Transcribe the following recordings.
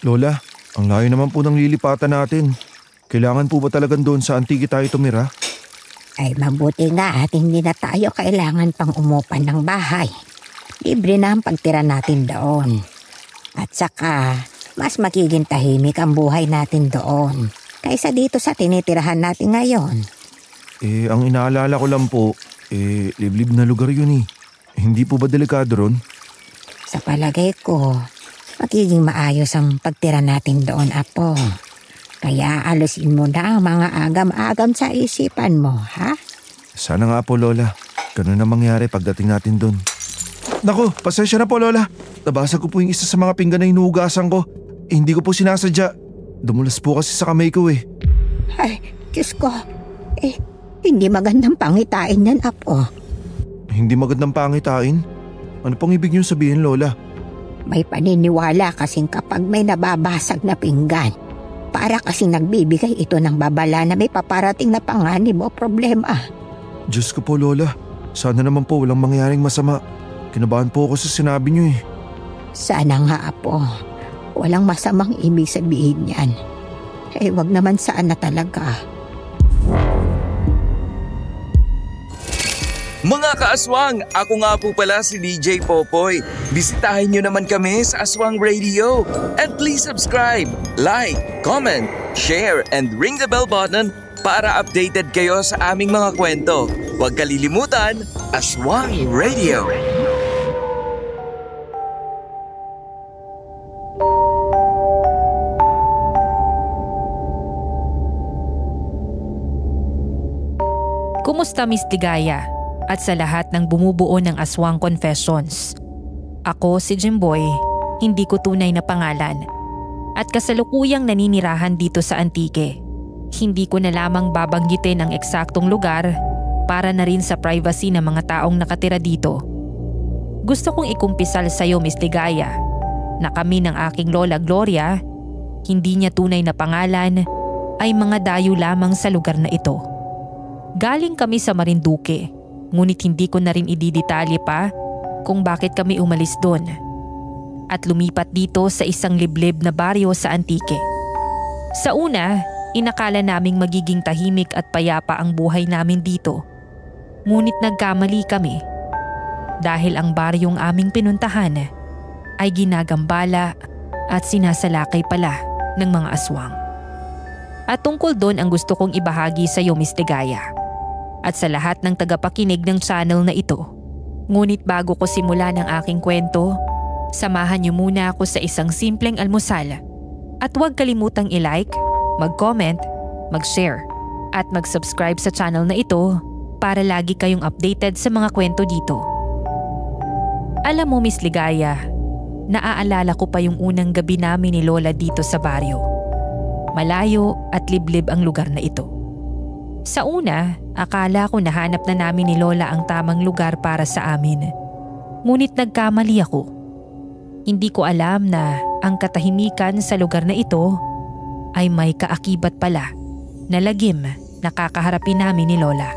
Lola, ang layo naman po ng lilipatan natin. Kailangan po ba talagang doon sa Antique tayo tumira? Ay mabuti nga at hindi na tayo kailangan pang umupan ng bahay. Libre na ang pagtira natin doon. At saka, mas magiging tahimik ang buhay natin doon kaysa dito sa tinitirahan natin ngayon. Ang inaalala ko lang po, liblib na lugar yun eh. Hindi po ba delikado ron? Sa palagay ko, magiging maayos ang pagtira natin doon, Apo. Kaya alusin mo na ang mga agam-agam sa isipan mo, ha? Sana nga po, Lola. Ganun na mangyari pagdating natin doon. Naku, pasensya na po, Lola. Nabasag ko po yung isa sa mga pinggan na hinuhugasan ko. Hindi ko po sinasadya. Dumulas po kasi sa kamay ko eh. Ay, Diyos ko. Hindi magandang pangitain yan, Apo. Hindi magandang pangitain? Ano pong ibig niyo sabihin, Lola? May paniniwala kasing kapag may nababasag na pinggan, para kasing nagbibigay ito ng babala na may paparating na panganib o problema. Diyos ko po, Lola. Sana naman po walang mangyaring masama. Kinabahan po ako sa sinabi niyo eh. Sana nga, Apo. Walang masamang ibig sabihin yan. Wag naman sana talaga. Mga kaaswang, ako nga po pala si DJ Popoy. Bisitahin nyo naman kami sa Aswang Radio. And please subscribe, like, comment, share, and ring the bell button para updated kayo sa aming mga kwento. Huwag kalilimutan, Aswang Radio. Kumusta, Miss Ligaya? At sa lahat ng bumubuo ng Aswang Confessions. Ako si Jimboy, hindi ko tunay na pangalan. At kasalukuyang naninirahan dito sa Antique. Hindi ko na lamang babanggitin ang eksaktong lugar para na rin sa privacy ng mga taong nakatira dito. Gusto kong ikumpisal sa iyo, Miss Ligaya, na kami ng aking Lola Gloria, hindi niya tunay na pangalan, ay mga dayo lamang sa lugar na ito. Galing kami sa Marinduque. Ngunit hindi ko na rin ididetalye pa kung bakit kami umalis doon at lumipat dito sa isang liblib na baryo sa Antique. Sa una, inakala naming magiging tahimik at payapa ang buhay namin dito. Ngunit nagkamali kami dahil ang baryong aming pinuntahan ay ginagambala at sinasalakay pala ng mga aswang. At tungkol doon ang gusto kong ibahagi sa iyo, Miss Ligaya. At sa lahat ng tagapakinig ng channel na ito. Ngunit bago ko simulan ang aking kwento, samahan niyo muna ako sa isang simpleng almusal. At huwag kalimutang i-like, mag-comment, mag-share, at mag-subscribe sa channel na ito para lagi kayong updated sa mga kwento dito. Alam mo, Miss Ligaya, naaalala ko pa yung unang gabi namin ni Lola dito sa baryo. Malayo at liblib ang lugar na ito. Sa una, akala ko nahanap na namin ni Lola ang tamang lugar para sa amin. Ngunit nagkamali ako. Hindi ko alam na ang katahimikan sa lugar na ito ay may kaakibat pala na lagim na kakaharapin namin ni Lola.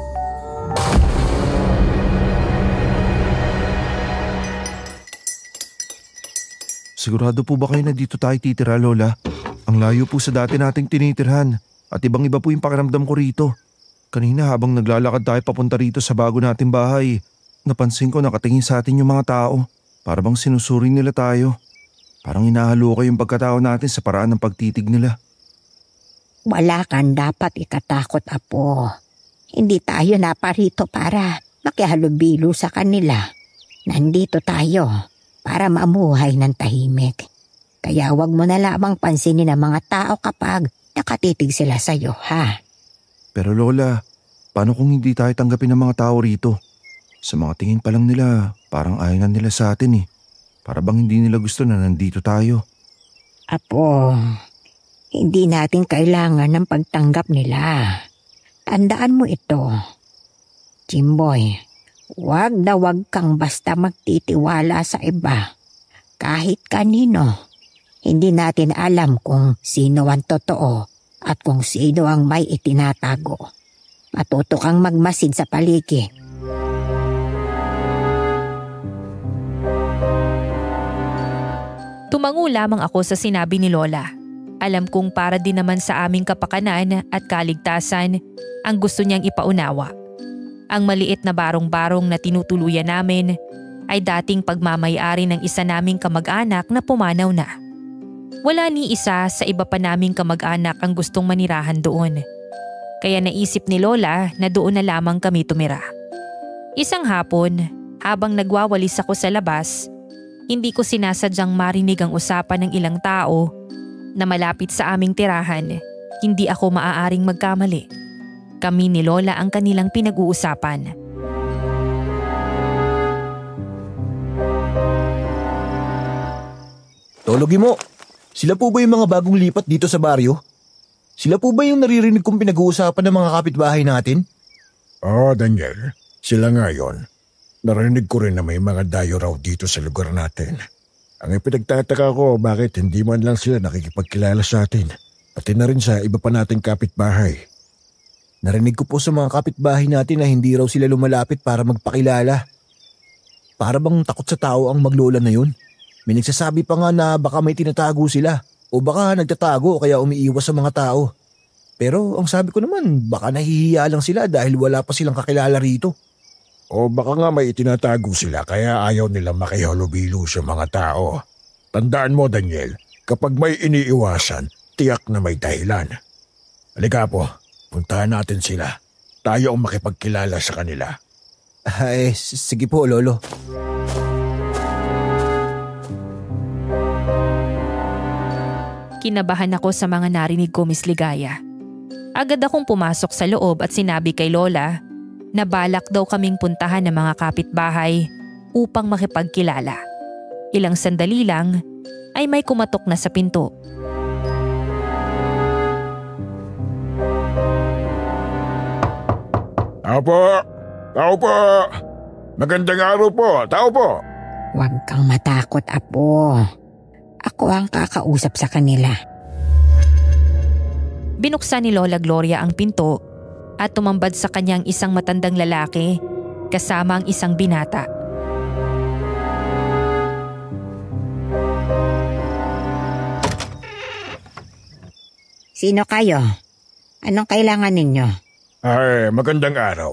Sigurado po ba kayo na dito tayo titira, Lola? Ang layo po sa dati nating tinitirhan at ibang-iba po yung pakiramdam ko rito. Kanina habang naglalakad tayo papunta rito sa bago nating bahay, napansin ko nakatingin sa atin yung mga tao. Para bang sinusuri nila tayo. Parang inahaluka yung pagkatao natin sa paraan ng pagtitig nila. Wala kang dapat ikatakot, Apo. Hindi tayo naparito para makihalubilo sa kanila. Nandito tayo para mamuhay ng tahimik. Kaya wag mo na lamang pansinin ang mga tao kapag nakatitig sila sa'yo, ha? Pero Lola, paano kung hindi tayo tanggapin ng mga tao rito? Sa mga tingin pa lang nila, parang ayaw na nila sa atin eh. Para bang hindi nila gusto na nandito tayo. Apo, hindi natin kailangan ng pagtanggap nila. Tandaan mo ito. Jimboy, wag na wag kang basta magtitiwala sa iba. Kahit kanino. Hindi natin alam kung sino ang totoo at kung sino ang may itinatago. Matuto kang magmasid sa paligid. Tumango lamang ako sa sinabi ni Lola. Alam kong para din naman sa aming kapakanan at kaligtasan ang gusto niyang ipaunawa. Ang maliit na barong-barong na tinutuluyan namin ay dating pagmamayari ng isa naming kamag-anak na pumanaw na. Wala ni isa sa iba pa naming kamag-anak ang gustong manirahan doon. Kaya naisip ni Lola na doon na lamang kami tumira. Isang hapon, habang nagwawalis ako sa labas, hindi ko sinasadyang marinig ang usapan ng ilang tao na malapit sa aming tirahan. Hindi ako maaaring magkamali. Kami ni Lola ang kanilang pinag-uusapan. Tologi mo, sila po ba yung mga bagong lipat dito sa baryo? Sila po ba yung naririnig kong pinag-uusapan ng mga kapitbahay natin? Daniel, sila nga yun. Narinig ko rin na may mga dayo raw dito sa lugar natin. Ang ipinagtataka ko bakit hindi man lang sila nakikipagkilala sa atin, pati na rin sa iba pa nating kapitbahay. Narinig ko po sa mga kapitbahay natin na hindi raw sila lumalapit para magpakilala. Para bang takot sa tao ang maglola na yun? May nagsasabi pa nga na baka may tinatago sila o baka nagtatago kaya umiiwas sa mga tao. Pero ang sabi ko naman baka nahihiya lang sila dahil wala pa silang kakilala rito. O baka nga may itinatago sila kaya ayaw nila makihalubilo sa mga tao. Tandaan mo Daniel, kapag may iniiwasan, tiyak na may dahilan. Halika po, puntahan natin sila. Tayo ang makipagkilala sa kanila. Sige po Lolo. Kinabahan ako sa mga narinig ko, Miss Ligaya. Agad akong pumasok sa loob at sinabi kay Lola na balak daw kaming puntahan ng mga kapitbahay upang makipagkilala. Ilang sandali lang ay may kumatok na sa pinto. Tao po! Tao po! Magandang araw po! Tao po! Huwag kang matakot, Apo. Ako ang kakausap sa kanila. Binuksan ni Lola Gloria ang pinto at tumambad sa kanyang isang matandang lalaki kasama ang isang binata. Sino kayo? Anong kailangan ninyo? Magandang araw.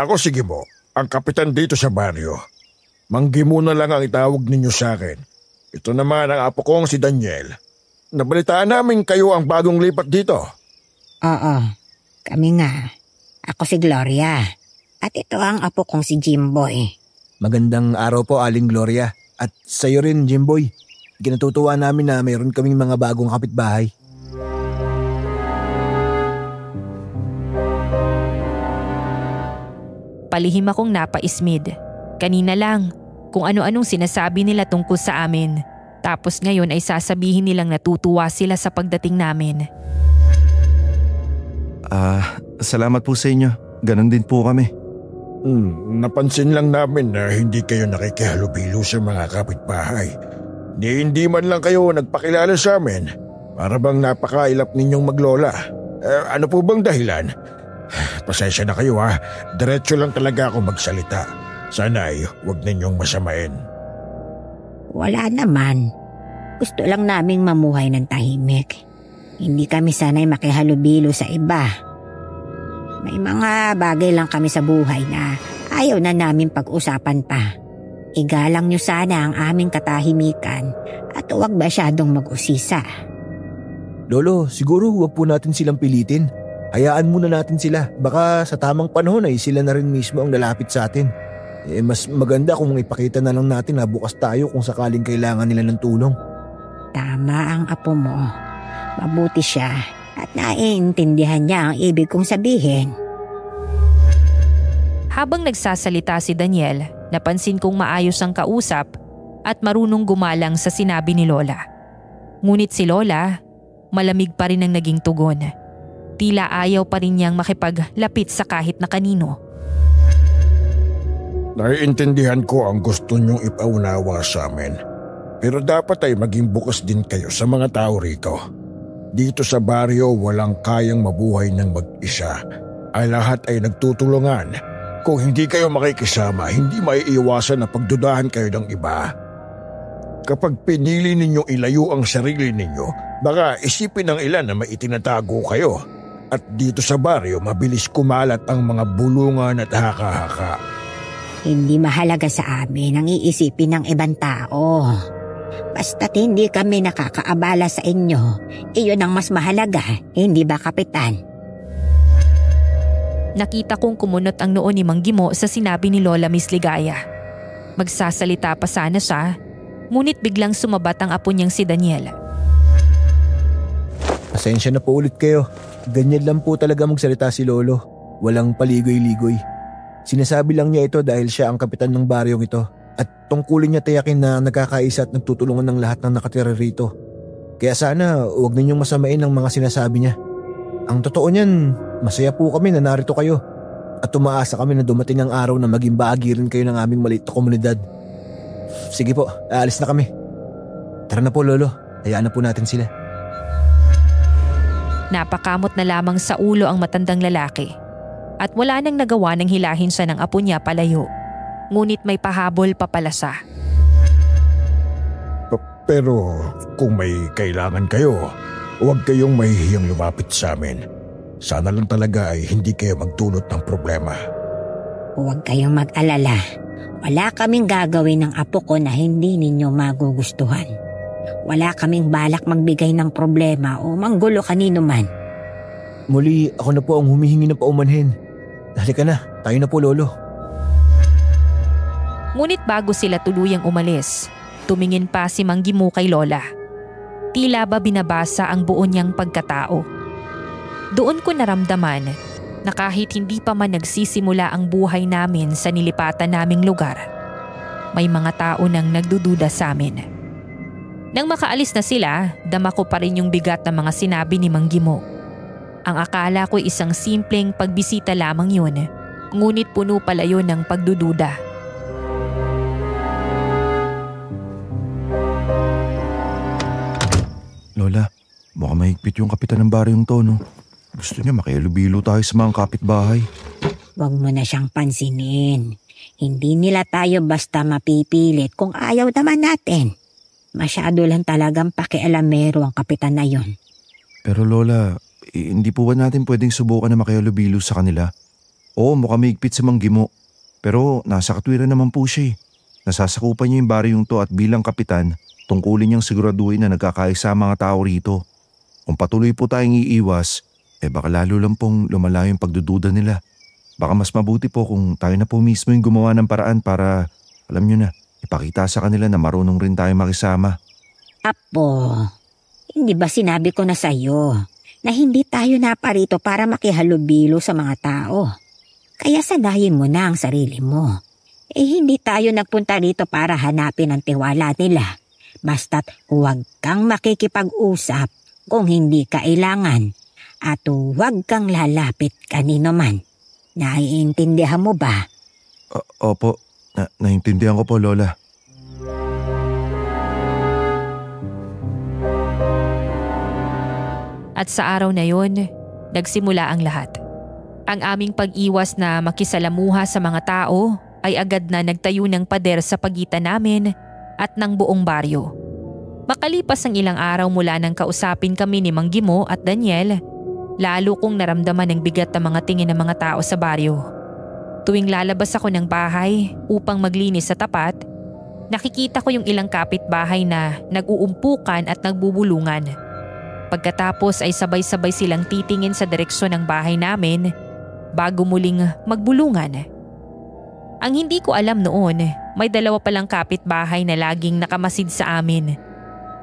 Ako si Gimo, ang kapitan dito sa baryo. Mang Gimo na lang ang itawag ninyo sa akin. Ito naman ang apo kong si Daniel. Nabalitaan namin kayo ang bagong lipat dito. Oo, kami nga. Ako si Gloria. At ito ang apo kong si Jimboy. Magandang araw po Aling Gloria. At sa'yo rin Jimboy. Kinatutuwa namin na mayroon kaming mga bagong kapitbahay. Palihim akong napaismid. Kanina lang, kung ano-anong sinasabi nila tungkol sa amin. Tapos ngayon ay sasabihin nilang natutuwa sila sa pagdating namin. Salamat po sa inyo. Ganon din po kami. Napansin lang namin na hindi kayo nakikihalubilo sa mga kapitbahay. Hindi man lang kayo nagpakilala sa amin. Para bang napakailap ninyong maglola. Ano po bang dahilan? Pasensya na kayo ha. Diretso lang talaga ako magsalita. Sana ay huwag ninyong masamain. Wala naman. Gusto lang naming mamuhay ng tahimik. Hindi kami sanay makihalubilo sa iba. May mga bagay lang kami sa buhay na ayaw na namin pag-usapan pa. Igalang nyo sana ang aming katahimikan at huwag masyadong mag-usisa. Lolo, siguro huwag po natin silang pilitin. Hayaan muna natin sila. Baka sa tamang panahon ay sila na rin mismo ang lalapit sa atin. Mas maganda kung ipakita na lang natin na bukas tayo kung sakaling kailangan nila ng tulong. Tama ang apo mo. Mabuti siya at naiintindihan niya ang ibig kong sabihin. Habang nagsasalita si Daniel, napansin kong maayos ang kausap at marunong gumalang sa sinabi ni Lola. Ngunit si Lola, malamig pa rin ang naging tugon. Tila ayaw pa rin niyang makipaglapit sa kahit na kanino. Naiintindihan ko ang gusto niyong ipaunawa sa amin. Pero dapat ay maging bukas din kayo sa mga tao rito. Dito sa baryo walang kayang mabuhay ng mag-isa. Ay lahat ay nagtutulungan. Kung hindi kayo makikisama, hindi maiiwasan na pagdudahan kayo ng iba. Kapag pinili ninyong ilayo ang sarili ninyo, baka isipin ng ilan na may itinatago kayo. At dito sa baryo, mabilis kumalat ang mga bulungan at haka-haka. Hindi mahalaga sa amin ang iisipin ng ibang tao. Basta't hindi kami nakakaabala sa inyo, iyon ang mas mahalaga, hindi ba, Kapitan? Nakita kong kumunot ang noo ni Mang Gimo sa sinabi ni Lola Miss Ligaya. Magsasalita pa sana siya, ngunit biglang sumabat ang apo niyang si Daniel. Pasensya na po ulit kayo. Ganyan lang po talaga magsalita si Lolo. Walang paligoy-ligoy. Sinasabi lang niya ito dahil siya ang kapitan ng baryong ito. At tungkulin niya tiyakin na nagkakaisa at nagtutulungan ng lahat ng nakatira rito. Kaya sana huwag ninyong masamain ang mga sinasabi niya. Ang totoo niyan, masaya po kami na narito kayo. At umaasa kami na dumating ang araw na maging bahagi rin kayo ng aming maliit na komunidad. Sige po, aalis na kami. Tara na po, Lolo. Hayaan na po natin sila. Napakamot na lamang sa ulo ang matandang lalaki. At wala nang nagawa ng hilahin siya ng apo niya palayo. Ngunit may pahabol pa pala siya. Pero kung may kailangan kayo, huwag kayong mahihiyang lumapit sa amin. Sana lang talaga ay hindi kayo magdulot ng problema. Huwag kayong mag-alala. Wala kaming gagawin ng apo ko na hindi ninyo magugustuhan. Wala kaming balak magbigay ng problema o manggulo kanino man. Muli, ako na po ang humihingi ng paumanhin. Halika na, tayo na po, Lolo. Ngunit bago sila tuluyang umalis, tumingin pa si Mang Gimo kay Lola. Tila ba binabasa ang buo niyang pagkatao. Doon ko naramdaman na kahit hindi pa man nagsisimula ang buhay namin sa nilipatan naming lugar, may mga tao nang nagdududa sa amin. Nang makaalis na sila, dama ko pa rin yung bigat ng mga sinabi ni Mang Gimo. Ang akala ko isang simpleng pagbisita lamang yun, ngunit puno pala yun ng pagdududa. Lola, mukhang mahigpit yung kapitan ng baryong to, no? Gusto niya makihalubilo tayo sa mga kapitbahay. Huwag mo na siyang pansinin. Hindi nila tayo basta mapipilit kung ayaw naman natin. Masyado lang talagang pakialamero ang kapitan na yon. Pero Lola, hindi po ba natin pwedeng subukan na makihalubilo sa kanila? Oo, mukhang mahigpit si Mang Gimo. Pero nasa katwiran naman po siya. Nasasakupan niya yung baryong to at bilang kapitan, tungkulin niyang siguraduhin na nagkakaisa ang mga tao rito. Kung patuloy po tayong iiwas, baka lalo lang pong lumala yung pagdududa nila. Baka mas mabuti po kung tayo na po mismo yung gumawa ng paraan para, alam nyo na, ipakita sa kanila na marunong rin tayo makisama. Apo, hindi ba sinabi ko na sa'yo na hindi tayo naparito para makihalubilo sa mga tao? Kaya sanayin mo na ang sarili mo. Hindi tayo nagpunta rito para hanapin ang tiwala nila. Basta't huwag kang makikipag-usap kung hindi kailangan. At huwag kang lalapit kanino man. Naiintindihan mo ba? Opo, naiintindihan ko po, Lola. At sa araw na yon, nagsimula ang lahat. Ang aming pag-iwas na makisalamuha sa mga tao ay agad na nagtayo ng pader sa pagitan namin at ng buong baryo. Makalipas ang ilang araw mula nang kausapin kami ni Mang Gimo at Daniel, lalo kong naramdaman ang bigat ng mga tingin ng mga tao sa baryo. Tuwing lalabas ako ng bahay upang maglinis sa tapat, nakikita ko yung ilang kapitbahay na nag-uumpukan at nagbubulungan. Pagkatapos ay sabay-sabay silang titingin sa direksyon ng bahay namin bago muling magbulungan. Ang hindi ko alam noon, may dalawa palang kapitbahay na laging nakamasid sa amin.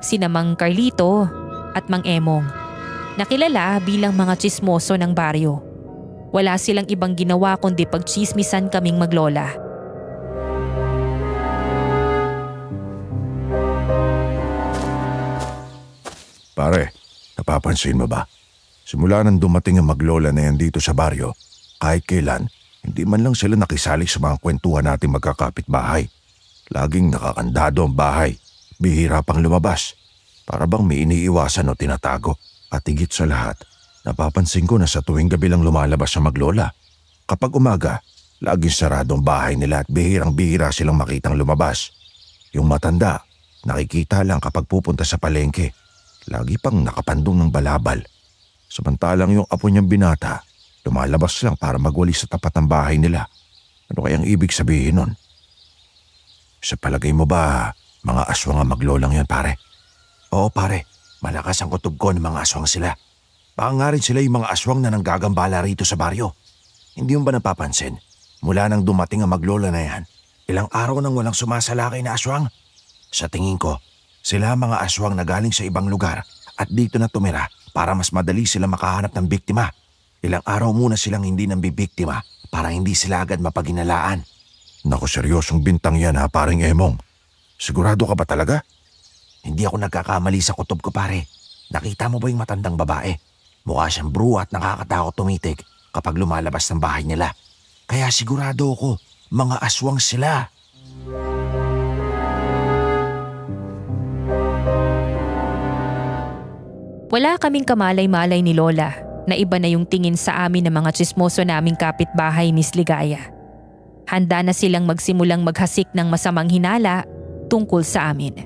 Sina Mang Carlito at Mang Emong. Nakilala bilang mga tsismoso ng baryo. Wala silang ibang ginawa kundi pagtsismisan kaming maglola. Pare, napapansin mo ba? Simula nang dumating ang maglola na yan dito sa baryo, kahit kailan, hindi man lang sila nakisali sa mga kwentuhan natin magkakapitbahay. Laging nakakandado ang bahay, bihira pang lumabas. Para bang may iniiwasan o tinatago. At higit sa lahat, napapansin ko na sa tuwing gabi lang lumalabas sa maglola. Kapag umaga, laging sarado ang bahay nila at bihirang-bihira silang makitang lumabas. Yung matanda, Nakikita lang kapag pupunta sa palengke. Lagi pang nakapandong ng balabal. Samantalang yung apo niyang binata, lumalabas lang para magwalis sa tapat ng bahay nila. Ano kayang ibig sabihin nun? Sa palagay mo ba, mga aswang ang maglolang yan, pare? Oo, pare. Malakas ang kutob ko ng mga aswang sila. Baka nga rin sila yung mga aswang na nanggagambala rito sa baryo. Hindi mo ba napapansin? Mula nang dumating ang maglola na yan, ilang araw nang walang sumasalakay na aswang. Sa tingin ko, sila ang mga aswang na galing sa ibang lugar at dito na tumira para mas madali sila makahanap ng biktima. Ilang araw muna silang hindi nambibiktima para hindi sila agad mapaginalaan. Naku, seryosong bintang yan ha, paring Emong. Sigurado ka ba talaga? Hindi ako nagkakamali sa kutob ko, pare. Nakita mo ba yung matandang babae? Mukha siyang bruwa at nakakatakot tumitig kapag lumalabas ng bahay nila. Kaya sigurado ako, mga aswang sila. Wala kaming kamalay-malay ni Lola na iba na yung tingin sa amin ng mga tsismoso naming kapitbahay, Miss Ligaya. Handa na silang magsimulang maghasik ng masamang hinala tungkol sa amin.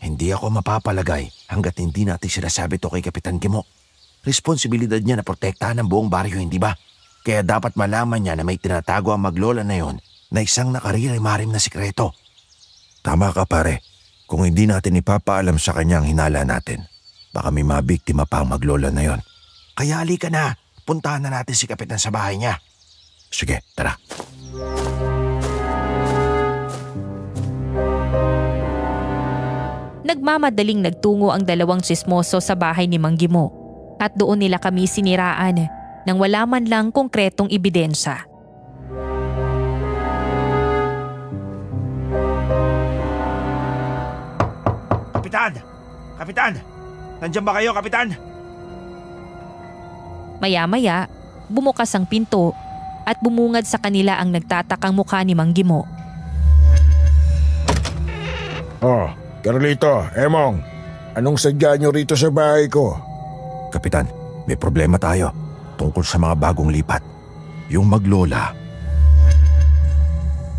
Hindi ako mapapalagay hanggat hindi natin sinasabi to kay Kapitan Gimo. Responsibilidad niya na protektahan ang buong baryo, hindi ba? Kaya dapat malaman niya na may tinatago ang maglola na yon na isang nakariray-marim na sikreto. Tama ka, pare. Kung hindi natin ipapaalam sa kanya ang hinala natin, baka may mabiktima pa ang maglola na yon. Kaya halika na, puntahan na natin si Kapitan sa bahay niya. Sige, tara. Nagmamadaling nagtungo ang dalawang tsismoso sa bahay ni Mang Gimo at doon nila kami siniraan nang wala man lang konkretong ebidensya. Kapitan! Kapitan! Nandiyan ba kayo, Kapitan? Maya-maya, bumukas ang pinto at bumungad sa kanila ang nagtatakang mukha ni Mang Gimo. Oh, Carlito, Emong, anong sadya nyo rito sa bahay ko? Kapitan, may problema tayo tungkol sa mga bagong lipat. Yung maglola.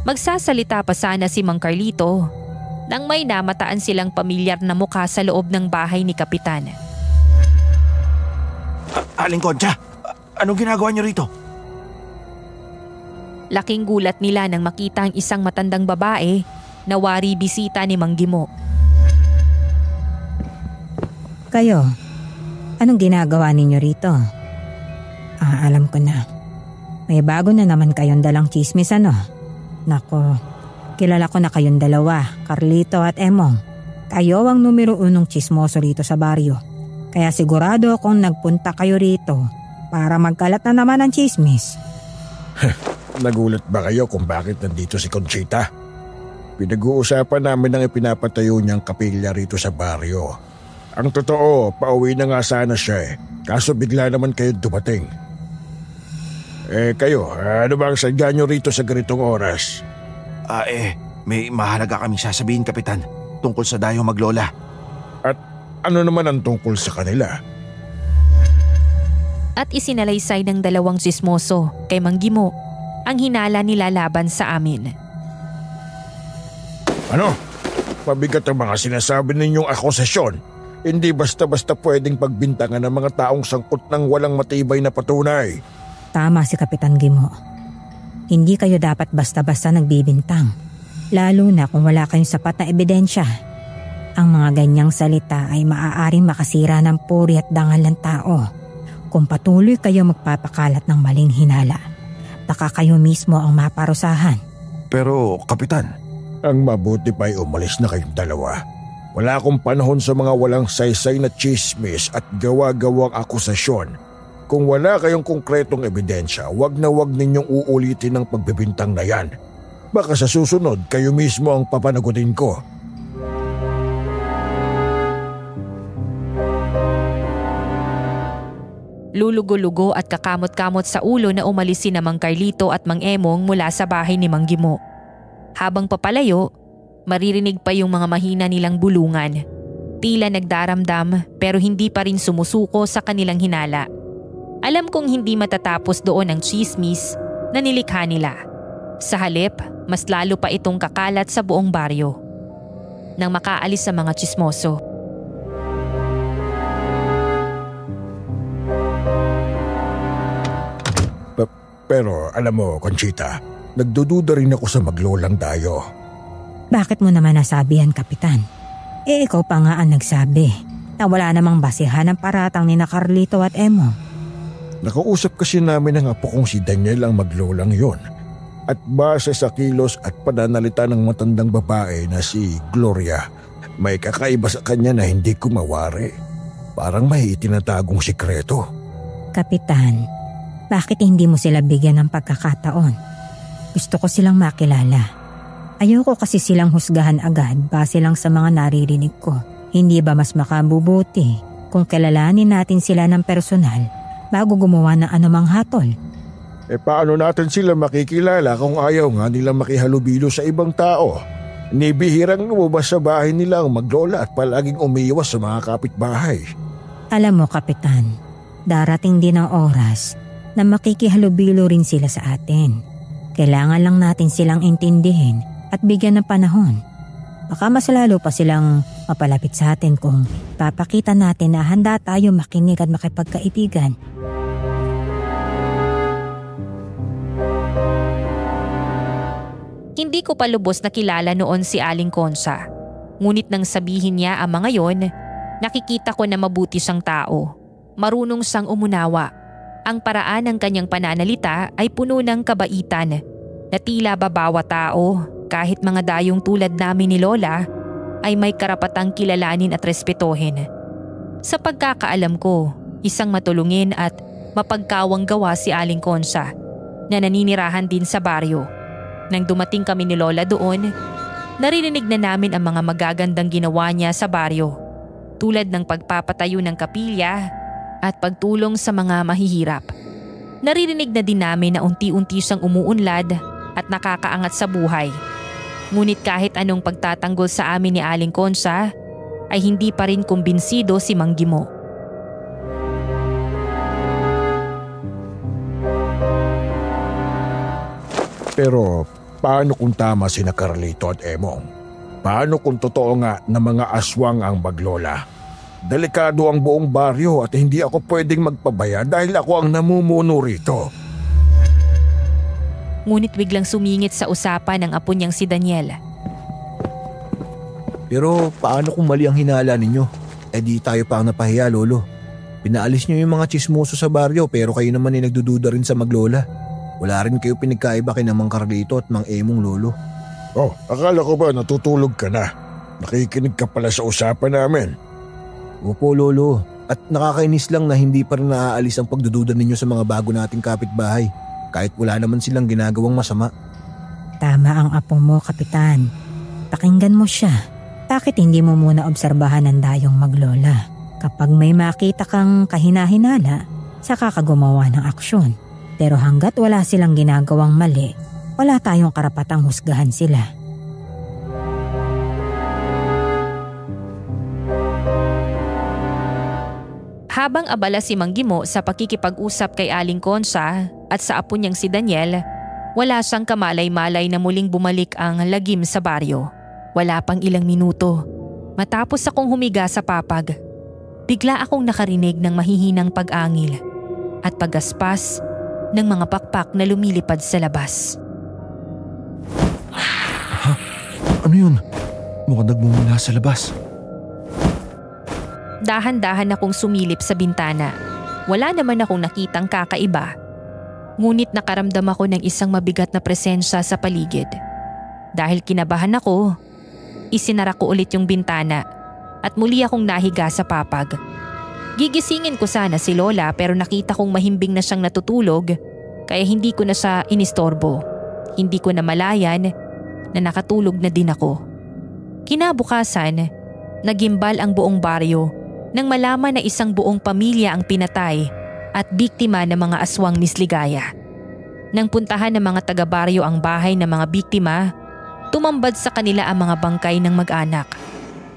Magsasalita pa sana si Mang Carlito nang may namataan silang pamilyar na mukha sa loob ng bahay ni Kapitan. Aling Concha, anong ginagawa niyo rito? Laking gulat nila nang makita ang isang matandang babae na wari bisita ni Mang Gimo. Kayo, anong ginagawa ninyo rito? Alam ko na. May bago na naman kayong dalang chismis, ano? Nako, kilala ko na kayong dalawa, Carlito at Emong. Kayo ang numero 1 chismoso rito sa baryo. Kaya sigurado akong nagpunta kayo rito para magkalat na naman ang chismis. Nagulat ba kayo kung bakit nandito si Conchita? Pinag-uusapan namin ang ipinapatayo niyang kapilya rito sa baryo. Ang totoo, pauwi na nga sana siya eh. Kaso bigla naman kayo dumating. Kayo, ano ba ang sadya niyo rito sa ganitong oras? May mahalaga kaming sasabihin, Kapitan, tungkol sa dayo maglola. At ano naman ang tungkol sa kanila? At isinalaysay ng dalawang sismoso kay Mang Gimo ang hinala nila laban sa amin. Ano? Mabigat ang mga sinasabi ninyong akusasyon. Hindi basta-basta pwedeng pagbintangan ng mga taong sangkot ng walang matibay na patunay. Tama si Kapitan Gimo. Hindi kayo dapat basta-basta nagbibintang. Lalo na kung wala kayong sapat na ebidensya. Ang mga ganyang salita ay maaaring makasira ng puri at dangal ng tao. Kung patuloy kayo magpapakalat ng maling hinala, baka kayo mismo ang maparusahan. Pero, Kapitan, ang mabuti pa ay umalis na kayong dalawa. Wala akong panahon sa mga walang saysay na chismis at gawa-gawang akusasyon. Kung wala kayong konkretong ebidensya, wag ninyong uulitin ang pagbibintang na yan. Baka sa susunod, kayo mismo ang papanagutin ko. Lulugo-lugo at kakamot-kamot sa ulo na umalis si Mang Carlito at Mang Emong mula sa bahay ni Mang Gimo. Habang papalayo, maririnig pa yung mga mahina nilang bulungan. Tila nagdaramdam pero hindi pa rin sumusuko sa kanilang hinala. Alam kong hindi matatapos doon ang chismis na nilikha nila. Sa halip, mas lalo pa itong kakalat sa buong baryo. Nang makaalis sa mga tsismoso. Pero alam mo, Conchita, nagdududa rin ako sa maglolang Dayo. Bakit mo naman nasabihan, Kapitan? Ikaw pa nga ang nagsabi na wala namang basihan ng paratang ni na Carlito at Emo. Nakausap kasi namin ang apo kong si Daniel ang maglolang yon. At base sa kilos at pananalita ng matandang babae na si Gloria, may kakaiba sa kanya na hindi ko mawari. Parang may itinatagong sikreto. Kapitan, bakit hindi mo sila bigyan ng pagkakataon? Gusto ko silang makilala. Ayoko kasi silang husgahan agad base lang sa mga naririnig ko. Hindi ba mas makabubuti kung kilalanin natin sila ng personal bago gumawa ng anumang hatol? Paano natin sila makikilala kung ayaw nga nila makihalubilo sa ibang tao? Nibihirang lumabas sa bahay nila ang maglola at palaging umiiwas sa mga kapitbahay. Alam mo, Kapitan, darating din ang oras na makikihalubilo rin sila sa atin. Kailangan lang natin silang intindihin at bigyan ng panahon. Baka mas lalo pa silang mapalapit sa atin kung papakita natin na handa tayo makinig at makipagkaibigan. Hindi ko pa lubos na kilala noon si Aling Consa. Ngunit nang sabihin niya ang mga yon, nakikita ko na mabuti siyang tao. Marunong siyang umunawa. Ang paraan ng kanyang pananalita ay puno ng kabaitan na tila ba bawat tao, kahit mga dayong tulad namin ni Lola, ay may karapatang kilalanin at respetohin. Sa pagkakaalam ko, isang matulungin at mapagkawang gawa si Aling Consa na naninirahan din sa baryo. Nang dumating kami ni Lola doon, naririnig na namin ang mga magagandang ginawa niya sa baryo, tulad ng pagpapatayo ng kapilya at pagtulong sa mga mahihirap. Naririnig na din namin na unti-unti siyang umuunlad at nakakaangat sa buhay. Ngunit kahit anong pagtatanggol sa amin ni Aling Consa, ay hindi pa rin kumbinsido si Mang Gimo. Pero paano kung tama sina Carlito at Emong? Paano kung totoo nga na mga aswang ang maglola? Delikado ang buong baryo at hindi ako pwedeng magpabaya dahil ako ang namumuno rito. Ngunit biglang sumingit sa usapan ng apo niyang si Daniel. Pero paano kung mali ang hinala ninyo? Di tayo pa ang napahiya, Lolo. Pinaalis niyo yung mga chismoso sa baryo pero kayo naman ay nagdududa rin sa maglola. Wala rin kayo pinagkaiba kina Mang Carlito at Mang Emong, Lolo. Oh, akala ko ba natutulog ka na? Nakikinig ka pala sa usapan namin. Opo, Lolo. At nakakainis lang na hindi pa rin naaalis ang pagdududa ninyo sa mga bago nating kapitbahay. Kahit wala naman silang ginagawang masama. Tama ang apo mo, Kapitan. Pakinggan mo siya. Bakit hindi mo muna obserbahan ang dayong maglola? Kapag may makita kang kahina-hinala, saka ka gumawa ng aksyon. Pero hanggat wala silang ginagawang mali, wala tayong karapatang husgahan sila. Habang abala si Mang Gimo sa pakikipag-usap kay Aling Consa at sa apo niyang si Daniel, wala siyang kamalay-malay na muling bumalik ang lagim sa baryo. Wala pang ilang minuto. Matapos akong humiga sa papag, bigla akong nakarinig ng mahihinang pag-angil at paggaspas ng mga pakpak na lumilipad sa labas. Ha? Ano yun? Mukhang nagmumula sa labas. Dahan-dahan akong sumilip sa bintana. Wala naman akong nakitang kakaiba. Ngunit nakaramdam ako ng isang mabigat na presensya sa paligid. Dahil kinabahan ako, isinara ko ulit yung bintana at muli akong nahiga sa papag. Gigisingin ko sana si Lola pero nakita kong mahimbing na siyang natutulog kaya hindi ko na siya inistorbo. Hindi ko na malayan na nakatulog na din ako. Kinabukasan, nagimbal ang buong baryo nang malaman na isang buong pamilya ang pinatay at biktima ng mga aswang Misligaya. Nang puntahan ng mga taga-baryo ang bahay ng mga biktima, tumambad sa kanila ang mga bangkay ng mag-anak.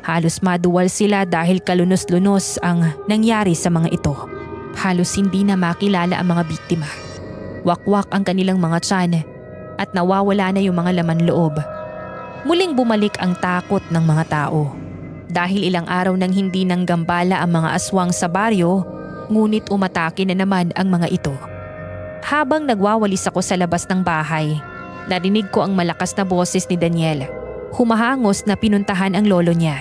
Halos maduwal sila dahil kalunos-lunos ang nangyari sa mga ito. Halos hindi na makilala ang mga biktima. Wakwak ang kanilang mga tiyan at nawawala na yung mga laman loob. Muling bumalik ang takot ng mga tao. Dahil ilang araw nang hindi nanggambala ang mga aswang sa baryo, ngunit umatake na naman ang mga ito. Habang nagwawalis ako sa labas ng bahay, narinig ko ang malakas na boses ni Daniel. Humahangos na pinuntahan ang lolo niya.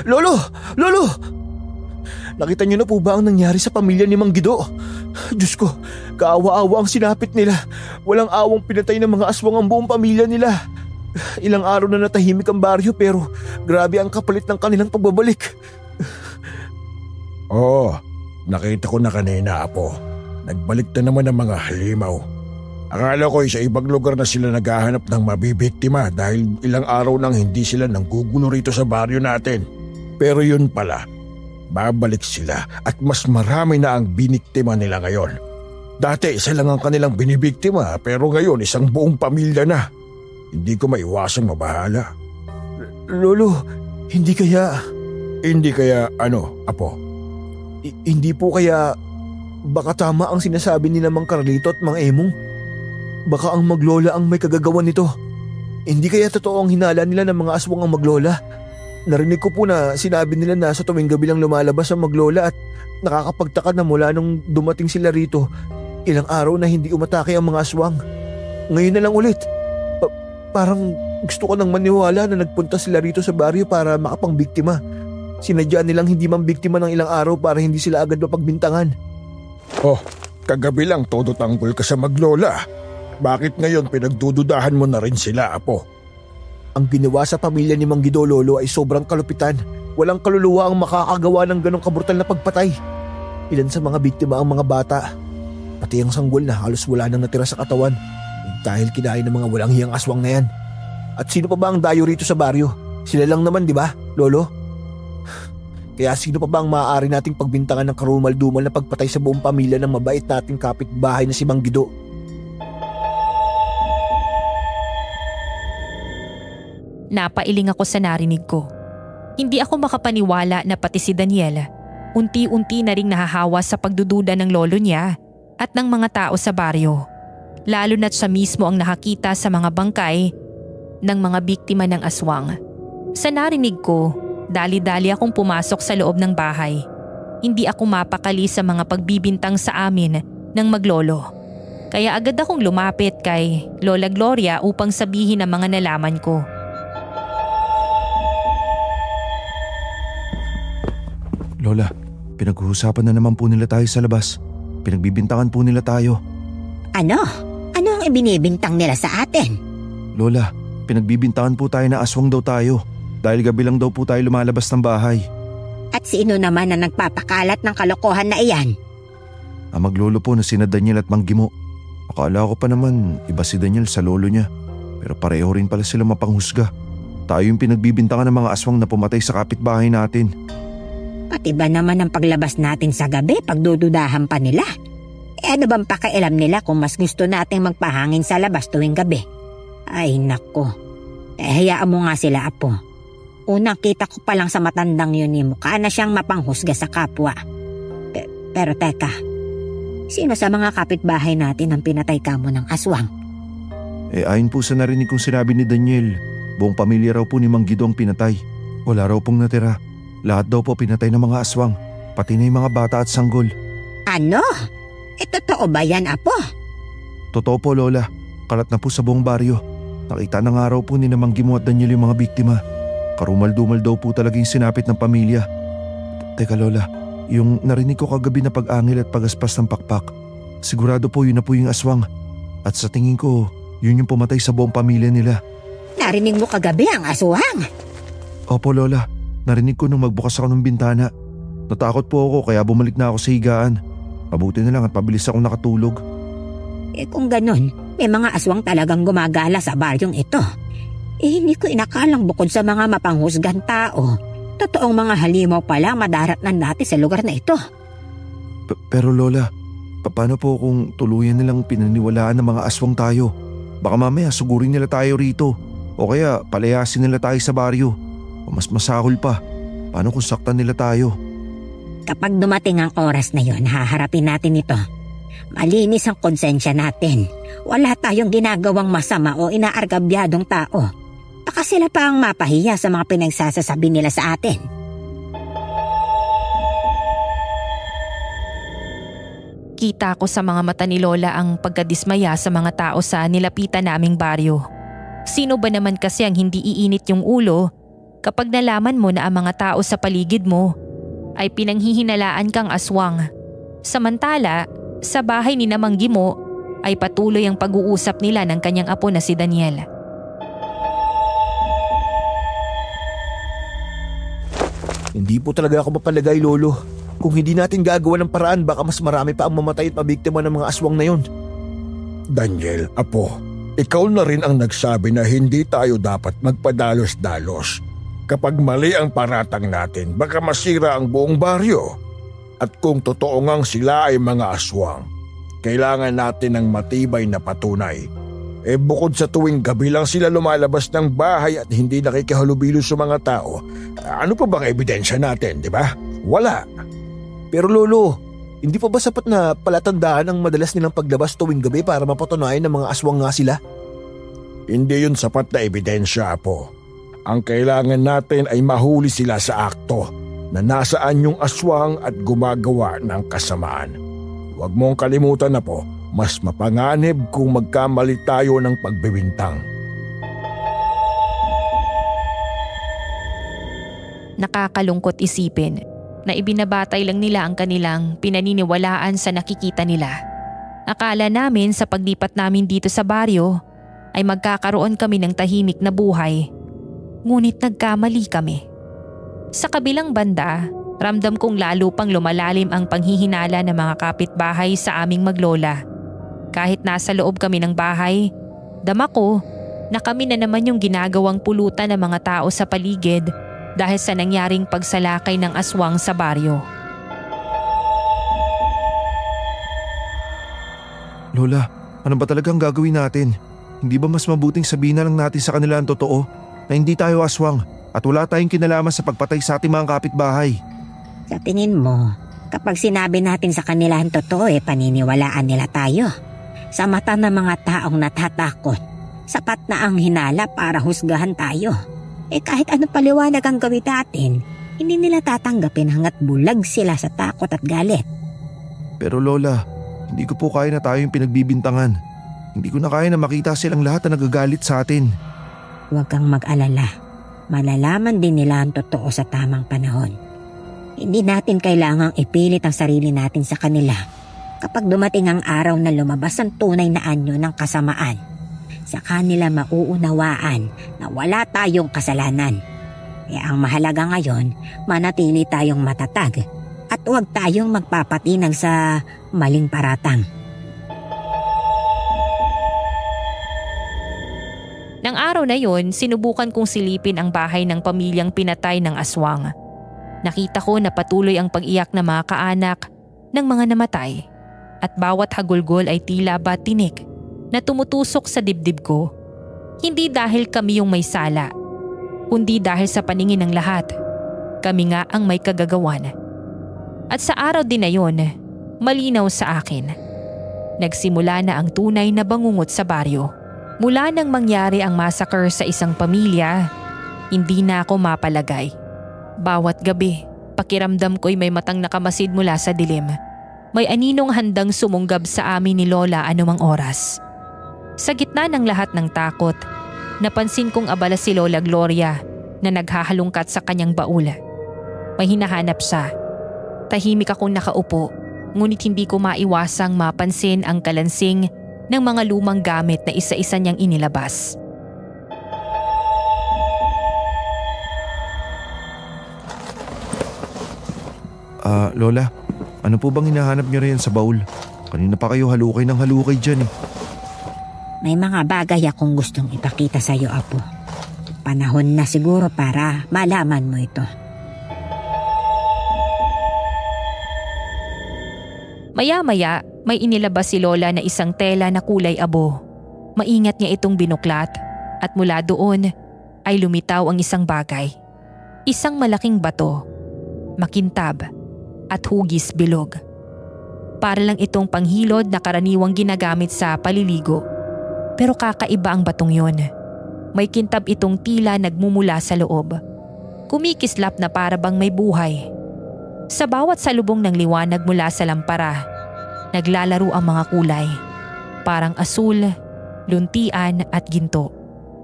Lolo! Lolo! Nakita niyo na po ba ang nangyari sa pamilya ni Mang Gido? Diyos ko, kaawa-awa ang sinapit nila. Walang awang pinatay ng mga aswang ang buong pamilya nila. Ilang araw na natahimik ang baryo pero grabe ang kapalit ng kanilang pagbabalik. Oo, nakita ko na kanina, Apo. Nagbalik na naman ang mga halimaw. Akala ko sa ibang lugar na sila naghahanap ng mabibiktima dahil ilang araw nang hindi sila nanggugulo rito sa baryo natin. Pero yun pala, babalik sila at mas marami na ang biniktima nila ngayon. Dati isa lang ang kanilang binibiktima pero ngayon isang buong pamilya na. Hindi ko maiwasang mabahala. Lolo, hindi kaya... Hindi kaya ano, Apo? Hindi po kaya... Baka tama ang sinasabi ni Mang Carlito at Mang Emong. Baka ang maglola ang may kagagawan nito. Hindi kaya totoo ang hinala nila ng mga aswang ang maglola. Narinig ko po na sinabi nila na sa tuwing gabi lang lumalabas ang maglola at nakakapagtaka na mula nung dumating sila rito, ilang araw na hindi umatake ang mga aswang. Ngayon na lang ulit. Parang gusto ko nang maniwala na nagpunta sila rito sa baryo para makapangbiktima. Sinadya nilang hindi mambiktima ng ilang araw para hindi sila agad mapagbintangan. Oh, kagabi lang todo tanggol ka sa maglola. Bakit ngayon pinagdududahan mo na rin sila, Apo? Ang ginawa sa pamilya ni Mang Gido, Lolo, ay sobrang kalupitan. Walang kaluluwa ang makakagawa ng ganong kabrutal na pagpatay. Ilan sa mga biktima ang mga bata. Pati ang sanggol na halos wala nang natira sa katawan dahil kinain ng mga walang hiyang aswang na yan. At sino pa ba ang dayo rito sa baryo? Sila lang naman, di ba, Lolo? Kaya sino pa ba ang maaari nating pagbintangan ng karumal-dumal na pagpatay sa buong pamilya ng mabait nating kapitbahay na si Mang Gido? Napailing ako sa narinig ko. Hindi ako makapaniwala na pati si Daniel, unti-unti na ring nahahawa sa pagdududa ng lolo niya at ng mga tao sa baryo. Lalo na't siya mismo ang nakakita sa mga bangkay ng mga biktima ng aswang. Sa narinig ko, dali-dali akong pumasok sa loob ng bahay. Hindi ako mapakali sa mga pagbibintang sa amin ng maglolo. Kaya agad akong lumapit kay Lola Gloria upang sabihin ang mga nalaman ko. Lola, pinag-uusapan na naman po nila tayo sa labas. Pinagbibintangan po nila tayo. Ano? Ano ang ibinibintang nila sa atin? Lola, pinagbibintangan po tayo na aswang daw tayo. Dahil gabi lang daw po tayo lumalabas ng bahay. At sino naman na nagpapakalat ng kalokohan na iyan? Ang maglolo po na sina Daniel at Mang Gimo. Akala ko pa naman iba si Daniel sa lolo niya. Pero pareho rin pala sila mapanghusga. Tayo yung pinagbibintangan ng mga aswang na pumatay sa kapitbahay natin. Pati ba naman ang paglabas natin sa gabi pagdududahan pa nila? Ano bang pakialam nila kung mas gusto nating magpahangin sa labas tuwing gabi? Ay nako. Hayaan mo nga sila, Apo. Unang kita ko pa lang sa matandang yun ni mukha na siyang mapanghusga sa kapwa. Pero teka, sino sa mga kapitbahay natin ang pinatay kamo ng aswang? Ayon po sa narinig kong sinabi ni Daniel, buong pamilya raw po ni Mang Gido ang pinatay. Wala raw pong natira. Lahat daw po pinatay ng mga aswang, pati na yung mga bata at sanggol. Ano? Totoo ba yan, Apo? Totoo po, Lola. Kalat na po sa buong baryo. Nakita na nga raw po ni Mang Gimo at Daniel yung mga biktima. Karumal-dumal daw po talaga yung sinapit ng pamilya. Teka Lola, yung narinig ko kagabi na pag-angil at pagaspas ng pakpak, sigurado po yun na po yung aswang. At sa tingin ko, yun yung pumatay sa buong pamilya nila. Narinig mo kagabi ang aswang? Opo Lola, narinig ko nung magbukas ako ng bintana. Natakot po ako kaya bumalik na ako sa higaan. Mabuti na lang at pabilis akong nakatulog. Kung ganun, may mga aswang talagang gumagala sa baryong ito. Hindi ko inakalang bukod sa mga mapanghusgang tao, totoong mga halimaw pala madaratnan natin sa lugar na ito. Pero Lola, paano po kung tuluyan nilang pinaniwalaan ng mga aswang tayo? Baka mamaya sugurin nila tayo rito o kaya palayasin nila tayo sa baryo o mas masahol pa. Paano kung saktan nila tayo? Kapag dumating ang oras na yon, haharapin natin ito. Malinis ang konsensya natin. Wala tayong ginagawang masama o inaargabyadong tao. Baka sila pa ang mapahiya sa mga pinagsasasabi nila sa atin. Kita ko sa mga mata ni Lola ang pagkadismaya sa mga tao sa nilapitan naming baryo. Sino ba naman kasi ang hindi iinit yung ulo kapag nalaman mo na ang mga tao sa paligid mo ay pinanghihinalaan kang aswang. Samantala, sa bahay ni Namang Gimo ay patuloy ang pag-uusap nila ng kanyang apo na si Daniel. Hindi po talaga ako mapalagay, Lolo. Kung hindi natin gagawa ng paraan, baka mas marami pa ang mamatay at mabiktima ng mga aswang na yon. Daniel, apo, ikaw na rin ang nagsabi na hindi tayo dapat magpadalos-dalos. Kapag mali ang paratang natin, baka masira ang buong baryo. At kung totoo ngang sila ay mga aswang, kailangan natin ng matibay na patunay. Bukod sa tuwing gabi lang sila lumalabas ng bahay at hindi nakikihalubilo sa mga tao, ano pa bang ebidensya natin, di ba? Wala. Pero Lolo, hindi pa ba sapat na palatandaan ang madalas nilang paglabas tuwing gabi para mapatunayan ng mga aswang nga sila? Hindi yun sapat na ebidensya, Apo. Ang kailangan natin ay mahuli sila sa akto na nasaan yung aswang at gumagawa ng kasamaan. Huwag mong kalimutan, Apo, mas mapanganib kung magkamali tayo ng pagbibintang. Nakakalungkot isipin na ibinabatay lang nila ang kanilang pinaniniwalaan sa nakikita nila. Akala namin sa paglipat namin dito sa baryo ay magkakaroon kami ng tahimik na buhay. Ngunit nagkamali kami. Sa kabilang banda, ramdam kong lalo pang lumalalim ang panghihinala ng mga kapitbahay sa aming maglola. Kahit nasa loob kami ng bahay, dama ko na kami na naman yung ginagawang pulutan ng mga tao sa paligid dahil sa nangyaring pagsalakay ng aswang sa baryo. Lola, ano ba talagang gagawin natin? Hindi ba mas mabuting sabihin na lang natin sa kanila ang totoo na hindi tayo aswang at wala tayong kinalaman sa pagpatay sa ating mga kapitbahay? Sa tingin mo, kapag sinabi natin sa kanila ang totoo paniniwalaan nila tayo. Sa mata ng mga taong natatakot, sapat na ang hinala para husgahan tayo. Kahit ano paliwanag ang gawin natin, hindi nila tatanggapin hanggat bulag sila sa takot at galit. Pero Lola, hindi ko po kaya na tayo yung pinagbibintangan. Hindi ko na kaya na makita silang lahat na nagagalit sa atin. Huwag kang mag-alala. Malalaman din nila ang totoo sa tamang panahon. Hindi natin kailangang ipilit ang sarili natin sa kanila. Kapag dumating ang araw na lumabas ang tunay na anyo ng kasamaan, sa kanila mauunawaan na wala tayong kasalanan. Kaya ang mahalaga ngayon, manatili tayong matatag at huwag tayong magpapatinag sa maling paratang. Nang araw na yon, sinubukan kong silipin ang bahay ng pamilyang pinatay ng aswang. Nakita ko na patuloy ang pag-iyak ng mga kaanak ng mga namatay at bawat hagulgol ay tila ba tinik na tumutusok sa dibdib ko. Hindi dahil kami yung may sala, kundi dahil sa paningin ng lahat, kami nga ang may kagagawan. At sa araw din na yon, malinaw sa akin. Nagsimula na ang tunay na bangungot sa baryo. Mula nang mangyari ang massacre sa isang pamilya, hindi na ako mapalagay. Bawat gabi, pakiramdam ko'y may matang nakamasid mula sa dilim. May aninong handang sumunggab sa amin ni Lola anumang oras. Sa gitna ng lahat ng takot, napansin kong abala si Lola Gloria na naghahalungkat sa kanyang baul. May hinahanap siya. Tahimik akong nakaupo, ngunit hindi ko maiwasang mapansin ang kalansing ng mga lumang gamit na isa-isa niyang inilabas. Lola, ano po bang hinahanap niyo riyan sa baul? Kanina pa kayo halukay ng halukay dyan eh. May mga bagay akong gustong ipakita sa iyo, Apo. Panahon na siguro para malaman mo ito. Maya-maya, may inilabas si Lola na isang tela na kulay abo. Maingat niya itong binuklat at mula doon ay lumitaw ang isang bagay. Isang malaking bato, makintab at hugis bilog. Para lang itong panghilod na karaniwang ginagamit sa paliligo. Pero kakaiba ang batong yon. May kintab itong tila nagmumula sa loob. Kumikislap na para bang may buhay. Sa bawat salubong ng liwanag mula sa lampara, naglalaro ang mga kulay. Parang asul, luntian at ginto.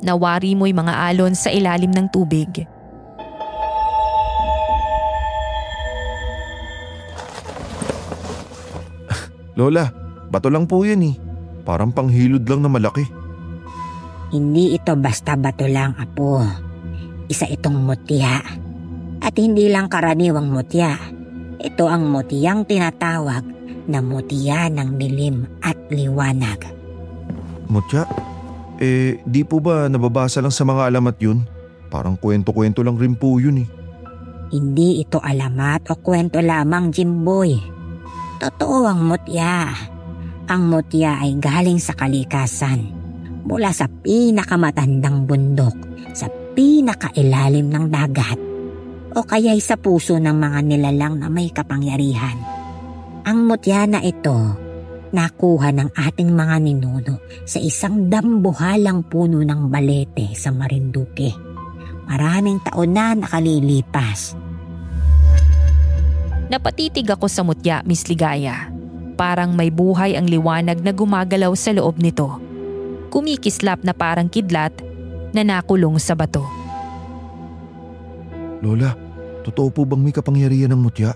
Nawari mo'y mga alon sa ilalim ng tubig. Lola, bato lang po yan eh. Parang panghilod lang na malaki. Hindi ito basta bato lang, Apo. Isa itong mutya. At hindi lang karaniwang mutya. Ito ang mutyang tinatawag na mutya ng dilim at liwanag. Mutya? Di po ba nababasa lang sa mga alamat yun? Parang kwento-kwento lang rin po yun eh. Hindi ito alamat o kwento lamang, Jimboy. Totoo ang mutya. Ang mutya ay galing sa kalikasan. Mula sa pinakamatandang bundok, sa pinakailalim ng dagat, o kaya'y sa puso ng mga nilalang na may kapangyarihan. Ang mutya na ito, nakuha ng ating mga ninuno sa isang dambuhalang puno ng balete sa Marinduque. Maraming taon na nakalilipas. Napatitig ako sa mutya, Miss Ligaya. Parang may buhay ang liwanag na gumagalaw sa loob nito. Kumikislap na parang kidlat na nakulong sa bato. Lola, totoo po bang may kapangyarihan ng mutya?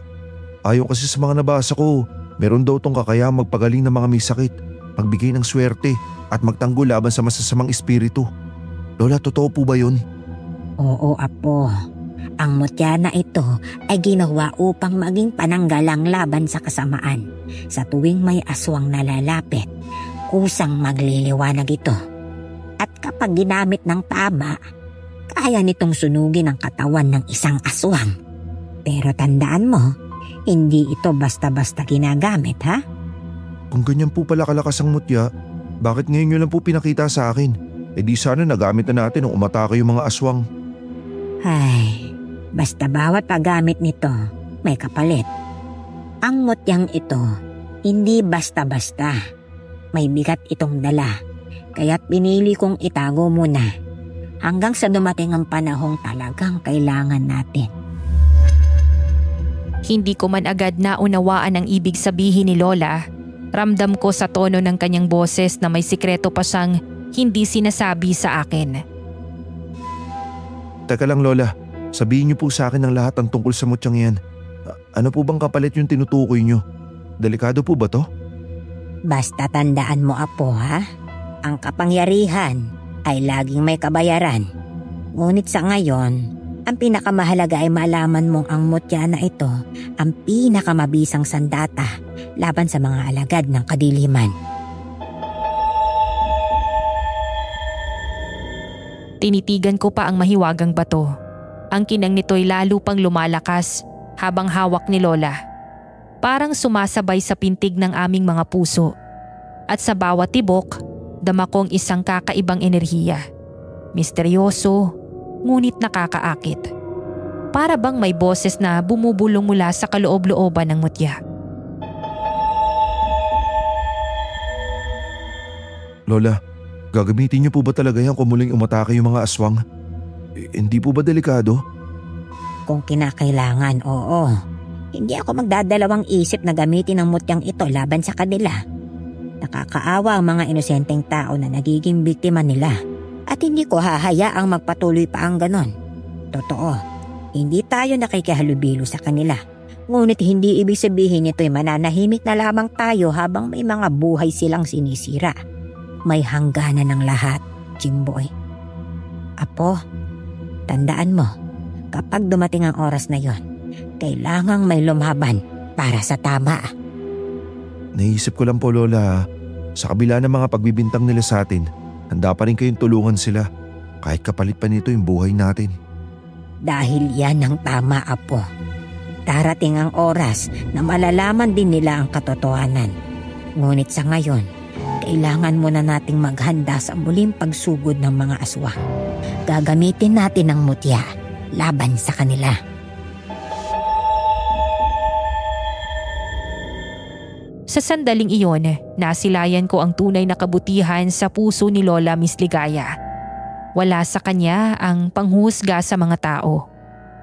Ayon kasi sa mga nabasa ko, meron daw tong kakayahang magpagaling ng mga may sakit, magbigay ng swerte at magtanggol laban sa masasamang espiritu. Lola, totoo po ba yun? Oo, Apo. Ang mutya na ito ay ginawa upang maging pananggalang laban sa kasamaan. Sa tuwing may aswang nalalapit, kusang magliliwanag ito. At kapag ginamit ng tama, kaya nitong sunugin ang katawan ng isang aswang. Pero tandaan mo, hindi ito basta-basta ginagamit, ha? Kung ganyan po pala kalakas ang mutya, bakit ngayon nyo lang po pinakita sa akin? Di sana nagamit na natin nung umatake yung mga aswang. Ay, basta bawat paggamit nito, may kapalit. Ang mutyang ito, hindi basta-basta. May bigat itong dala, kaya't pinili kong itago muna hanggang sa dumating ang panahong talagang kailangan natin. Hindi ko man agad naunawaan ang ibig sabihin ni Lola. Ramdam ko sa tono ng kanyang boses na may sikreto pa siyang hindi sinasabi sa akin. Teka lang Lola, sabihin niyo po sa akin ang lahat ng tungkol sa mutyang yan. Ano po bang kapalit yung tinutukoy niyo? Delikado po ba to? Basta tandaan mo, Apo, ha? Ang kapangyarihan ay laging may kabayaran. Ngunit sa ngayon, ang pinakamahalaga ay malaman mong ang mutya na ito ang pinakamabisang sandata laban sa mga alagad ng kadiliman. Tinitigan ko pa ang mahiwagang bato. Ang kinang nito'y lalo pang lumalakas habang hawak ni Lola. Parang sumasabay sa pintig ng aming mga puso. At sa bawat tibok, dama kong isang kakaibang enerhiya. Misteryoso, ngunit nakakaakit. Para bang may boses na bumubulong mula sa kaloob-looban ng mutya. Lola, gagamitin niyo po ba talaga yan kung muling umatake yung mga aswang? Hindi po ba delikado? Kung kinakailangan, oo. Hindi ako magdadalawang isip na gamitin ang mutyang ito laban sa kanila. Nakakaawa ang mga inosenteng tao na nagiging biktima nila. At hindi ko hahayaang magpatuloy pa ang ganon. Totoo, hindi tayo nakikihalubilo sa kanila. Ngunit hindi ibig sabihin nito'y mananahimik na lamang tayo habang may mga buhay silang sinisira. May hangganan ng lahat, Jimboy. Apo, tandaan mo, kapag dumating ang oras na yon, kailangang may lumaban para sa tama. Naisip ko lang po Lola, sa kabila ng mga pagbibintang nila sa atin, handa pa rin kayong tulungan sila kahit kapalit pa nito yung buhay natin. Dahil yan ang tama, Apo. Darating ang oras na malalaman din nila ang katotohanan. Ngunit sa ngayon, kailangan muna nating maghanda sa muling pagsugod ng mga aswang. Gagamitin natin ang mutya laban sa kanila. Sa sandaling iyon, nasilayan ko ang tunay na kabutihan sa puso ni Lola Miss Ligaya. Wala sa kanya ang panghusga sa mga tao.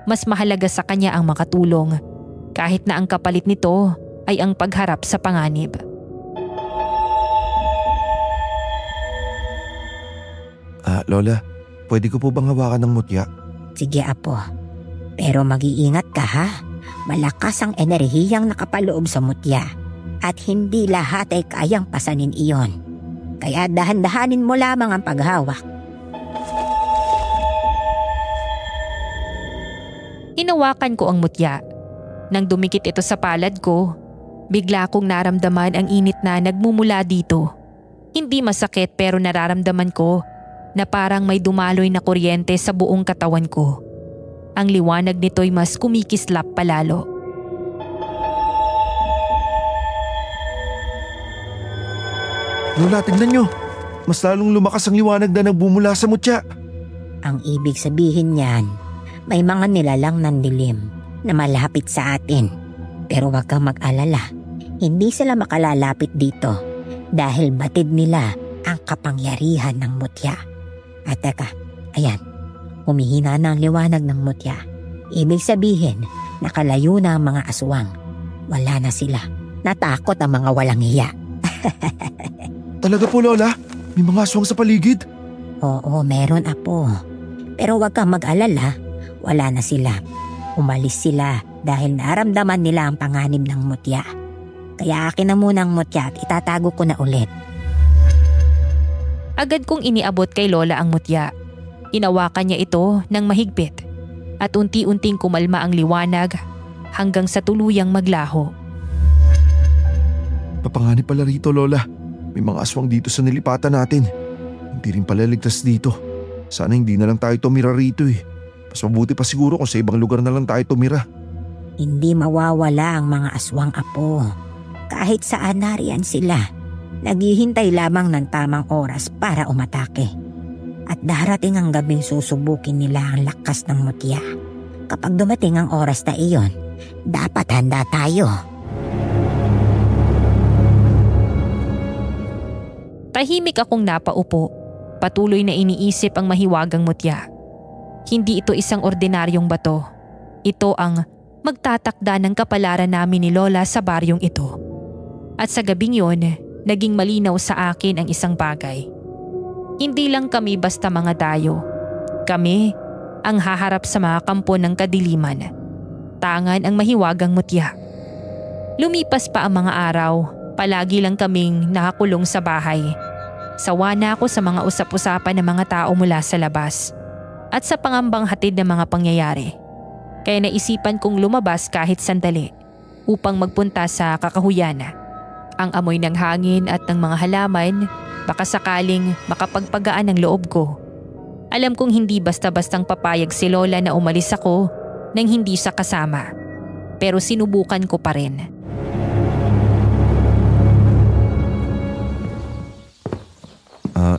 Mas mahalaga sa kanya ang makatulong, kahit na ang kapalit nito ay ang pagharap sa panganib. Lola, pwede ko po bang hawakan ng mutya? Sige apo, pero mag-iingat ka ha. Malakas ang enerhiyang nakapaloob sa mutya at hindi lahat ay kayang pasanin iyon. Kaya dahan-dahanin mo lamang ang paghawak. Hinawakan ko ang mutya. Nang dumikit ito sa palad ko, bigla kong naramdaman ang init na nagmumula dito. Hindi masakit pero nararamdaman ko na parang may dumaloy na kuryente sa buong katawan ko. Ang liwanag nito'y mas kumikislap palalo. Lola, tingnan nyo. Mas lalong lumakas ang liwanag na nagbumula sa mutya. Ang ibig sabihin niyan, may mga nilalang ng dilim na malapit sa atin. Pero wag kang mag-alala, hindi sila makalalapit dito dahil batid nila ang kapangyarihan ng mutya. At teka, ayan, humihina na ang liwanag ng mutya. Ibig sabihin, nakalayo na ang mga aswang. Wala na sila. Natakot ang mga walang hiya. Talaga po, Lola? May mga aswang sa paligid? Oo, meron apo. Pero wag kang mag-alala, wala na sila. Umalis sila dahil naramdaman nila ang panganib ng mutya. Kaya akin na muna ang mutya at itatago ko na ulit. Agad kong iniabot kay Lola ang mutya. Inawakan niya ito ng mahigpit at unti-unting kumalma ang liwanag hanggang sa tuluyang maglaho. Papanganib pala rito, Lola. May mga aswang dito sa nilipatan natin. Hindi rin pala ligtas dito. Sana hindi na lang tayo tumira rito eh. Mas mabuti pa siguro kung sa ibang lugar na lang tayo tumira. Hindi mawawala ang mga aswang apo. Kahit saan nariyan sila. Naghihintay lamang ng tamang oras para umatake. At darating ang gabing susubukin nila ang lakas ng mutya. Kapag dumating ang oras na iyon, dapat handa tayo. Tahimik akong napaupo, patuloy na iniisip ang mahiwagang mutya. Hindi ito isang ordinaryong bato. Ito ang magtatakda ng kapalaran namin ni Lola sa baryong ito. At sa gabing yon, naging malinaw sa akin ang isang bagay. Hindi lang kami basta mga dayo. Kami ang haharap sa mga kampo ng kadiliman. Tangan ang mahiwagang mutya. Lumipas pa ang mga araw, palagi lang kaming nakakulong sa bahay. Sawa na ako sa mga usap-usapan ng mga tao mula sa labas at sa pangambang hatid ng mga pangyayari. Kaya naisipan kong lumabas kahit sandali upang magpunta sa kakahuyan. Ang amoy ng hangin at ng mga halaman baka sakaling makapagpagaan ng loob ko. Alam kong hindi basta-bastang papayag si Lola na umalis ako nang hindi siya kasama. Pero sinubukan ko pa rin.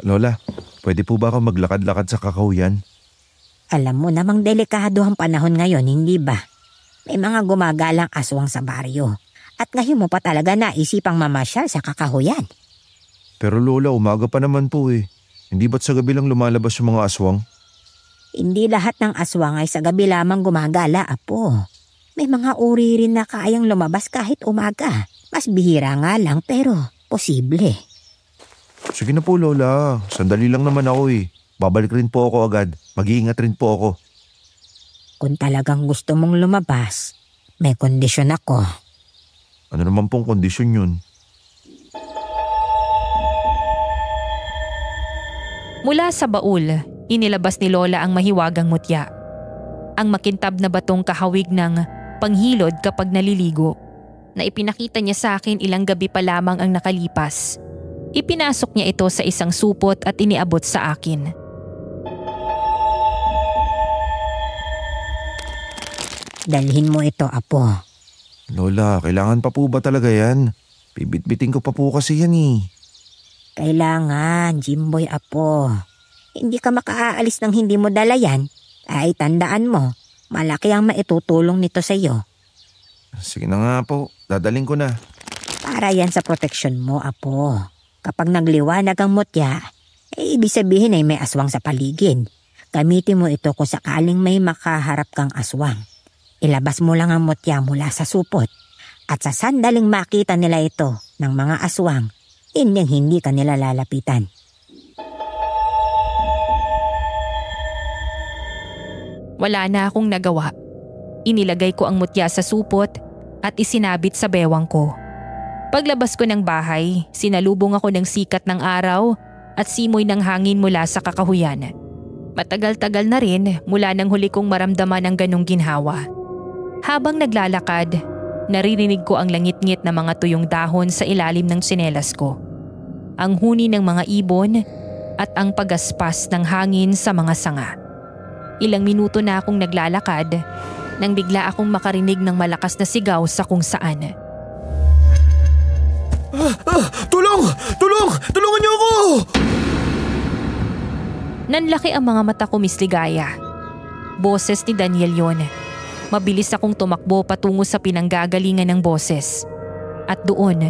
Lola, pwede po ba ako maglakad-lakad sa kakahuyan? Alam mo namang delikado ang panahon ngayon, hindi ba? May mga gumagalang aswang sa baryo. At ngayon mo pa talaga naisipang mamasyal sa kakahuyan. Pero Lola, umaga pa naman po eh. Hindi ba't sa gabi lang lumalabas yung mga aswang? Hindi lahat ng aswang ay sa gabi lamang gumagala, apo. May mga uri rin na kayang lumabas kahit umaga. Mas bihira nga lang pero posible. Sige na po, Lola. Sandali lang naman ako eh. Babalik rin po ako agad. Mag-iingat rin po ako. Kung talagang gusto mong lumabas, may kondisyon ako. Ano naman pong kondisyon yun? Mula sa baul, inilabas ni Lola ang mahiwagang mutya. Ang makintab na batong kahawig ng panghilod kapag naliligo na ipinakita niya sa akin ilang gabi pa lamang ang nakalipas. Ipinasok niya ito sa isang supot at iniabot sa akin. Dalhin mo ito, apo. Lola, kailangan pa po ba talaga yan? Bibit-biting ko pa po kasi yan eh. Kailangan, Jimboy, apo. Hindi ka makaalis ng hindi mo dala yan. Ay, tandaan mo, Malaki ang maitutulong nito sa iyo. Sige na nga po, dadaling ko na. Para yan sa proteksyon mo, Apo. Kapag nagliwanag ang mutya, ibig sabihin ay may aswang sa paligid. Gamitin mo ito kung sakaling may makaharap kang aswang. Ilabas mo lang ang mutya mula sa supot. At sa sandaling makita nila ito ng mga aswang, hindi ka nila lalapitan. Wala na akong nagawa. Inilagay ko ang mutya sa supot at isinabit sa bewang ko. Paglabas ko ng bahay, sinalubong ako ng sikat ng araw at simoy ng hangin mula sa kakahuyan. Matagal-tagal na rin mula nang huli kong maramdaman ang ganong ginhawa. Habang naglalakad, naririnig ko ang langit-ngit na mga tuyong dahon sa ilalim ng tsinelas ko. Ang huni ng mga ibon at ang pagaspas ng hangin sa mga sanga. Ilang minuto na akong naglalakad nang bigla akong makarinig ng malakas na sigaw sa kung saan. Tulong! Tulong! Tulungan niyo ako! Nanlaki ang mga mata ko, Miss Ligaya. Boses ni Daniel yon. Mabilis akong tumakbo patungo sa pinanggagalingan ng boses. At doon,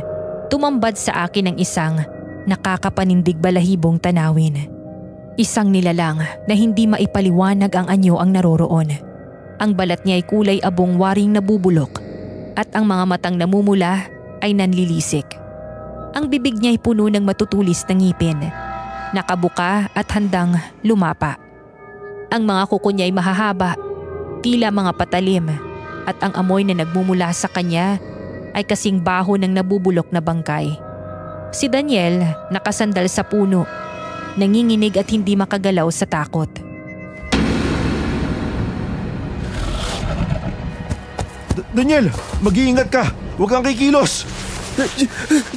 tumambad sa akin ang isang nakakapanindig balahibong tanawin. Isang nilalang na hindi maipaliwanag ang anyo ang naroroon. Ang balat niya ay kulay abong waring nabubulok at ang mga matang namumula ay nanlilisik. Ang bibig niya ay puno ng matutulis na ngipin, nakabuka at handang lumapa. Ang mga kuko niya ay mahahaba, tila mga patalim, at ang amoy na nagmumula sa kanya ay kasing baho ng nabubulok na bangkay. Si Daniel nakasandal sa puno, nanginginig at hindi makagalaw sa takot. Daniel, mag-iingat ka! Huwag kang kikilos!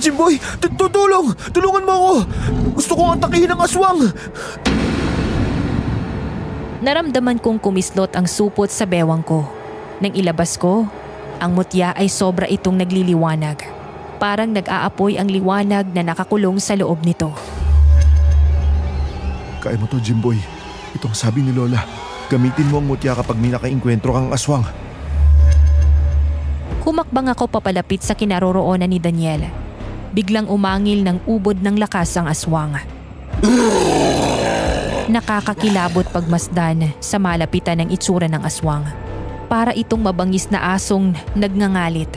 Jimboy, tutulong! Tulungan mo ako! Gusto kong atakihin ang aswang! Naramdaman kong kumislot ang supot sa bewang ko. Nang ilabas ko, ang mutya ay sobra itong nagliliwanag. Parang nag-aapoy ang liwanag na nakakulong sa loob nito. Kaya mo to, Jimboy. Ito ang sabi ni Lola. Gamitin mo ang mutya kapag may nakainkwentro kang aswang. Humakbang ako papalapit sa kinaroroonan ni Daniel. Biglang umangil ng ubod ng lakas ang aswang. Nakakakilabot pagmasdan sa malapitan ng itsura ng aswang. Para itong mabangis na asong nagngangalit.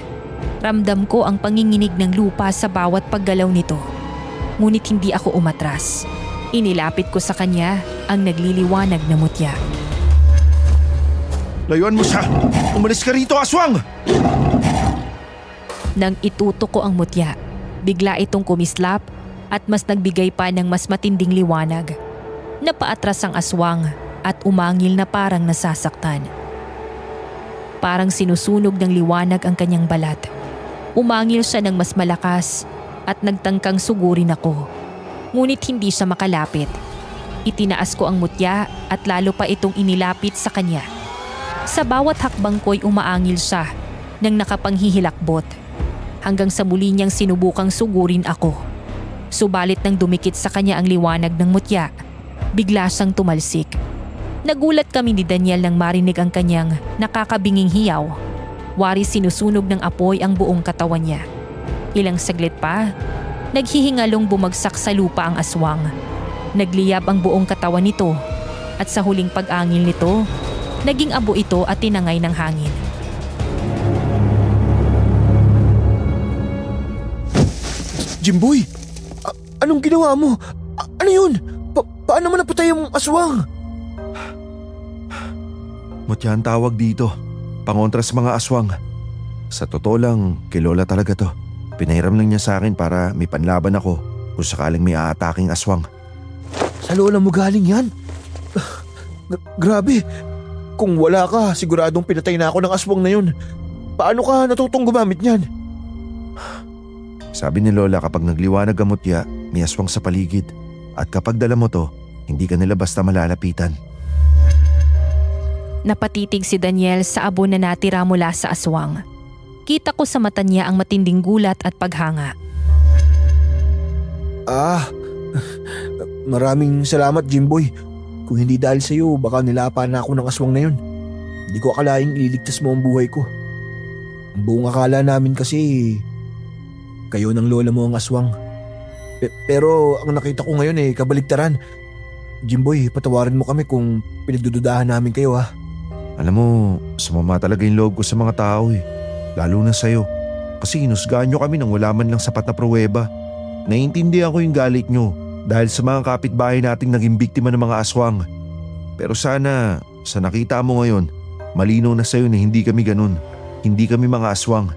Ramdam ko ang panginginig ng lupa sa bawat paggalaw nito. Ngunit hindi ako umatras. Inilapit ko sa kanya ang nagliliwanag na mutya. Layuan mo siya! Umalis ka rito, aswang! Nang itutok ko ang mutya, bigla itong kumislap at mas nagbigay pa ng mas matinding liwanag. Napaatras ang aswang at umangil na parang nasasaktan. Parang sinusunog ng liwanag ang kanyang balat. Umangil siya ng mas malakas at nagtangkang sugurin ako. Ngunit hindi siya makalapit. Itinaas ko ang mutya at lalo pa itong inilapit sa kanya. Sa bawat hakbang ko'y umaangil siya nang nakapanghihilakbot. Hanggang sa muli niyang sinubukang sugurin ako. Subalit nang dumikit sa kanya ang liwanag ng mutya, bigla siyang tumalsik. Nagulat kami ni Daniel nang marinig ang kanyang nakakabinging hiyaw. Waris sinusunog ng apoy ang buong katawan niya. Ilang saglit pa, naghihingalong bumagsak sa lupa ang aswang. Nagliyab ang buong katawan nito at sa huling pag-angil nito, naging abo ito at tinangay ng hangin. Jimboy, anong ginawa mo? Ano yun? Paano mo napatay yung aswang? Mutya ang tawag dito. Pangontra sa mga aswang. Sa totoo lang, kay Lola talaga to. Pinahiram lang niya sa akin para may panlaban ako kung sakaling may aataking aswang. Sa Lola mo galing yan? Grabe. Kung wala ka, siguradong pinatay na ako ng aswang na yun. Paano ka natutong gumamit niyan? Sabi ni Lola kapag nagliwanag ang mutya, may aswang sa paligid. At kapag dala mo to, hindi ka nila basta malalapitan. Napatitig si Daniel sa abo na natira mula sa aswang. Kita ko sa mata niya ang matinding gulat at paghanga. Maraming salamat, Jimboy. Kung hindi dahil sa iyo, baka nilapa na ako ng aswang na yun. Hindi ko akalaing ililigtas mo ang buhay ko. Ang buong akala namin kasi kayo ng lola mo ang aswang. Pero ang nakita ko ngayon kabaligtaran. Jimboy, patawarin mo kami kung pinagdududahan namin kayo ha. Alam mo, sumama talaga yung loob ko sa mga tao Lalo na sa'yo. Kasi hinusgahan nyo kami nang wala man lang sapat na pruweba. Naiintindihan ko yung galit nyo dahil sa mga kapitbahay nating naging biktima ng mga aswang. Pero sana, sa nakita mo ngayon, malinaw na sa'yo na hindi kami ganun. Hindi kami mga aswang.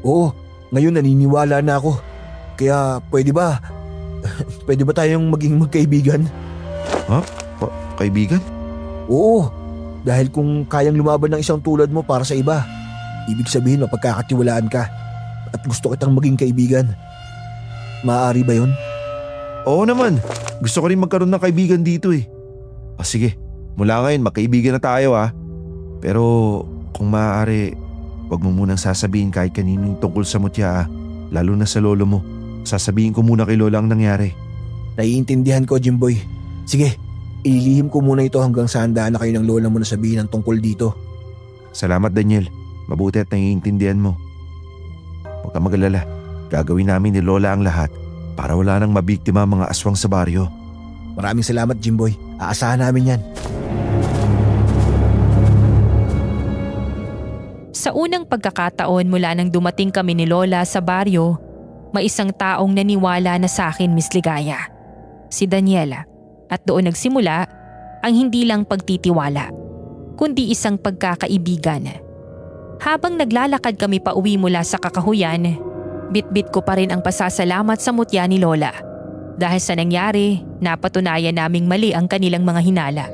Oo, ngayon naniniwala na ako. Kaya pwede ba tayong maging magkaibigan? Ha? Kaibigan? Oo, dahil kung kayang lumaban ng isang tulad mo para sa iba, ibig sabihin mapagkakatiwalaan ka at gusto kitang maging kaibigan. Maaari ba yun? Oo naman, gusto ko rin magkaroon ng kaibigan dito sige, mula ngayon magkaibigan na tayo Pero kung maaari, wag mo munang sasabihin kahit kanino tungkol sa mutya lalo na sa lolo mo. Sasabihin ko muna kay lola ang nangyari. Naiintindihan ko, Jimboy. Sige, ililihim ko muna ito hanggang sa handaan na kayo ng lola mo na sabihin ang tungkol dito. Salamat, Daniel. Mabuti at naiintindihan mo. Huwag kang mag-alala. Gagawin namin ni lola ang lahat para wala nang mabiktima ang mga aswang sa baryo. Maraming salamat, Jimboy. Aasahan namin yan. Sa unang pagkakataon mula nang dumating kami ni Lola sa baryo, may isang taong naniwala na sa akin, Miss Ligaya. Si Daniela. At doon nagsimula ang hindi lang pagtitiwala, kundi isang pagkakaibigan. Habang naglalakad kami pa uwi mula sa kakahuyan, bit-bit ko pa rin ang pasasalamat sa mutya ni Lola. Dahil sa nangyari, napatunayan naming mali ang kanilang mga hinala.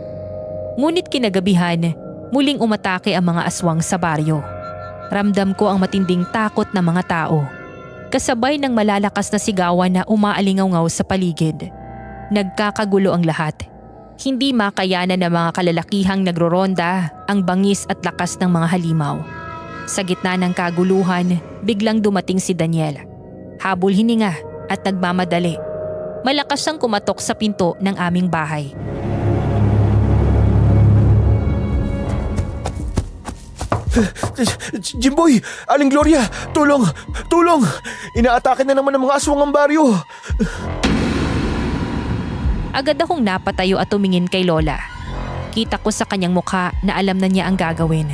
Ngunit kinagabihan, muling umatake ang mga aswang sa baryo. Ramdam ko ang matinding takot ng mga tao. Kasabay ng malalakas na sigawan na umaalingaw-ngaw sa paligid. Nagkakagulo ang lahat. Hindi makayanan ng mga kalalakihang nagroronda ang bangis at lakas ng mga halimaw. Sa gitna ng kaguluhan, biglang dumating si Daniel. Habol hininga at nagmamadali. Malakas siyang kumatok sa pinto ng aming bahay. Jimboy! Aling Gloria! Tulong! Tulong! Inaatake na naman ng mga aswang ang baryo! Agad akong napatayo at tumingin kay Lola. Kita ko sa kanyang mukha na alam na niya ang gagawin.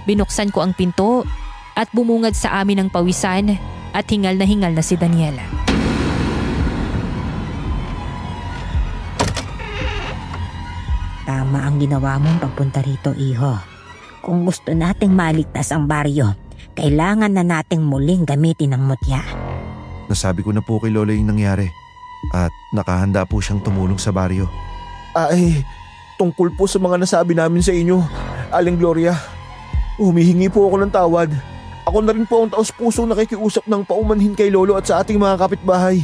Binuksan ko ang pinto at bumungad sa amin ang pawisan at hingal na si Daniela. Tama ang ginawa mong pagpunta rito, iho. Kung gusto nating maligtas ang baryo, kailangan na nating muling gamitin ang mutya. Nasabi ko na po kay Lola yung nangyari at nakahanda po siyang tumulong sa baryo. Tungkol po sa mga nasabi namin sa inyo, Aling Gloria, humihingi po ako ng tawad. Ako na rin po ang taos-pusong nakikiusap ng paumanhin kay Lolo at sa ating mga kapitbahay.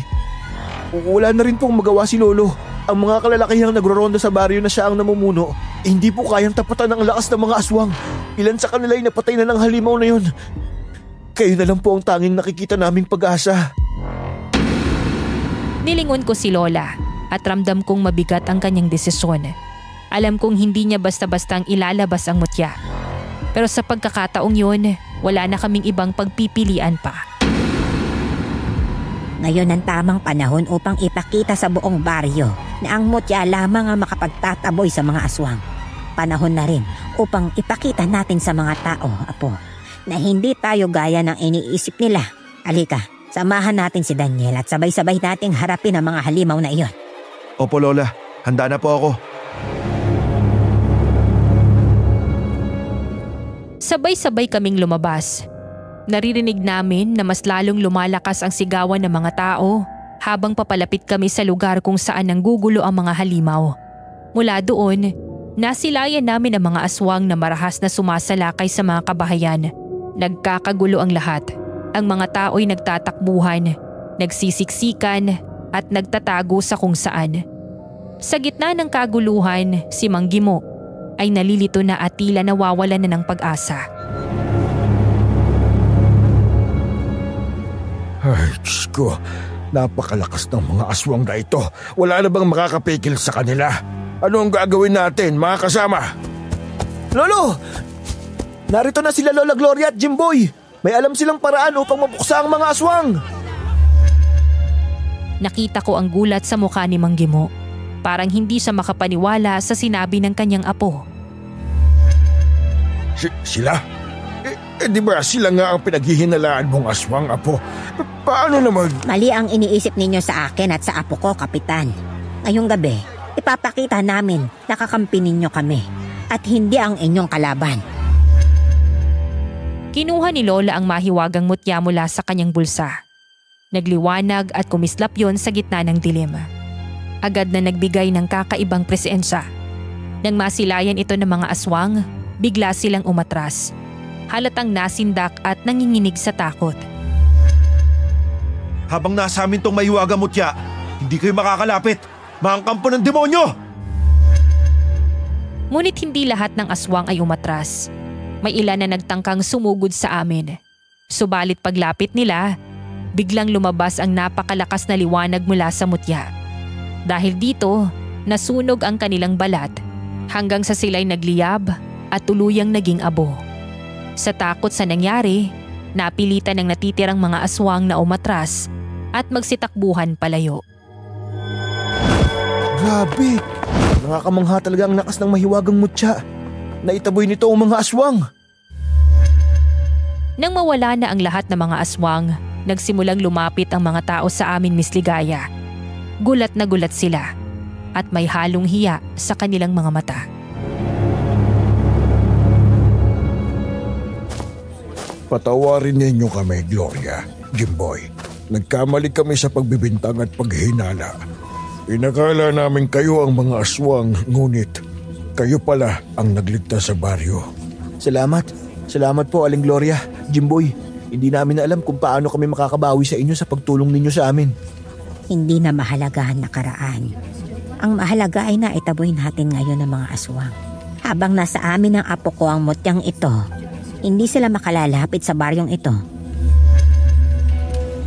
Wala na rin pong magawa si Lolo. Ang mga kalalakihang nagroronda sa baryo na siya ang namumuno, hindi po kayang tapatan ng lakas ng mga aswang. Ilan sa kanila ay napatay na ng halimaw na yun. Kayo na lang po ang tanging nakikita naming pag-asa. Nilingon ko si Lola at ramdam kong mabigat ang kanyang desisyon. Alam kong hindi niya basta-bastang ilalabas ang mutya. Pero sa pagkakataong yun, wala na kaming ibang pagpipilian pa. Ngayon ang tamang panahon upang ipakita sa buong baryo na ang mutya lamang ang makapagtataboy sa mga aswang. Panahon na rin upang ipakita natin sa mga tao, Apo, na hindi tayo gaya ng iniisip nila. Halika, samahan natin si Daniel at sabay-sabay nating harapin ang mga halimaw na iyon. Opo Lola, handa na po ako. Sabay-sabay kaming lumabas. Naririnig namin na mas lalong lumalakas ang sigawan ng mga tao habang papalapit kami sa lugar kung saan nanggugulo ang mga halimaw. Mula doon, nasilayan namin ang mga aswang na marahas na sumasalakay sa mga kabahayan. Nagkakagulo ang lahat. Ang mga tao'y nagtatakbuhan, nagsisiksikan at nagtatago sa kung saan. Sa gitna ng kaguluhan, si Mang Gimo ay nalilito na at tila nawawalan na ng pag-asa. Ay, Diyos ko. Napakalakas ng mga aswang na ito. Wala na bang makakapigil sa kanila? Ano ang gagawin natin, mga kasama? Lolo! Narito na sila Lola Gloria at Jimboy. May alam silang paraan upang mapuksa ang mga aswang. Nakita ko ang gulat sa mukha ni Mang Gimo. Parang hindi siya makapaniwala sa sinabi ng kanyang apo. Sila? Di ba sila nga ang pinaghihinalaan mong aswang, Apo? Paano naman? Mali ang iniisip ninyo sa akin at sa apo ko, Kapitan. Ngayong gabi, ipapakita namin na kakampi ninyo kami at hindi ang inyong kalaban. Kinuha ni Lola ang mahiwagang mutya mula sa kanyang bulsa. Nagliwanag at kumislap yon sa gitna ng dilim. Agad na nagbigay ng kakaibang presensya. Nang masilayan ito ng mga aswang, bigla silang umatras. Halatang nasindak at nanginginig sa takot. Habang nasa amin tong mahiwagang mutya, hindi kayo makakalapit. Mga kampo ng demonyo! Ngunit hindi lahat ng aswang ay umatras. May ilan na nagtangkang sumugod sa amin. Subalit paglapit nila, biglang lumabas ang napakalakas na liwanag mula sa mutya. Dahil dito, nasunog ang kanilang balat hanggang sa sila'y nagliyab at tuluyang naging abo. Sa takot sa nangyari, napilitan ng natitirang mga aswang na umatras at magsitakbuhan palayo. Grabe! Nakakamangha talaga ang lakas ng mahiwagang mutya. Naitaboy nito ang mga aswang. Nang mawala na ang lahat ng mga aswang, nagsimulang lumapit ang mga tao sa amin, Miss Ligaya. Gulat na gulat sila at may halong hiya sa kanilang mga mata. Patawarin ninyo kami, Gloria, Jimboy. Nagkamali kami sa pagbibintang at paghinala. Inakala namin kayo ang mga aswang, ngunit kayo pala ang nagligtas sa baryo. Salamat. Salamat po, Aling Gloria, Jimboy. Hindi namin alam kung paano kami makakabawi sa inyo sa pagtulong ninyo sa amin. Hindi na mahalaga ang nakaraan. Ang mahalaga ay naitaboy natin ngayon ng mga aswang. Habang nasa amin ang apo ko ang mutyang ito, hindi sila makalalapit sa baryong ito.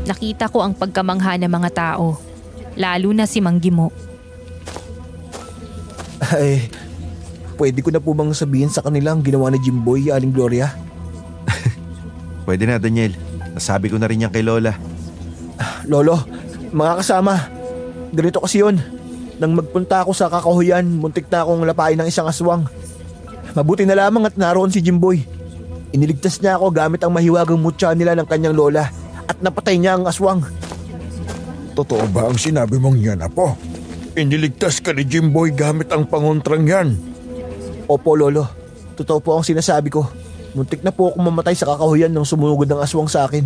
Nakita ko ang pagkamangha ng mga tao, lalo na si Mang Gimo. Ay, pwede ko na po bang sabihin sa kanila ang ginawa ni Jimboy, Aling Gloria? Pwede na, Daniel. Nasabi ko na rin yan kay Lola. Lolo, mga kasama, ganito kasi yun. Nang magpunta ako sa kakahuyan, muntik na akong lapain ng isang aswang. Mabuti na lamang at naroon si Jimboy. Iniligtas niya ako gamit ang mahiwagang mutya nila ng kanyang lola at napatay niya ang aswang. Totoo ba ang sinabi mong yan, Apo? Iniligtas ka ni Jimboy gamit ang pangontrang yan? Opo, Lolo. Totoo po ang sinasabi ko. Muntik na po akong mamatay sa kakahuyan nang sumugod ng aswang sa akin.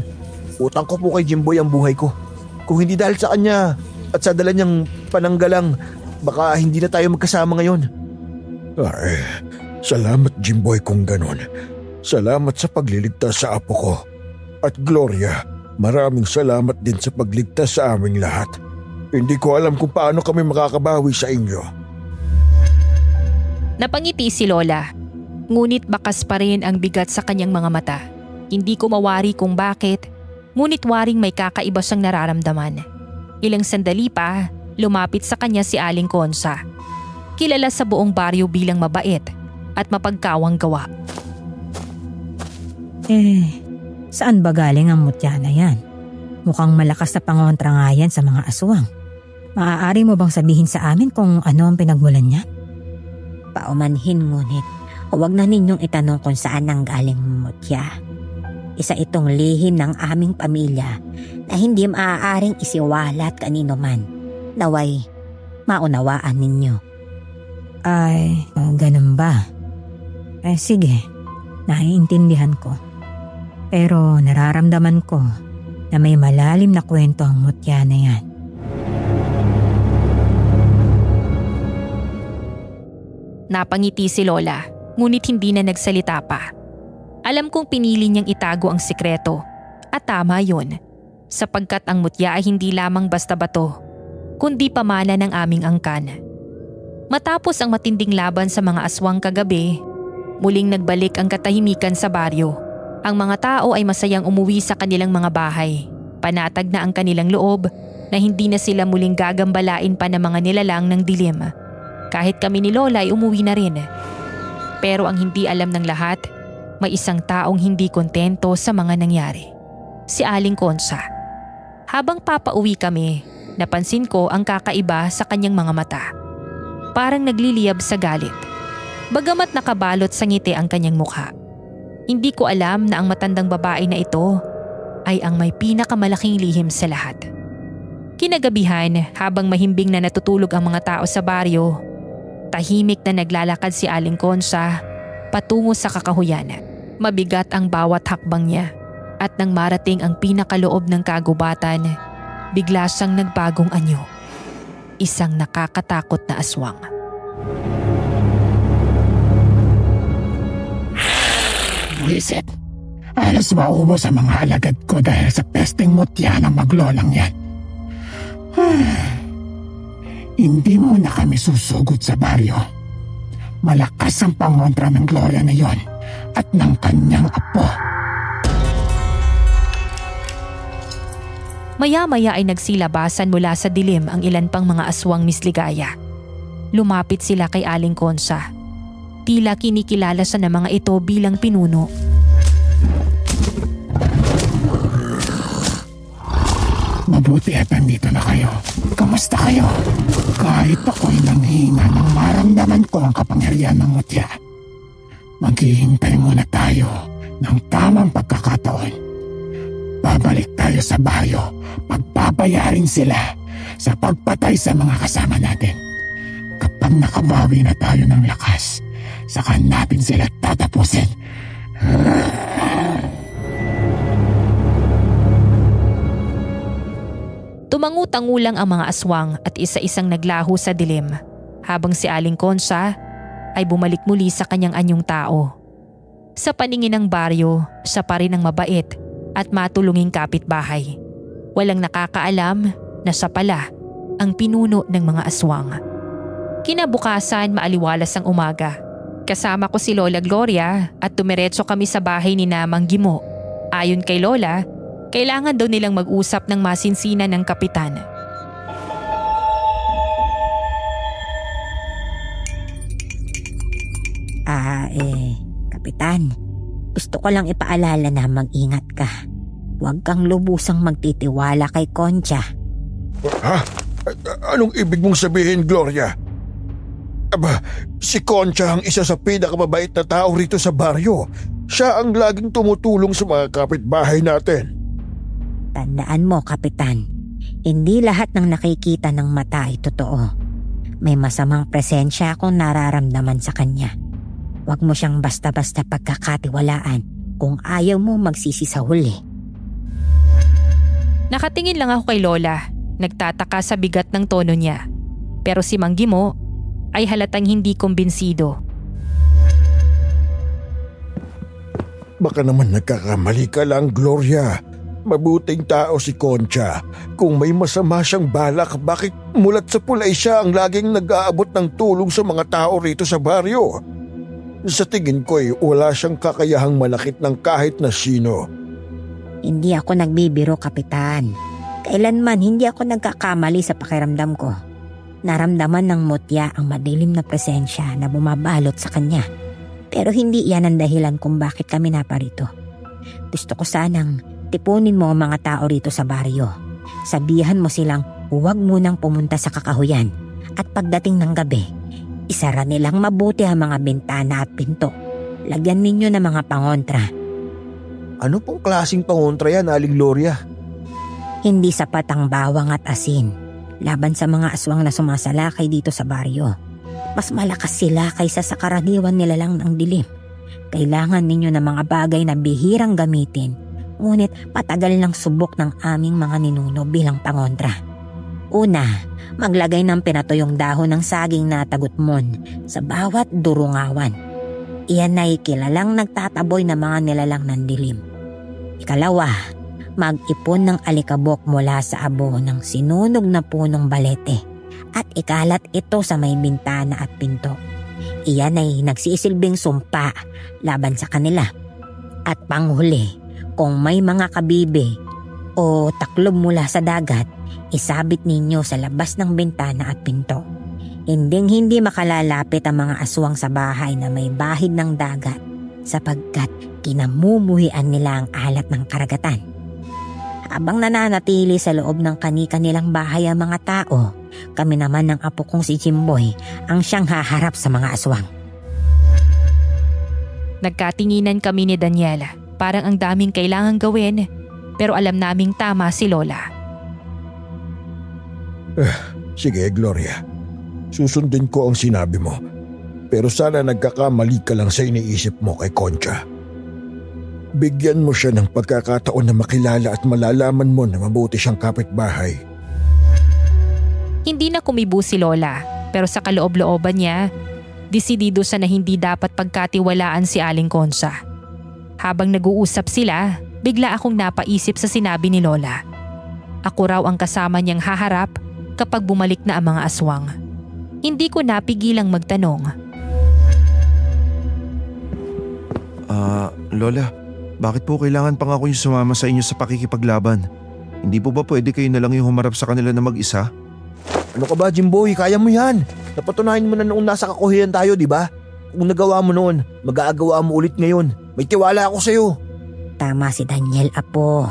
Utang ko po kay Jimboy ang buhay ko. Kung hindi dahil sa kanya at sa dala niyang pananggalang, baka hindi na tayo magkasama ngayon. Ay, salamat Jimboy kung ganon. Salamat sa pagliligtas sa apo ko. At Gloria, maraming salamat din sa pagligtas sa aming lahat. Hindi ko alam kung paano kami makakabawi sa inyo. Napangiti si Lola, ngunit bakas pa rin ang bigat sa kanyang mga mata. Hindi ko mawari kung bakit, ngunit waring may kakaiba siyang nararamdaman. Ilang sandali pa, lumapit sa kanya si Aling Consa. Kilala sa buong baryo bilang mabait at mapagkawang gawa. Saan ba galing ang mutya na yan? Mukhang malakas na pangontra nga yan sa mga aswang. Maaari mo bang sabihin sa amin kung ano ang pinagmulan niya? Paumanhin ngunit, huwag na ninyong itanong kung saan ang galing mutya. Isa itong lihim ng aming pamilya na hindi maaaring isiwalat kanino man. Naway, maunawaan ninyo. Ay, ganun ba? Sige, naiintindihan ko. Pero nararamdaman ko na may malalim na kwento ang mutya na yan. Napangiti si Lola, ngunit hindi na nagsalita pa. Alam kong pinili niyang itago ang sikreto. At tama yun, sapagkat ang mutya ay hindi lamang basta bato, kundi pamana ng aming angkan. Matapos ang matinding laban sa mga aswang kagabi, muling nagbalik ang katahimikan sa baryo. Ang mga tao ay masayang umuwi sa kanilang mga bahay. Panatag na ang kanilang loob na hindi na sila muling gagambalain pa ng mga nilalang ng dilim. Kahit kami ni Lola ay umuwi na rin. Pero ang hindi alam ng lahat, May isang taong hindi kontento sa mga nangyari. Si Aling Concha. Habang papauwi kami, napansin ko ang kakaiba sa kanyang mga mata. Parang nagliliyab sa galit. Bagamat nakabalot sa ngiti ang kanyang mukha. Hindi ko alam na ang matandang babae na ito ay ang may pinakamalaking lihim sa lahat. Kinagabihan, habang mahimbing na natutulog ang mga tao sa baryo, tahimik na naglalakad si Aling Concha patungo sa kakahuyan. Mabigat ang bawat hakbang niya at nang marating ang pinakaloob ng kagubatan, bigla siyang nagbagong anyo. Isang nakakatakot na aswang. Wisit, alas maubos ang mga alagad ko dahil sa pesteng mutya ng maglolang yan. Hindi mo na kami susugod sa baryo. Malakas ang pangontra ng Gloria na yon at ng kanyang apo. Maya-maya ay nagsilabasan mula sa dilim ang ilan pang mga aswang Miss Ligaya. Lumapit sila kay Aling Concha. Tila kinikilala siya ng mga ito bilang pinuno. Mabuti at nandito na kayo. Kamusta kayo? Kahit ako'y nanghina nang maramdaman ko ang kapangyarihan ng mutya. Maghihintay muna tayo ng tamang pagkakataon. Babalik tayo sa baryo. Pagbabayarin sila sa pagpatay sa mga kasama natin. Kapag nakabawi na tayo ng lakas, saka natin sila tatapusin. Tumangutangulang ang mga aswang at isa-isang naglaho sa dilim, habang si Aling Concha ay bumalik muli sa kanyang anyong tao. Sa paningin ng baryo, siya pa rin ang mabait at matulunging kapitbahay. Walang nakakaalam na siya pala ang pinuno ng mga aswang. Kinabukasan, maaliwalas ang umaga. Kasama ko si Lola Gloria at tumiretso kami sa bahay ni Namang Gimo. Ayon kay Lola, kailangan daw nilang mag-usap ng masinsinan ng kapitan. Kapitan, gusto ko lang ipaalala na mag-ingat ka. Huwag kang lubusang magtitiwala kay Concha. Ha? Anong ibig mong sabihin, Gloria? Aba, si Concha ang isa sa pinakamabait na tao rito sa baryo. Siya ang laging tumutulong sa mga kapitbahay natin. Tandaan mo, Kapitan, hindi lahat ng nakikita ng mata ay totoo. May masamang presensya akong nararamdaman sa kanya. Huwag mo siyang basta-basta pagkakatiwalaan kung ayaw mo magsisi sa huli. Nakatingin lang ako kay Lola, nagtataka sa bigat ng tono niya. Pero si Mang Gimo ay halatang hindi kumbinsido. Baka naman nagkakamali ka lang, Gloria. Mabuting tao si Concha. Kung may masama siyang balak, bakit mulat sa pulay siya ang laging nag-aabot ng tulong sa mga tao rito sa baryo? Sa tingin ko wala siyang kakayahang malakit ng kahit na sino. Hindi ako nagbibiro, Kapitan. Kailanman hindi ako nagkakamali sa pakiramdam ko. Naramdaman ng mutya ang madilim na presensya na bumabalot sa kanya. Pero hindi yan ang dahilan kung bakit kami naparito. Gusto ko sanang tipunin mo ang mga tao rito sa baryo. Sabihan mo silang huwag munang pumunta sa kakahuyan. At pagdating ng gabi, isara nilang mabuti ang mga bintana at pinto. Lagyan ninyo ng mga pangontra. Ano pong klaseng pangontra yan, Aling Gloria? Hindi sapat ang bawang at asin laban sa mga aswang na sumasalakay dito sa baryo. Mas malakas sila kaysa sa karaniwan nila lang ng dilim. Kailangan ninyo ng mga bagay na bihirang gamitin, ngunit patagal ng subok ng aming mga ninuno bilang pangontra. Una, maglagay ng pinatuyong dahon ng saging na tagutmon sa bawat durungawan. Iyan ay kilalang nagtataboy na mga nilalang ng dilim. Ikalawa, mag-ipon ng alikabok mula sa abo ng sinunog na punong balete at ikalat ito sa may bintana at pinto. Iyan ay nagsisilbing sumpa laban sa kanila. At panghuli, kung may mga kabibe o taklob mula sa dagat, isabit ninyo sa labas ng bintana at pinto. Hinding-hindi makalalapit ang mga aswang sa bahay na may bahid ng dagat sapagkat Kinamumuhian nila ang alat ng karagatan. Habang nananatili sa loob ng kani-kanilang bahay ang mga tao, kami naman ng apo kong si Jimboy ang siyang haharap sa mga aswang. Nagkatinginan kami ni Daniela. Parang ang daming kailangang gawin, pero alam naming tama si Lola. Sige, Gloria. Susundin ko ang sinabi mo. Pero sana nagkakamali ka lang sa iniisip mo kay Concha. Bigyan mo siya ng pagkakataon na makilala at malalaman mo na mabuti siyang kapitbahay. Hindi na kumibo si Lola, pero sa kaloob-looban niya, desidido siya na hindi dapat pagkatiwalaan si Aling Concha. Habang nag-uusap sila, bigla akong napaisip sa sinabi ni Lola. Ako raw ang kasama niyang haharap kapag bumalik na ang mga aswang. Hindi ko napigilang magtanong. Lola, bakit po kailangan pa nga ako yung sumama sa inyo sa pakikipaglaban? Hindi po ba pwede kayo na lang yung humarap sa kanila na mag-isa? Ano ka ba, Jimboy? Kaya mo yan. Napatunayan mo na noong nasa kakuhian tayo, di ba? Kung nagawa mo noon, mag-aagawa mo ulit ngayon. May tiwala ako sa'yo. Tama si Daniel, apo.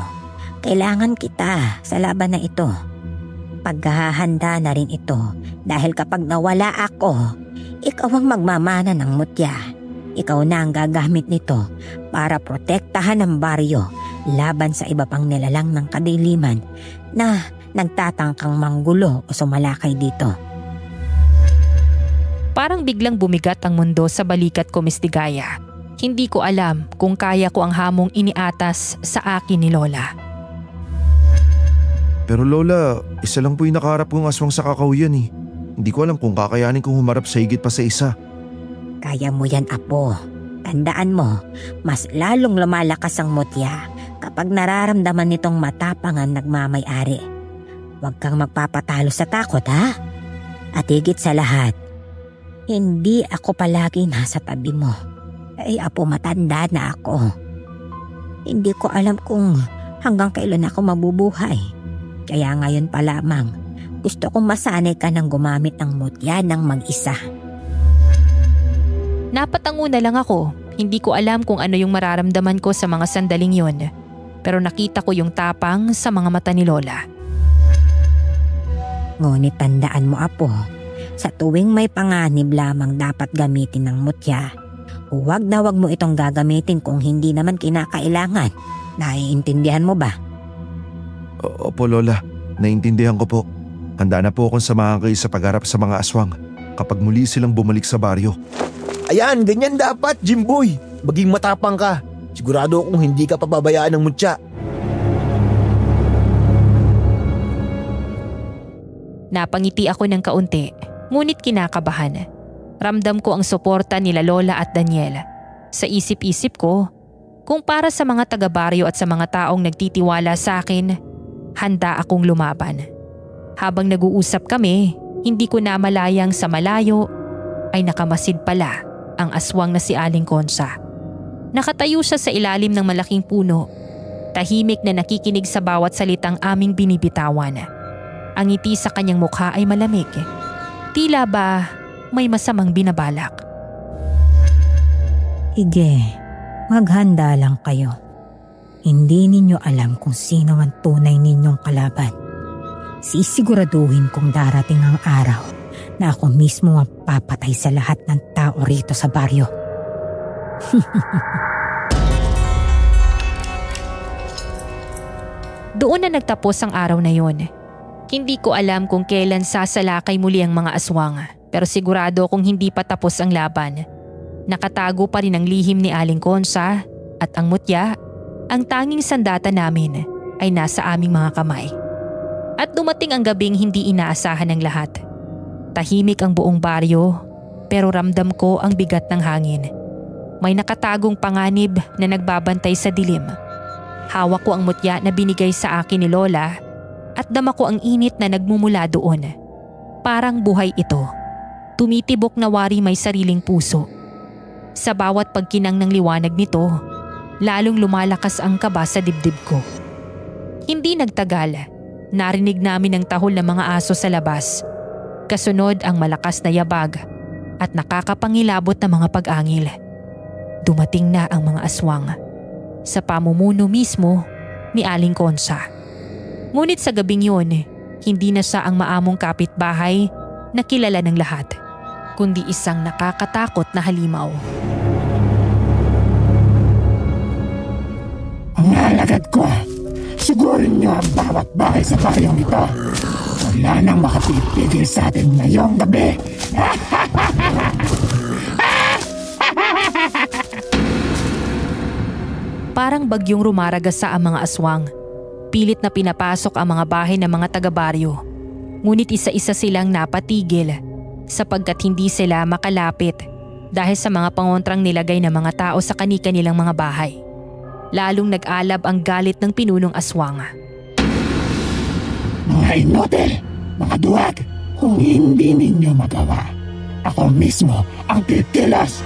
Kailangan kita sa laban na ito. Paghahanda na rin ito dahil kapag nawala ako, ikaw ang magmamana ng mutya. Ikaw na ang gagamit nito para protektahan ang baryo laban sa iba pang nilalang ng kadiliman na nagtatangkang manggulo o sumalakay dito. Parang biglang bumigat ang mundo sa balikat ko, Miss Ligaya. Hindi ko alam kung kaya ko ang hamong iniatas sa akin ni Lola. Pero Lola, isa lang po yung nakaharap kong aswang sa kakahuyan eh. Hindi ko alam kung kakayanin kong humarap sa higit pa sa isa. Kaya mo yan, apo. Tandaan mo, mas lalong lumalakas ang mutya kapag nararamdaman nitong matapang ang nagmamay-ari. Huwag kang magpapatalo sa takot, ha? At higit sa lahat, hindi ako palagi nasa tabi mo. Ay, apo, matanda na ako. Hindi ko alam kung hanggang kailan ako mabubuhay. Kaya ngayon pa lamang, gusto kong masanay ka ng gumamit ng mutya ng mag-isa. Napatango na lang ako. Hindi ko alam kung ano yung mararamdaman ko sa mga sandaling yon. Pero nakita ko yung tapang sa mga mata ni Lola. Ngunit tandaan mo, apo, sa tuwing may panganib lamang dapat gamitin ng mutya. Huwag na huwag mo itong gagamitin kung hindi naman kinakailangan. Naiintindihan mo ba? Opo Lola, naiintindihan ko po. Handa na po akong samahan kayo sa pagharap sa mga aswang kapag muli silang bumalik sa baryo. Ayan, ganyan dapat, Jimboy. Maging matapang ka. Sigurado akong hindi ka pababayaan ng mutya. Napangiti ako ng kaunti, ngunit kinakabahan. Ramdam ko ang suporta nila Lola at Daniel. Sa isip-isip ko, kung para sa mga taga-baryo at sa mga taong nagtitiwala sa akin, handa akong lumaban. Habang nag-uusap kami, hindi ko namalayang sa malayo ay nakamasid pala ang aswang na si Aling Concha. Nakatayo siya sa ilalim ng malaking puno, tahimik na nakikinig sa bawat salitang aming binibitawan. Ang ngiti sa kanyang mukha ay malamig. Tila ba may masamang binabalak. Sige, maghanda lang kayo. Hindi ninyo alam kung sino ang tunay ninyong kalaban. Sisiguraduhin kong darating ang araw na ako mismo ang papatay sa lahat ng tao rito sa baryo. Doon na nagtapos ang araw na yon. Hindi ko alam kung kailan sasalakay muli ang mga aswang, pero sigurado kung hindi pa tapos ang laban. Nakatago pa rin ang lihim ni Aling Concha at ang mutya, ang tanging sandata namin ay nasa aming mga kamay. At dumating ang gabing hindi inaasahan ng lahat. Tahimik ang buong baryo, pero ramdam ko ang bigat ng hangin. May nakatagong panganib na nagbabantay sa dilim. Hawak ko ang mutya na binigay sa akin ni Lola at dama ko ang init na nagmumula doon. Parang buhay ito. Tumitibok na wari may sariling puso. Sa bawat pagkinang ng liwanag nito, lalong lumalakas ang kaba sa dibdib ko. Hindi nagtagal, narinig namin ang tahol ng mga aso sa labas. Kasunod ang malakas na yabag at nakakapangilabot na mga pag-angil. Dumating na ang mga aswang. sa pamumuno mismo ni Aling Consa. Ngunit sa gabing yun, hindi na siya ang maamong kapitbahay na kilala ng lahat, kundi isang nakakatakot na halimaw. Ang alagad ko, sigurin niyo ang bawat bahay sa bayong ito. Wala nang makapipigil sa atin ngayong gabi. Parang bagyong rumaragasa ang mga aswang. Pilit na pinapasok ang mga bahay ng mga taga-baryo. Ngunit isa-isa silang napatigil sapagkat hindi sila makalapit dahil sa mga pangontrang nilagay ng mga tao sa kani-kanilang mga bahay. Lalong nag-alab ang galit ng pinunong aswang. Mga inotel, mga duwag, kung hindi ninyo magawa, ako mismo ang kikilos.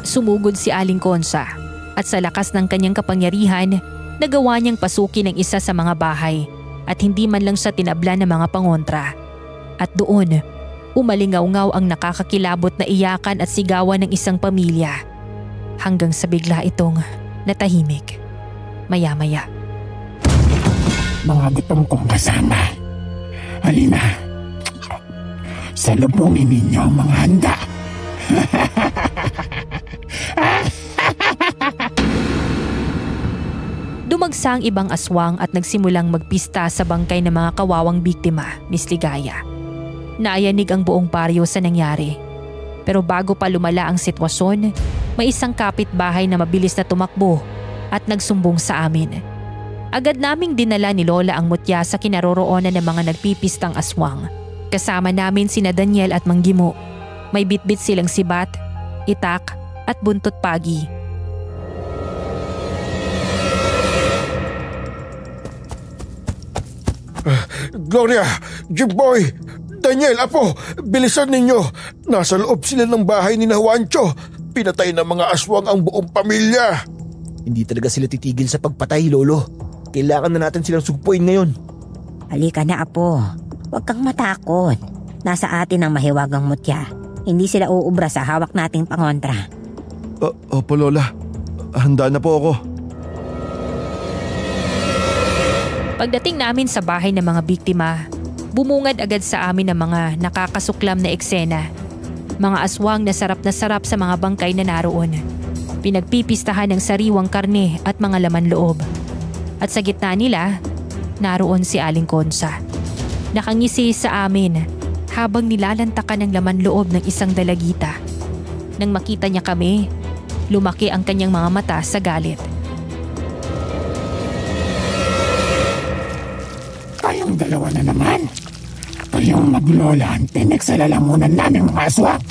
Sumugod si Aling Consa at sa lakas ng kanyang kapangyarihan, nagawa niyang pasukin ang isa sa mga bahay at hindi man lang siya tinabla ng mga pangontra. At doon, umalingaw-ngaw ang nakakakilabot na iyakan at sigawan ng isang pamilya hanggang sa bigla itong natahimik. Maya-maya. Mga gutom kong kasama, halina, salubungin ninyo ang mga handa. Dumagsa ang ibang aswang at nagsimulang magpista sa bangkay ng mga kawawang biktima, Miss Ligaya. Naayanig ang buong baryo sa nangyari. Pero bago pa lumala ang sitwasyon, may isang kapitbahay na mabilis na tumakbo at nagsumbong sa amin. Agad naming dinala ni Lola ang mutya sa kinaroroonan ng mga nagpipistang aswang. Kasama namin sina Daniel at Mang Gimo. May bitbit silang sibat, itak at buntot pagi. Gloria, Jimboy, Daniel, Apo, bilisan ninyo. Nasa loob sila ng bahay ni Juancho. Pinatay ng mga aswang ang buong pamilya. Hindi talaga sila titigil sa pagpatay, Lolo. Kailangan na natin silang sugpuin ngayon. Halika na, Apo. Huwag kang matakot. Nasa atin ang mahiwagang mutya. Hindi sila uubra sa hawak nating pangontra. Opo, Lola. Handa na po ako. Pagdating namin sa bahay ng mga biktima, bumungad agad sa amin ang mga nakakasuklam na eksena. Mga aswang na sarap sa mga bangkay na naroon. Pinagpipistahan ng sariwang karne at mga laman loob. At sa gitna nila, naroon si Aling Consa. Nakangisi sa amin habang nilalantakan ng laman loob ng isang dalagita. Nang makita niya kami, lumaki ang kanyang mga mata sa galit. Kayong dalawa na naman. Kayong maglola ang tinik sa lalamunan namin mga aswang.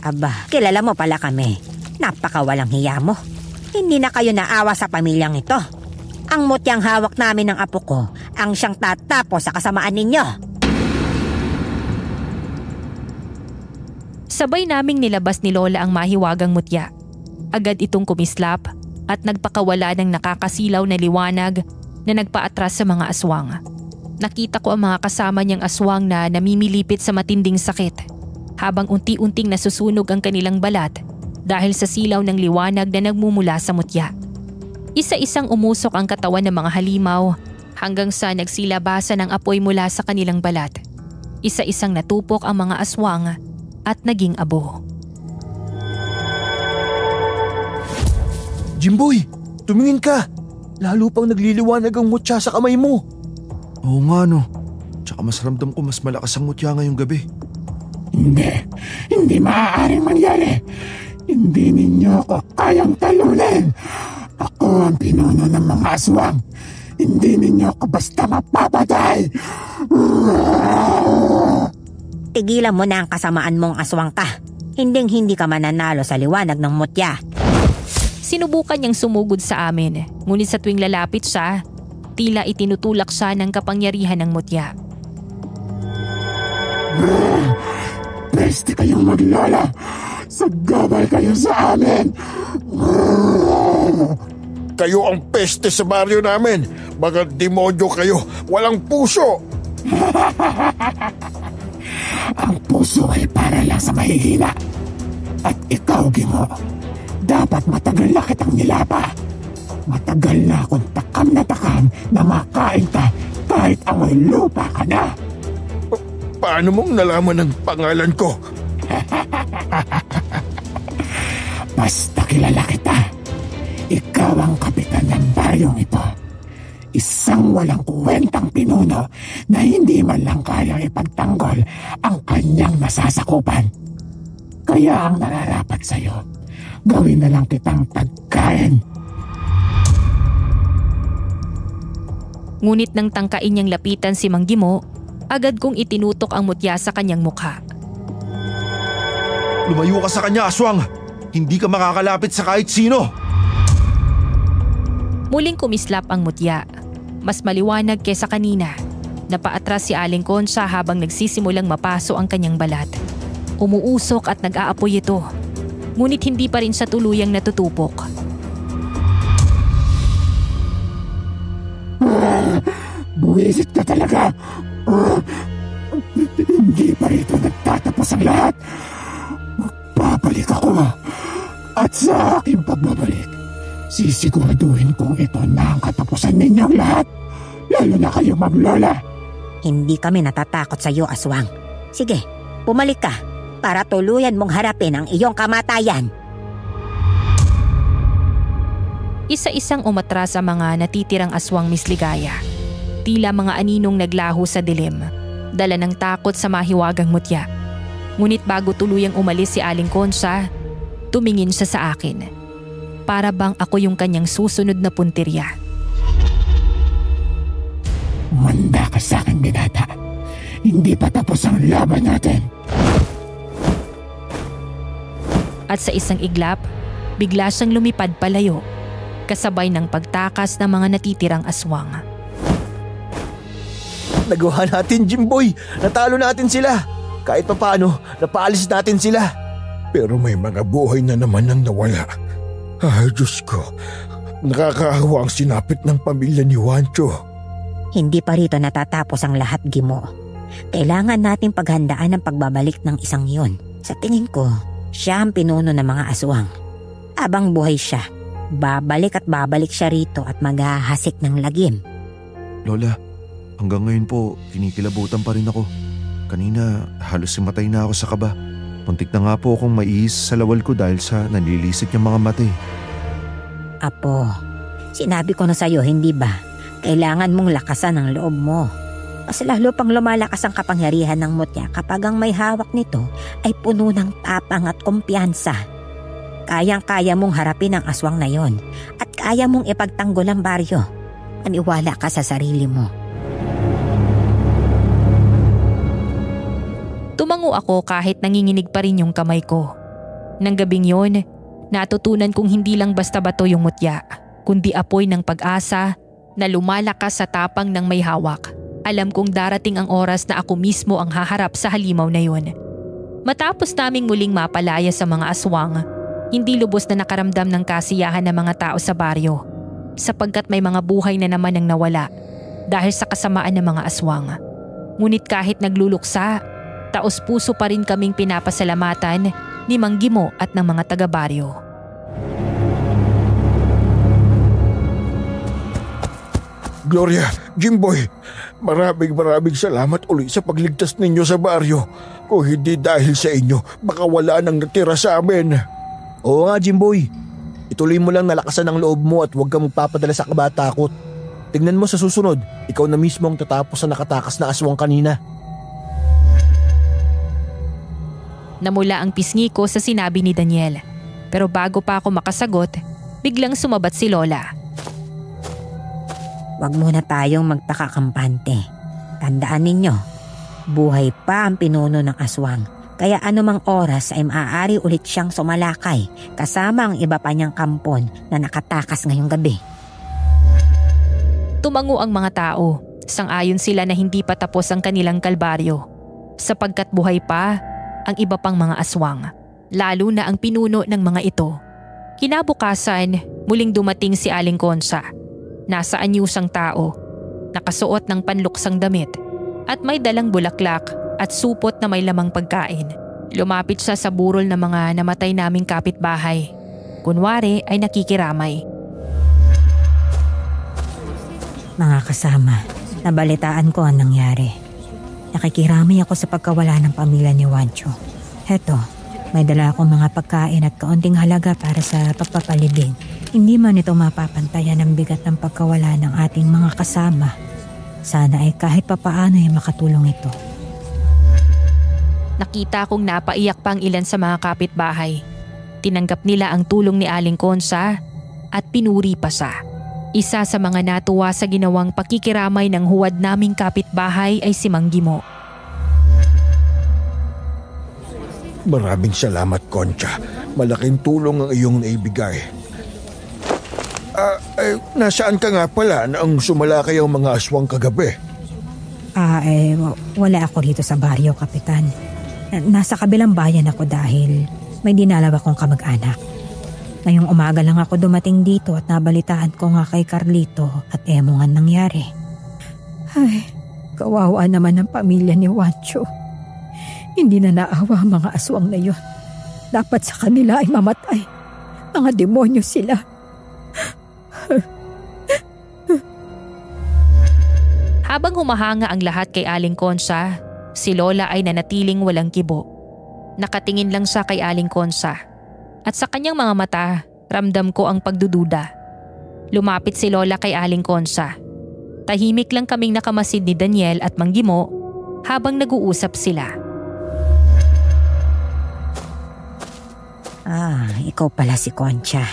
Aba, kilala mo pala kami. Napakawalang hiya mo. Hindi na kayo naawa sa pamilyang ito. Ang mutyang hawak namin ng apo ko ang siyang tatapos sa kasamaan ninyo. Sabay naming nilabas ni Lola ang mahiwagang mutya. Agad itong kumislap at nagpakawala ng nakakasilaw na liwanag na nagpaatras sa mga aswang. Nakita ko ang mga kasama niyang aswang na namimilipit sa matinding sakit habang unti-unting nasusunog ang kanilang balat dahil sa silaw ng liwanag na nagmumula sa mutya. Isa-isang umusok ang katawan ng mga halimaw hanggang sa nagsilabasan ng apoy mula sa kanilang balat. Isa-isang natupok ang mga aswang at naging abo. Jimboy, tumingin ka. Lalo pang nagliliwanag ang mutya sa kamay mo. Oo nga no. Tsaka mas ramdam ko mas malakas ang mutya ngayong gabi. Hindi maaaring mangyari. Hindi ninyo ako kayang talunin. Ako ang pinuno ng mga aswang. Hindi ninyo ako basta mapapatay. Tigilan mo na ang kasamaan mong aswang ka. Hinding-hindi ka mananalo sa liwanag ng mutya. Sinubukan niyang sumugod sa amin, ngunit sa tuwing lalapit siya, tila itinutulak siya ng kapangyarihan ng mutya. Pweste kayong maglola. Saggabal kayo sa amin. Kayo ang peste sa baryo namin. Mga demonyo kayo, walang puso. Ang puso ay para lang sa mahihina. At ikaw, Gimo, dapat matagal na kitang nilapa. Matagal na akong takam na makain ka kahit amoy lupa ka na. Paano mong nalaman ang pangalan ko? Basta kilala kita. Ikaw ang kapitan ng baryong ito. Isang walang kwentang pinuno na hindi man lang kayang ipagtanggol ang kanyang nasasakupan. Kaya ang nararapat sa'yo, gawin na lang kitang pagkain. Ngunit nang tangkain niyang lapitan si Mang Gimo, agad kong itinutok ang mutya sa kanyang mukha. Lumayo ka sa kanya, aswang! Hindi ka makakalapit sa kahit sino! Muling kumislap ang mutya. Mas maliwanag kesa kanina. Napaatras si Aling Concha habang nagsisimulang mapaso ang kanyang balat. Umuusok at nag-aapoy ito. Ngunit hindi pa rin siya tuluyang natutupok. Buwisit ka talaga. Hindi pa rito nagtatapos ang lahat. Babalik ako. At sa aking pagbabalik, sisiguraduhin kong ito na ang katapusan ninyong lahat. Lalo na kayo, Maglola. Hindi kami natatakot sa iyo, aswang. Sige, pumalik ka para tuluyan mong harapin ang iyong kamatayan. Isa-isang umatras ang mga natitirang aswang Miss Ligaya. Tila mga aninong naglaho sa dilim, dala ng takot sa mahiwagang mutya. Ngunit bago tuluyang umalis si Aling Concha, tumingin siya sa akin. Para bang ako yung kanyang susunod na puntirya. Manda ka sa akin, binata. Hindi pa tapos ang laban natin. At sa isang iglap, bigla siyang lumipad palayo, kasabay ng pagtakas ng mga natitirang aswang. Nagawa natin, Jimboy. Natalo natin sila. Kahit papaano, napaalis natin sila. Pero may mga buhay na naman ang nawala. Ay, Diyos ko. Nakakaawa ang sinapit ng pamilya ni Juancho. Hindi pa rito natatapos ang lahat, Gimo. Kailangan nating paghandaan ang pagbabalik ng isang yun. Sa tingin ko, siya ang pinuno ng mga aswang. Abang buhay siya, babalik at babalik siya rito at maghahasik ng lagim. Lola, hanggang ngayon po, kinikilabutan pa rin ako. Kanina, halos simatay na ako sa kaba. Muntik na nga po akong maiis sa lawal ko dahil sa nanlilisik niyang mga mata. Apo, sinabi ko na sa'yo, hindi ba? Kailangan mong lakasan ang loob mo. Mas lalo pang lumalakas ang kapangyarihan ng mutya kapag ang may hawak nito ay puno ng tapang at kumpiyansa. Kayang-kaya mong harapin ang aswang na yon at kaya mong ipagtanggol ang baryo. Maniwala ka sa sarili mo. Tumango ako kahit nanginginig pa rin yung kamay ko. Nang gabing yon, natutunan kong hindi lang basta bato yung mutya, kundi apoy ng pag-asa na lumalakas sa tapang ng may hawak. Alam kong darating ang oras na ako mismo ang haharap sa halimaw na yon. Matapos naming muling mapalaya sa mga aswang, hindi lubos na nakaramdam ng kasiyahan ng mga tao sa baryo, sapagkat may mga buhay na naman ang nawala dahil sa kasamaan ng mga aswang. Ngunit kahit nagluluksa, taos puso pa rin kaming pinapasalamatan ni Mang Gimo at ng mga taga-baryo. Gloria, Jimboy, maraming salamat uli sa pagligtas ninyo sa baryo. Kung hindi dahil sa inyo, baka wala nang natira sa amin. Oo nga, Jimboy. Ituloy mo lang nalakasan ang loob mo at huwag kang magpapadala sa kabatakot. Tingnan mo sa susunod, ikaw na mismo ang tatapos sa nakatakas na aswang kanina. Namula ang pisngi ko sa sinabi ni Daniel. Pero bago pa ako makasagot, biglang sumabat si Lola. Huwag muna tayong magpakakampante. Tandaan ninyo, buhay pa ang pinuno ng aswang. Kaya anumang oras ay maaari ulit siyang sumalakay kasama ang iba pa niyang kampon na nakatakas ngayong gabi. Tumango ang mga tao. Sang-ayon sila na hindi pa tapos ang kanilang kalbaryo. Sapagkat buhay pa ang iba pang mga aswang. Lalo na ang pinuno ng mga ito. Kinabukasan, muling dumating si Aling Concha. Nasa anyusang tao, nakasuot ng panluksang damit at may dalang bulaklak at supot na may lamang pagkain. Lumapit siya sa burol ng mga namatay naming kapitbahay. Kunwari ay nakikiramay. Mga kasama, nabalitaan ko ang nangyari. Nakikiramay ako sa pagkawala ng pamilya ni Juancho. Heto, may dala akong mga pagkain at kaunting halaga para sa pagpapalibing. Hindi man ito mapapantayan ang bigat ng pagkawala ng ating mga kasama. Sana ay kahit papaano ay makatulong ito. Nakita kong napaiyak pa ang ilan sa mga kapitbahay. Tinanggap nila ang tulong ni Aling Consa at pinuri pa siya. Isa sa mga natuwa sa ginawang pakikiramay ng huwad naming kapitbahay ay si Mang Gimo. Maraming salamat, Concha. Malaking tulong ang iyong naibigay. Nasaan ka nga pala noong sumala kayong mga aswang kagabi? Wala ako rito sa baryo, Kapitan. Nasa kabilang bayan ako dahil may dinalaw akong kamag-anak. Ngayong umaga lang ako dumating dito at nabalitaan ko nga kay Carlito at Emong ang nangyari. Ay, kawawa naman ang pamilya ni Juancho. Hindi na naawa ang mga aswang na yun. Dapat sa kanila ay mamatay. Mga demonyo sila. Habang humahanga ang lahat kay Aling Consa, si Lola ay nanatiling walang kibo. Nakatingin lang siya kay Aling Consa. At sa kanyang mga mata, ramdam ko ang pagdududa. Lumapit si Lola kay Aling Consa. Tahimik lang kaming nakamasid ni Daniel at Mang Gimo habang nag-uusap sila. Ikaw pala si Concha.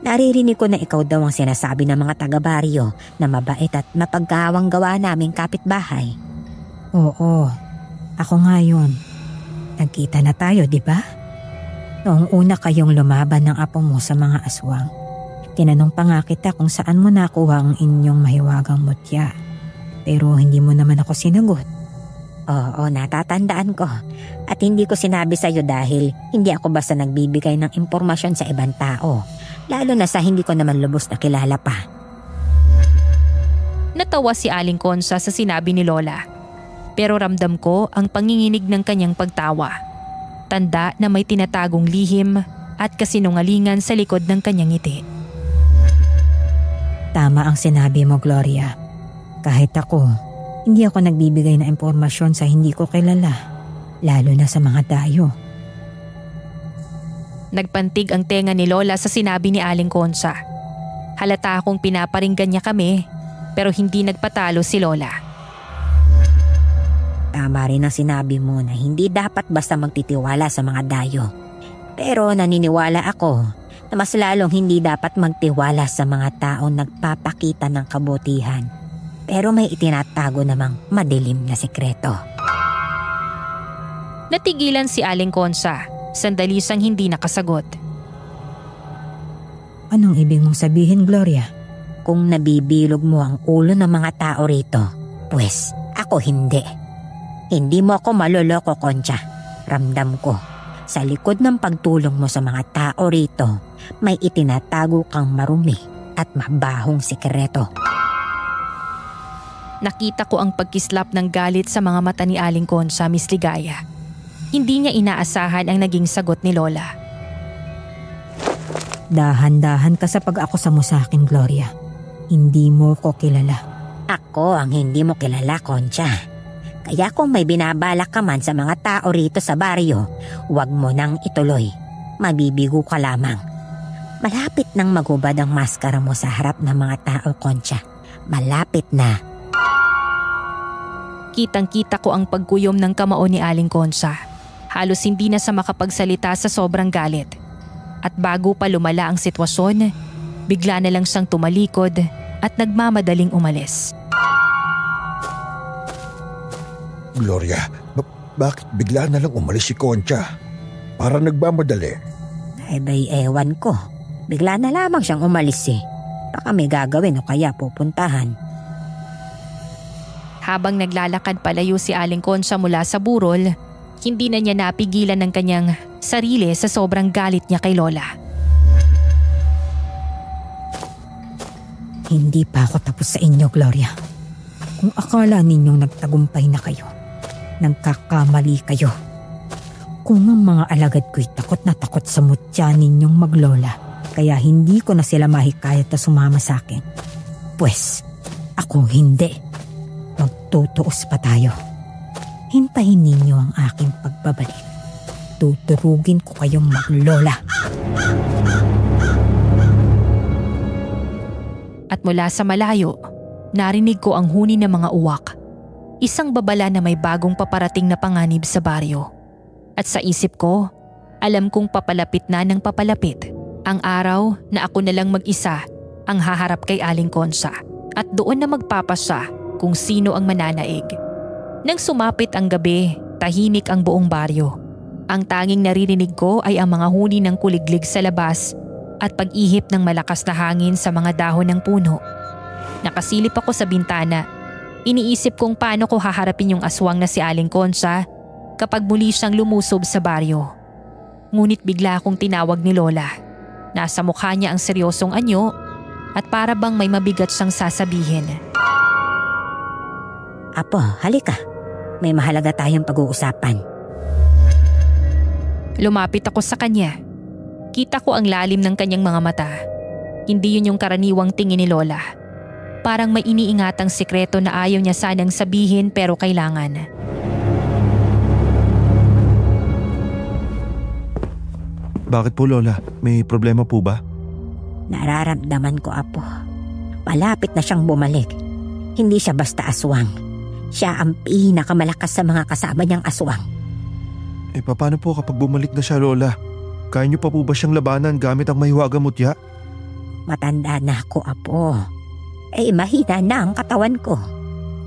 Naririnig ko na ikaw daw ang sinasabi ng mga taga-baryo na mabait at mapagkawang gawa naming kapitbahay. Oo, ako nga yun. Nagkita na tayo, di ba? Noong una kayong lumaban ng apo mo sa mga aswang. Tinanong pa nga kita kung saan mo nakuha ang inyong mahiwagang mutya. Pero hindi mo naman ako sinagot. Oo, natatandaan ko. At hindi ko sinabi sa'yo dahil hindi ako basta nagbibigay ng impormasyon sa ibang tao. Lalo na sa hindi ko naman lubos na kilala pa. Natawa si Aling Consa sa sinabi ni Lola. Pero ramdam ko ang panginginig ng kanyang pagtawa. Tanda na may tinatagong lihim at kasinungalingan sa likod ng kanyang ngiti. Tama ang sinabi mo, Gloria. Kahit ako, hindi ako nagbibigay ng impormasyon sa hindi ko kilala. Lalo na sa mga dayo. Nagpantig ang tenga ni Lola sa sinabi ni Aling Consa. Halata akong pinaparinggan niya kami pero hindi nagpatalo si Lola. Tama rin ang sinabi mo na hindi dapat basta magtitiwala sa mga dayo. Pero naniniwala ako na mas lalong hindi dapat magtiwala sa mga taong nagpapakita ng kabutihan. Pero may itinatago namang madilim na sekreto. Natigilan si Aling Consa. Sandali siyang hindi nakasagot. Anong ibig mong sabihin, Gloria? Kung nabibilog mo ang ulo ng mga tao rito, pues ako hindi. Hindi mo ako maloloko, Concha. Ramdam ko, sa likod ng pagtulong mo sa mga tao rito, may itinatago kang marumi at mabahong sikreto. Nakita ko ang pagkislap ng galit sa mga mata ni Aling Consa, Miss Ligaya. Hindi niya inaasahan ang naging sagot ni Lola. Dahan-dahan ka sa pag-akusa mo sa akin, Gloria. Hindi mo ko kilala. Ako ang hindi mo kilala, Concha. Kaya kung may binabalak ka man sa mga tao rito sa baryo, huwag mo nang ituloy. Mabibigo ka lamang. Malapit nang magubad ang maskara mo sa harap ng mga tao, Concha. Malapit na. Kitang-kita ko ang pagkuyom ng kamao ni Aling Consa. Halos hindi na sa makapagsalita sa sobrang galit. At bago pa lumala ang sitwasyon, bigla na lang siyang tumalikod at nagmamadaling umalis. Gloria, bakit bigla na lang umalis si Concha? Para nagmamadali. Ay, ewan ko. Bigla na lamang siyang umalis eh. Baka may gagawin o kaya pupuntahan. Habang naglalakad palayo si Aling Consa mula sa burol, hindi na niya napigilan ng kanyang sarili sa sobrang galit niya kay Lola. Hindi pa ako tapos sa inyo, Gloria. Kung akala ninyong nagtagumpay na kayo, Nagkakamali kayo. Kung ang mga alagad ko'y takot na takot sa mutya ninyong maglola, kaya hindi ko na sila mahikayat na sumama sa akin. Pwes, ako hindi. Magtutuos pa tayo. Hintayin ninyo ang aking pagbabalik. Tuturugin ko kayong maglola. At mula sa malayo, narinig ko ang huni ng mga uwak. Isang babala na may bagong paparating na panganib sa baryo. At sa isip ko, alam kong papalapit na ng papalapit ang araw na ako na lang mag-isa ang haharap kay Aling Consa at doon na magpapasya kung sino ang mananaig. Nang sumapit ang gabi, tahimik ang buong baryo. Ang tanging naririnig ko ay ang mga huni ng kuliglig sa labas at pag-ihip ng malakas na hangin sa mga dahon ng puno. Nakasilip ako sa bintana. Iniisip kong paano ko haharapin yung aswang na si Aling Consa kapag muli siyang lumusob sa baryo. Ngunit bigla akong tinawag ni Lola. Nasa mukha niya ang seryosong anyo at para bang may mabigat siyang sasabihin. Apo, halika. May mahalaga tayong pag-uusapan. Lumapit ako sa kanya. Kita ko ang lalim ng kanyang mga mata. Hindi yun yung karaniwang tingin ni Lola. Parang may iniingatang sikreto na ayaw niya sanang sabihin pero kailangan. Bakit po, Lola? May problema po ba? Nararamdaman ko, Apo. Malapit na siyang bumalik. Hindi siya basta aswang. Siya ang pinakamalakas sa mga kasama niyang aswang. Paano po kapag bumalik na siya, Lola? Kaya niyo pa po ba siyang labanan gamit ang mahiwagang mutya? Matanda na ako, Apo. Mahina na ang katawan ko.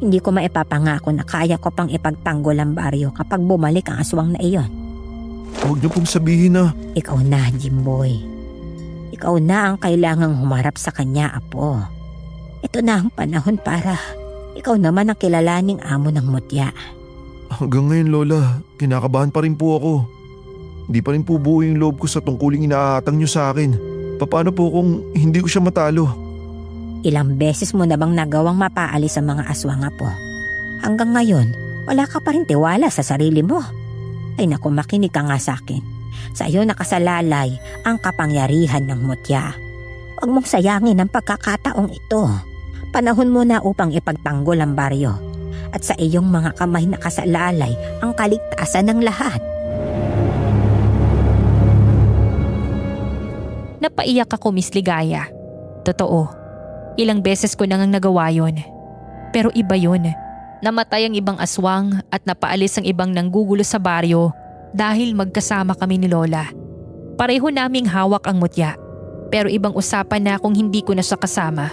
Hindi ko maipapangako na kaya ko pang ipagtanggol ang baryo kapag bumalik ang aswang na iyon. Huwag niyo pong sabihin na. Ikaw na, Jimboy. Ikaw na ang kailangang humarap sa kanya, Apo. Ito na ang panahon para ikaw naman ang kilalaning amo ng mutya. Hanggang ngayon, Lola, kinakabahan pa rin po ako. Hindi pa rin po buo yung loob ko sa tungkuling inaatang niyo sa akin. Paano po kung hindi ko siya matalo? Ilang beses mo na bang nagawang mapaalis sa mga aswang, Apo? Hanggang ngayon, wala ka pa rin tiwala sa sarili mo. Ay naku, makinig ka nga sa akin. Sa iyo nakasalalay ang kapangyarihan ng mutya. Huwag mong sayangin ang pagkakataong ito. Panahon mo na upang ipagtanggol ang baryo. At sa iyong mga kamay nakasalalay ang kaligtasan ng lahat. Napaiyak ako, Miss Ligaya. Totoo, ilang beses ko nang nagawa yun. Pero iba yun. Namatay ang ibang aswang at napaalis ang ibang nanggugulo sa baryo dahil magkasama kami ni Lola. Pareho naming hawak ang mutya, pero ibang usapan na kung hindi ko na siya kasama.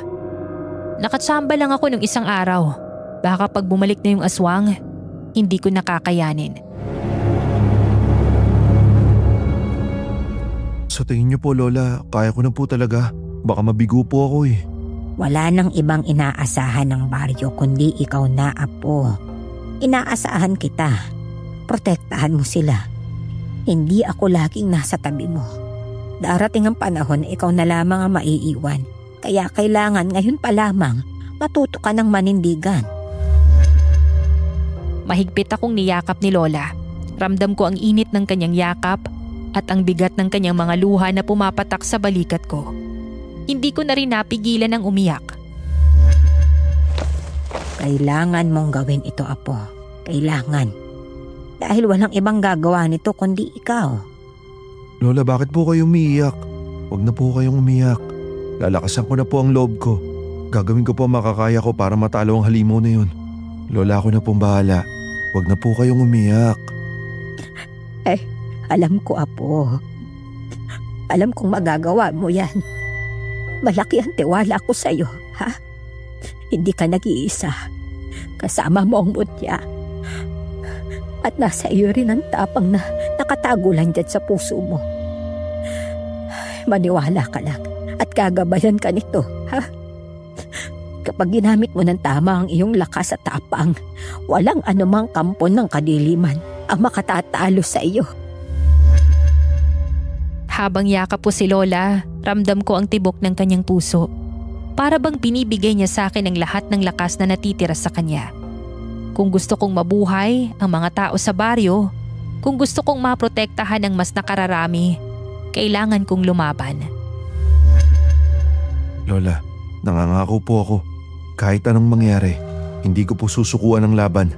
Nakatsamba lang ako nung isang araw. Baka pag bumalik na yung aswang, hindi ko nakakayanin. Sa tingin niyo po, Lola, kaya ko na po talaga. Baka mabigo po ako eh. Wala nang ibang inaasahan ng baryo kundi ikaw na, Apo. Inaasahan kita. Protektahan mo sila. Hindi ako laging nasa tabi mo. Darating ang panahon na ikaw na lamang ang maiiwan. Kaya kailangan ngayon pa lamang matuto ka ng manindigan. Mahigpit akong niyakap ni Lola. Ramdam ko ang init ng kanyang yakap at ang bigat ng kanyang mga luha na pumapatak sa balikat ko. Hindi ko na rin napigilan ang umiyak. Kailangan mong gawin ito, Apo. Kailangan. Dahil walang ibang gagawa nito kundi ikaw. Lola, bakit po kayo umiiyak? Huwag na po kayong umiyak. Lalakasan ko na po ang loob ko. Gagawin ko po ang makakaya ko para matalo ang halimaw na yun. Lola, ako na pong bahala. Huwag na po kayong umiyak. Alam ko, Apo. Alam kong magagawa mo yan. Malaki ang tiwala ko sa'yo, ha? Hindi ka nag-iisa. Kasama mo ang mutya. At nasa iyo rin ang tapang na nakatago lang dyan sa puso mo. Maniwala ka lang at gagabayan ka nito, ha? Kapag ginamit mo ng tama ang iyong lakas at tapang, walang anumang kampon ng kadiliman ang makatatalo sa iyo. Habang yakap po si Lola, ramdam ko ang tibok ng kanyang puso. Para bang binibigay niya sa akin ang lahat ng lakas na natitira sa kanya. Kung gusto kong mabuhay ang mga tao sa baryo, kung gusto kong maprotektahan ng mas nakararami, kailangan kong lumaban. Lola, nangangako po ako. Kahit anong mangyari, hindi ko po susukuan ng laban.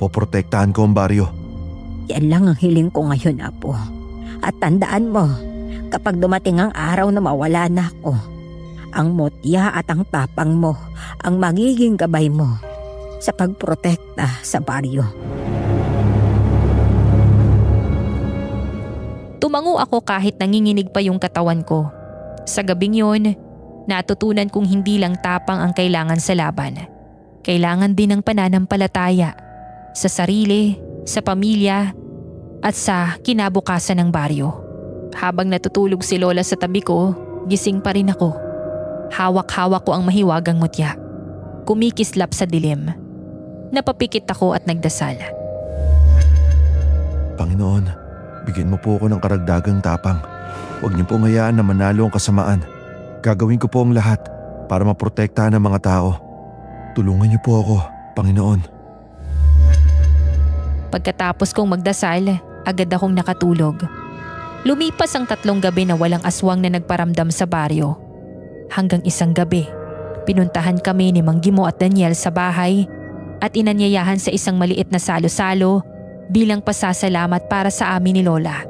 Poprotektahan ko ang baryo. Yan lang ang hiling ko ngayon, Apo. At tandaan mo, kapag dumating ang araw na mawala na ako, ang mutya at ang tapang mo ang magiging gabay mo sa pagprotekta sa baryo. Tumango ako kahit nanginginig pa yung katawan ko. Sa gabing yun, natutunan kong hindi lang tapang ang kailangan sa laban. Kailangan din ng pananampalataya sa sarili, sa pamilya, at sa kinabukasan ng baryo. Habang natutulog si Lola sa tabi ko, gising pa rin ako. Hawak-hawak ko ang mahiwagang mutya. Kumikislap sa dilim. Napapikit ako at nagdasal. Panginoon, bigyan mo po ako ng karagdagang tapang. Huwag niyo po hayaan na manalo ang kasamaan. Gagawin ko po ang lahat para maprotektahan ang mga tao. Tulungan niyo po ako, Panginoon. Pagkatapos kong magdasal, agad akong nakatulog. Lumipas ang 3 gabi na walang aswang na nagparamdam sa baryo. Hanggang isang gabi, pinuntahan kami ni Mang Gimo at Daniel sa bahay at inanyayahan sa isang maliit na salo-salo bilang pasasalamat para sa amin ni Lola.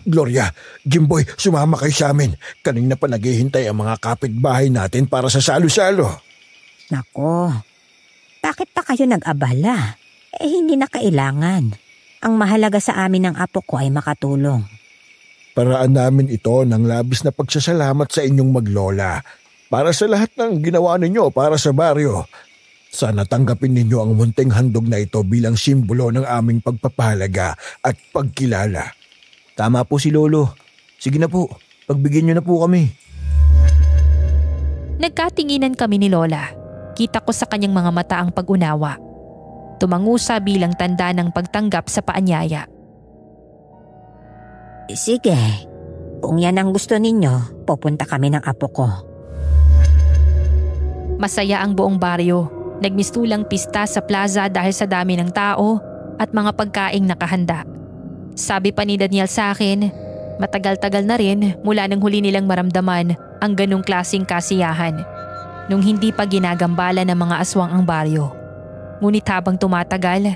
Gloria, Jimboy, sumama kayo sa amin. Kanina pa naghihintay ang mga kapitbahay natin para sa salo-salo. Nako, bakit pa kayo nag-abala? Hindi na kailangan. Ang mahalaga sa amin ng apo ko ay makatulong. Paraan namin ito ng labis na pagsasalamat sa inyong maglola para sa lahat ng ginawa ninyo para sa baryo. Sana tanggapin ninyo ang munting handog na ito bilang simbolo ng aming pagpapahalaga at pagkilala. Tama po si Lolo. Sige na po, pagbigyan niyo na po kami. Nagkatinginan kami ni Lola. Kita ko sa kanyang mga mata ang pag-unawa. Tumango siya bilang tanda ng pagtanggap sa paanyaya. Sige, kung yan ang gusto ninyo, pupunta kami ng apo ko. Masaya ang buong baryo. Nagmistulang pista sa plaza dahil sa dami ng tao at mga pagkaing nakahanda. Sabi pa ni Daniel sa akin, matagal-tagal na rin mula nang huli nilang maramdaman ang ganong klaseng kasiyahan nung hindi pa ginagambala ng mga aswang ang baryo. Ngunit habang tumatagal,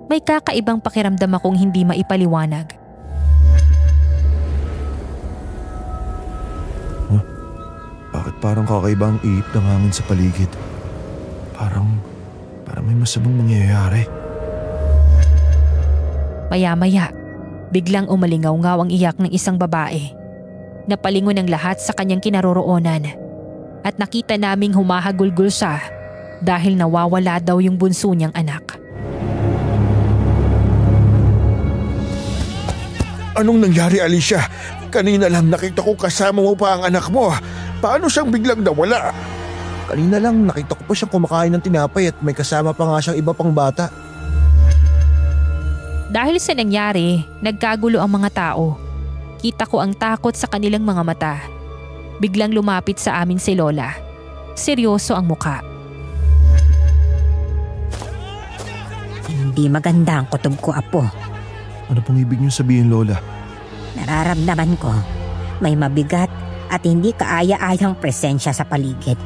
may kakaibang pakiramdam akong hindi maipaliwanag. Bakit parang kakaibang iip ng hangin sa paligid? Parang may masamang mangyayari. Maya-maya, biglang umalingaw-ngaw ang iyak ng isang babae. Napalingon ang lahat sa kanyang kinaroroonan at nakita naming humahagulgol siya dahil nawawala daw yung bunso niyang anak. Anong nangyari, Alicia? Kanina lang nakita ko kasama mo pa ang anak mo. Paano siyang biglang nawala? Kanina lang nakita ko pa siyang kumakain ng tinapay at may kasama pa nga siyang iba pang bata. Dahil sa nangyari, nagkagulo ang mga tao. Kita ko ang takot sa kanilang mga mata. Biglang lumapit sa amin si Lola. Seryoso ang mukha. Hindi maganda ang kutob ko, Apo. Ano pong ibig niyo sabihin, Lola? Nararamdaman ko, may mabigat at hindi kaaya-ayang presensya sa paligid.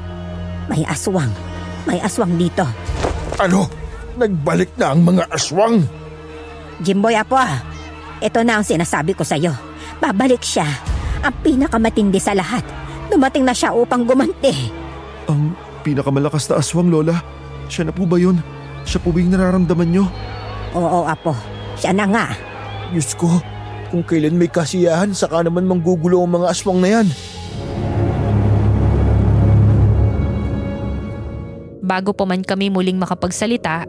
May aswang dito. Ano? Nagbalik na ang mga aswang? Jimboy, Apo, ito na ang sinasabi ko sa'yo. Babalik siya. Ang pinakamatindi sa lahat. Dumating na siya upang gumanti. Ang pinakamalakas na aswang, Lola? Siya na po ba yun? Siya po ba yung nararamdaman niyo? Oo, Apo. Siya na nga. Diyos ko, kung kailan may kasiyahan, saka naman manggugulo ang mga aswang na yan. Bago pa man kami muling makapagsalita,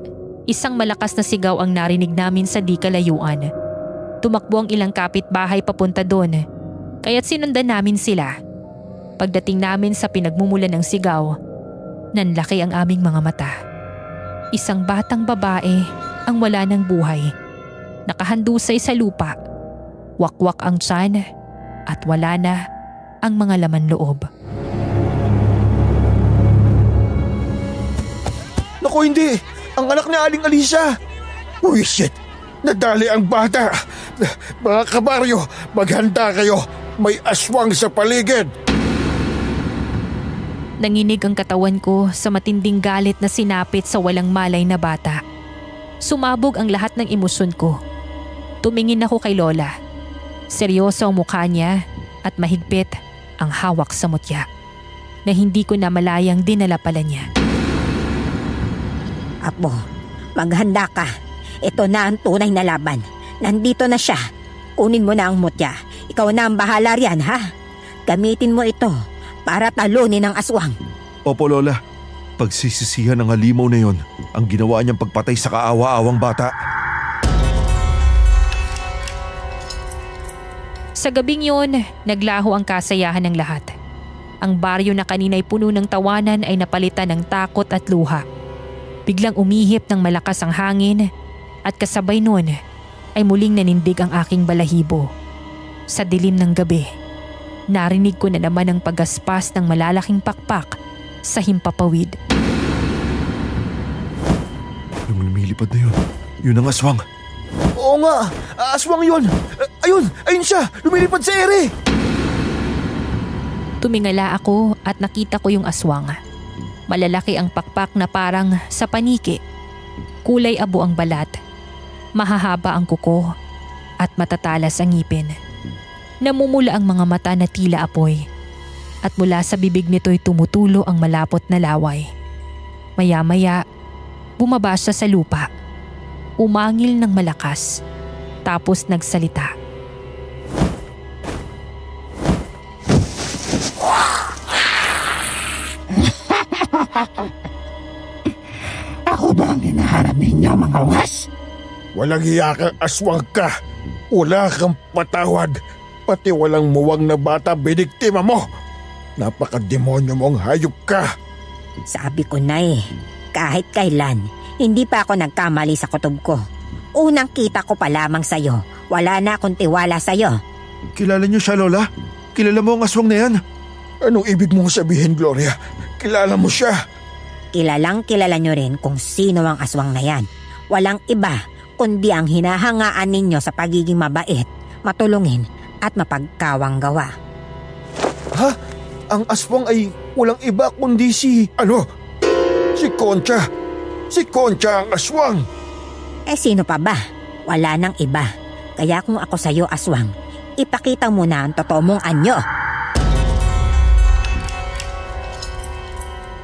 isang malakas na sigaw ang narinig namin sa di kalayuan. Tumakbo ang ilang kapitbahay papunta doon, kaya't sinundan namin sila. Pagdating namin sa pinagmumulan ng sigaw, nanlaki ang aming mga mata. Isang batang babae ang wala ng buhay. Nakahandusay sa lupa. Wakwak ang tiyan at wala na ang mga laman loob. Naku, hindi! Ang anak ni Aling Alisa! Uy, shit! Nadali ang bata! Mga kabaryo, maghanda kayo! May aswang sa paligid! Nanginig ang katawan ko sa matinding galit na sinapit sa walang malay na bata. Sumabog ang lahat ng emosyon ko. Tumingin ako kay Lola. Seryoso ang mukha niya at mahigpit ang hawak sa mutya na hindi ko na malayang dinala pala niya. Apo, maghanda ka. Ito na ang tunay na laban. Nandito na siya. Kunin mo na ang mutya. Ikaw na ang bahala riyan, ha? Gamitin mo ito para talunin ang aswang. Opo, Lola. Pagsisisihan ng halimaw na yon ang ginawa niyang pagpatay sa kaawa-awang bata. Sa gabing yun, naglaho ang kasayahan ng lahat. Ang baryo na kanina'y puno ng tawanan ay napalitan ng takot at luha. Biglang umihip ng malakas ang hangin at kasabay nun ay muling nanindig ang aking balahibo. Sa dilim ng gabi, narinig ko na naman ang paggaspas ng malalaking pakpak sa himpapawid. Yung lumilipad na yun ang aswang. Oo nga, aswang yun. Ayun siya, lumilipad sa ere. Tumingala ako at nakita ko yung aswang. Malalaki ang pakpak na parang sa paniki. Kulay abo ang balat. Mahahaba ang kuko at matatalas ang ngipin. Namumula ang mga mata na tila apoy. At mula sa bibig nito'y tumutulo ang malapot na laway. Maya-maya, bumaba siya sa lupa. Umangil ng malakas. Tapos nagsalita. Ako ba ang hinaharap ninyo, mga was? Walang hiya kang aswang ka! Wala kang patawad! Pati walang muwang na bata biniktima mo! Napakademonyo mong hayop ka! Sabi ko na kahit kailan, hindi pa ako nagkamali sa kutob ko. Unang kita ko pa lamang sa'yo. Wala na akong tiwala sa'yo. Kilala niyo siya, Lola? Kilala mo ang aswang na yan? Anong ibig mong sabihin, Gloria? Kilala mo siya? Kilalang kilala nyo rin kung sino ang aswang na yan. Walang iba kundi ang hinahangaan ninyo sa pagiging mabait, matulungin at mapagkawang gawa. Ha? Ang aswang ay walang iba kundi si... Ano? Si Concha! Si Concha ang aswang! Sino pa ba? Wala nang iba. Kaya kung ako sa'yo, aswang, ipakita mo na ang totoo mong anyo.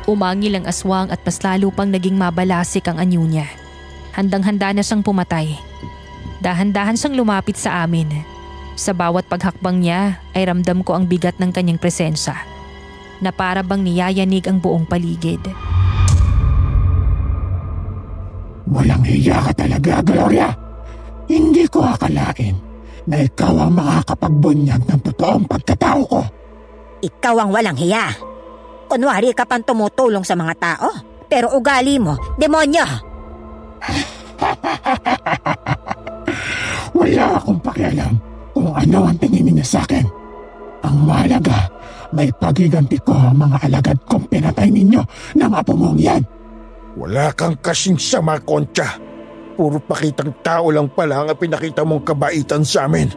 Umangil ang aswang at mas lalo pang naging mabalasik ang anyo niya. Handang-handa na siyang pumatay. Dahan-dahan siyang lumapit sa amin. Sa bawat paghakbang niya ay ramdam ko ang bigat ng kanyang presensya, na para bang niyayanig ang buong paligid. Walang hiya ka talaga, Gloria. Hindi ko akalain na ikaw ang makakapagbunyag ng totoong pagkatao ko. Ikaw ang walang hiya. Kunwari ka pang tumutulong sa mga tao, pero ugali mo, demonyo! Wala akong pakialam kung ano ang tingin niya sa akin. Ang mahalaga, may pagiganti ko ang mga alagad kong pinatay ninyo ng apo mong yan. Wala kang kasing sama, Concha. Puro pakitang tao lang pala ang pinakita mong kabaitan sa amin.